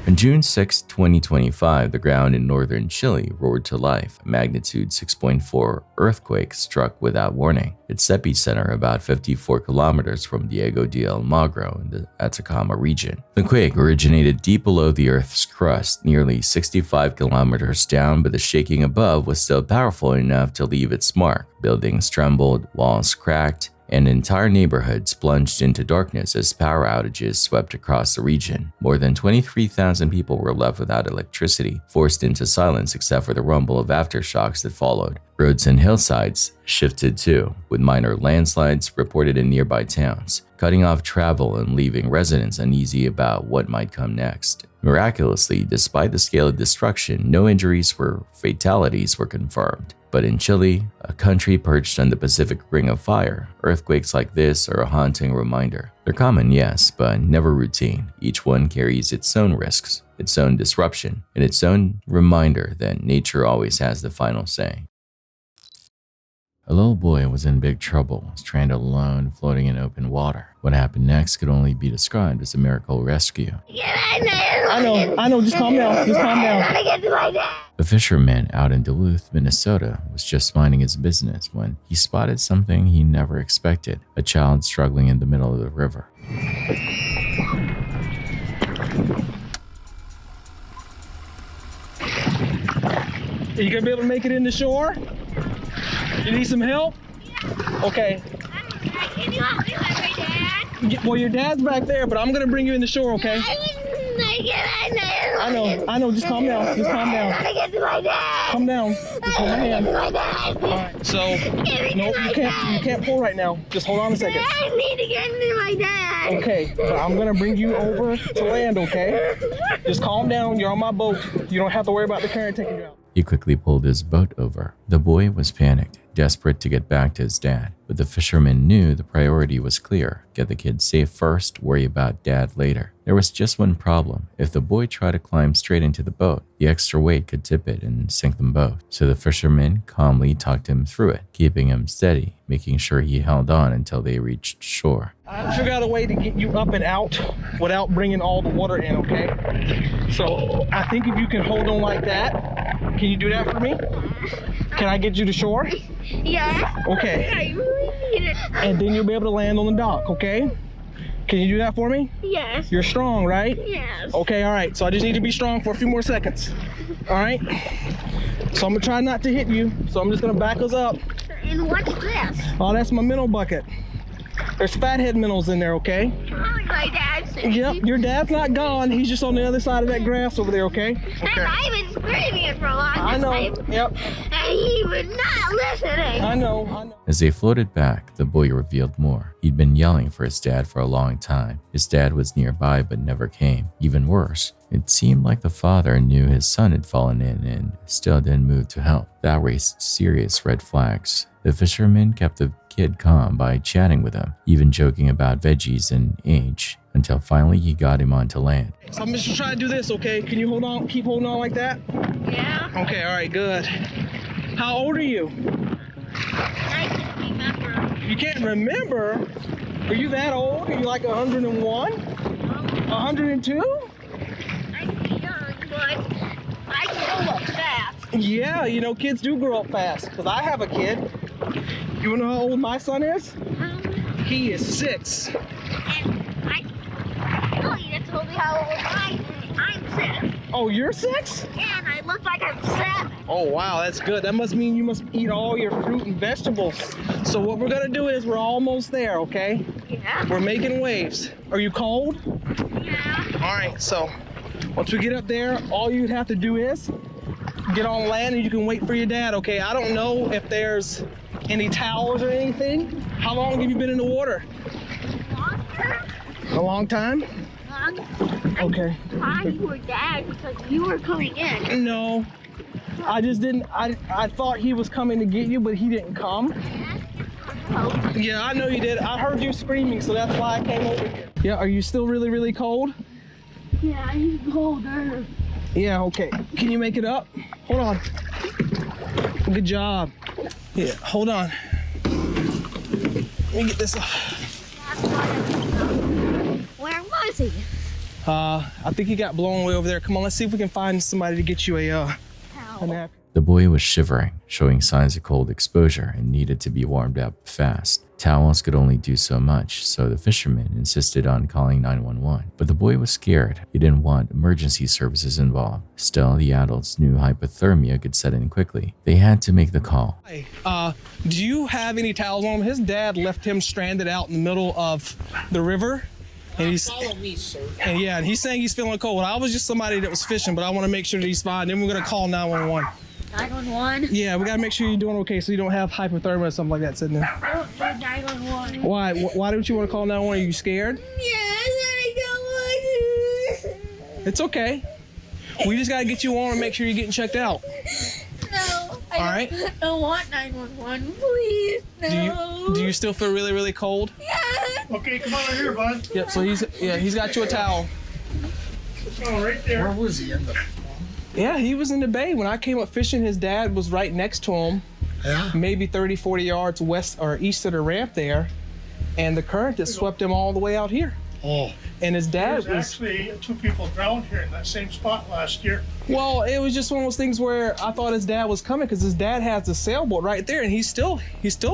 A: On June 6, 2025, the ground in northern Chile roared to life. A magnitude 6.4 earthquake struck without warning. Its epicenter about 54 kilometers from Diego de Almagro in the Atacama region. The quake originated deep below the Earth's crust, nearly 65 kilometers down, but the shaking above was still powerful enough to leave its mark. Buildings trembled, walls cracked, and entire neighborhoods plunged into darkness as power outages swept across the region. More than 23,000 people were left without electricity, forced into silence except for the rumble of aftershocks that followed. Roads and hillsides shifted too, with minor landslides reported in nearby towns, cutting off travel and leaving residents uneasy about what might come next. Miraculously, despite the scale of destruction, no injuries or fatalities were confirmed. But in Chile, a country perched on the Pacific Ring of Fire, earthquakes like this are a haunting reminder. They're common, yes, but never routine. Each one carries its own risks, its own disruption, and its own reminder that nature always has the final say. A little boy was in big trouble, stranded alone, floating in open water. What happened next could only be described as a miracle rescue.
B: I know, just calm down,
A: A fisherman out in Duluth, Minnesota, was just minding his business when he spotted something he never expected, a child struggling in the middle of the river.
B: Are you gonna be able to make it in the shore? You need some help? Okay.
I: Can you help me with my dad?
B: Well, your dad's back there, but I'm gonna bring you in the shore, okay? I know, just calm down, Calm down, just hold my hand. Alright, so, no, you can't pull right now. Just hold on a second.
I: I need to get into my dad.
B: Okay, but I'm gonna bring you over to land, okay? Just calm down, you're on my boat. You don't have to worry about the current taking you out.
A: He quickly pulled his boat over. The boy was panicked, desperate to get back to his dad, but the fisherman knew the priority was clear. Get the kid safe first, worry about dad later. There was just one problem. If the boy tried to climb straight into the boat, the extra weight could tip it and sink them both. So the fisherman calmly talked him through it, keeping him steady, making sure he held on until they reached shore.
B: I figured out a way to get you up and out without bringing all the water in, okay? So I think if you can hold on like that, can you do that for me? Can I get you to shore?
I: Yeah.
B: Okay.
I: I really need it.
B: And then you'll be able to land on the dock, okay? Can you do that for me?
I: Yes.
B: You're strong, right?
I: Yes.
B: Okay, all right. So I just need to be strong for a few more seconds. All right? So I'm gonna try not to hit you. So I'm just gonna back us up.
I: And what's this?
B: Oh, that's my minnow bucket. There's fathead minnows in there, okay?
I: My dad's
B: Yep, your dad's not gone. He's just on the other side of that grass over there, okay?
I: And I've been screaming it for a long time.
B: I know, yep.
I: And he was not listening.
B: I know.
A: As they floated back, the boy revealed more. He'd been yelling for his dad for a long time. His dad was nearby but never came. Even worse, it seemed like the father knew his son had fallen in and still didn't move to help. That raised serious red flags. The fisherman kept the kid calm by chatting with him, even joking about veggies and age, until finally he got him onto land.
B: So I'm just trying to do this, okay? Can you hold on, keep holding on like that?
I: Yeah.
B: Okay, all right, good. How old are you?
I: I can't remember.
B: You can't remember? Are you that old? Are you like 101? 102?
I: I'm young, but I grow up fast.
B: Yeah, you know, kids do grow up fast, because I have a kid. You wanna know how old my son is? He is 6.
I: And you just told me how old I'm 6.
B: Oh, you're 6?
I: Yeah, and I look like I'm 7.
B: Oh, wow, that's good. That must mean you must eat all your fruit and vegetables. So what we're gonna do is we're almost there, okay?
I: Yeah.
B: We're making waves. Are you cold?
I: Yeah.
B: All right, so once we get up there, all you'd have to do is get on land and you can wait for your dad, okay? I don't know if there's any towels or anything. How long have you been in the water? A long time? Okay.
I: I you were dad because you were coming in.
B: No, I just didn't. I thought he was coming to get you, but he didn't come. Yeah, I know you did. I heard you screaming, so that's why I came over here. Yeah, are you still really, really cold?
I: Yeah, I'm colder.
B: Yeah, okay. Can you make it up? Hold on. Good job. Yeah, hold on. Let me get this off.
I: Where was he?
B: I think he got blown away over there. Come on, let's see if we can find somebody to get you a nap.
A: The boy was shivering, showing signs of cold exposure and needed to be warmed up fast. Towels could only do so much, so the fisherman insisted on calling 911. But the boy was scared. He didn't want emergency services involved. Still, the adults knew hypothermia could set in quickly. They had to make the call.
K: Hey, do you have any towels on him? His dad left him stranded out in the middle of the river. And he's
R: follow me, sir.
K: And yeah, and he's saying he's feeling cold. I was just somebody that was fishing, but I want to make sure that he's fine. Then we're gonna call 911.
R: 911?
K: Yeah, we gotta make sure you're doing okay, so you don't have hypothermia or something like that sitting there.
R: I don't do 911.
K: Why? Why don't you want to call 911? Are you scared?
R: Yes, I don't want to.
K: It's okay. We just gotta get you on and make sure you're getting checked out.
R: No. I don't want 911, please. No.
K: Do you still feel really, really cold?
R: Yeah.
B: Okay, come on over here, bud.
K: Yep. So he's got you a towel.
B: Oh, right there.
R: Where was he in the?
K: Yeah, he was in the bay. When I came up fishing, his dad was right next to him.
R: Yeah.
K: Maybe 30, 40 yards west or east of the ramp there. And the current just swept him all the way out here.
R: Oh.
K: And his dad
B: There's actually 2 people drowned here in that same spot last year.
K: Well, it was just one of those things where I thought his dad was coming because his dad has the sailboat right there, and he's still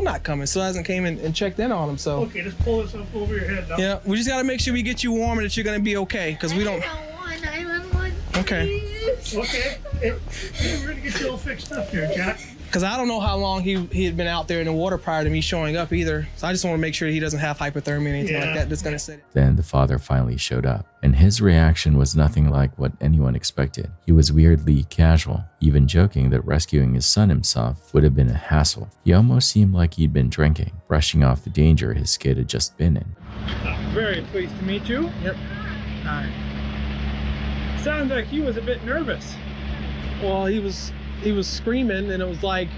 K: not coming. Still hasn't came in and checked in on him. So
B: Okay, just pull this up over your head now.
K: yeah, we just gotta make sure we get you warm and that you're gonna be okay because we don't.
R: I don't want 911.
K: Okay.
R: Please.
B: Okay, we're gonna get you all fixed up here, Jack.
K: Because I don't know how long he had been out there in the water prior to me showing up either. So I just want to make sure he doesn't have hypothermia or anything like that that's going to set it.
A: Then the father finally showed up, and his reaction was nothing like what anyone expected. He was weirdly casual, even joking that rescuing his son himself would have been a hassle. He almost seemed like he'd been drinking, brushing off the danger his kid had just been in.
B: Very pleased to meet you.
K: Yep.
B: Sounds like he was a bit nervous.
K: Well, he was screaming, and it was like,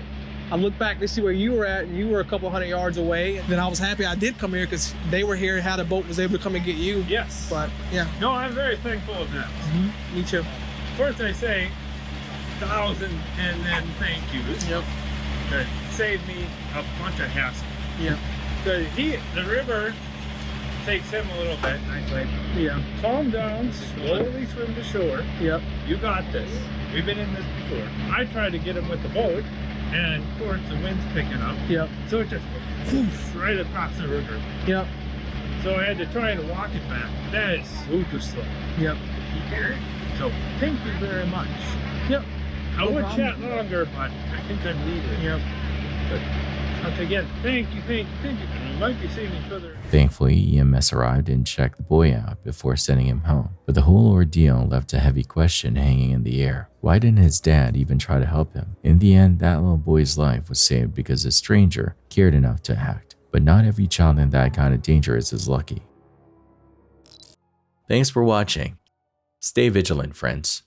K: I looked back to see where you were at, and you were a couple hundred yards away. Then I was happy I did come here because they were here, how the boat was able to come and get you.
B: Yes.
K: But yeah.
B: No, I'm very thankful of that.
K: Me too.
B: First I say 1,000 and then thank yous.
K: Yep.
B: That saved me a bunch of hassle.
K: Yep.
B: The river takes him a little bit, and I say,
K: Yeah.
B: calm down, slowly swim to shore.
K: Yep.
B: You got this. We've been in this before. I tried to get him with the boat, and of course the wind's picking up.
K: Yep.
B: So it just poof, right across the river.
K: Yep.
B: So I had to try and walk it back. That is super slow.
K: Yep.
B: You hear it? So thank you very much.
K: Yep.
B: I would chat longer, but I think I'm leaving.
K: Yep.
B: But once again, thank you. We might be seeing each other.
A: Thankfully, EMS arrived and checked the boy out before sending him home. But the whole ordeal left a heavy question hanging in the air. Why didn't his dad even try to help him? In the end, that little boy's life was saved because a stranger cared enough to act. But not every child in that kind of danger is as lucky. Thanks for watching. Stay vigilant, friends.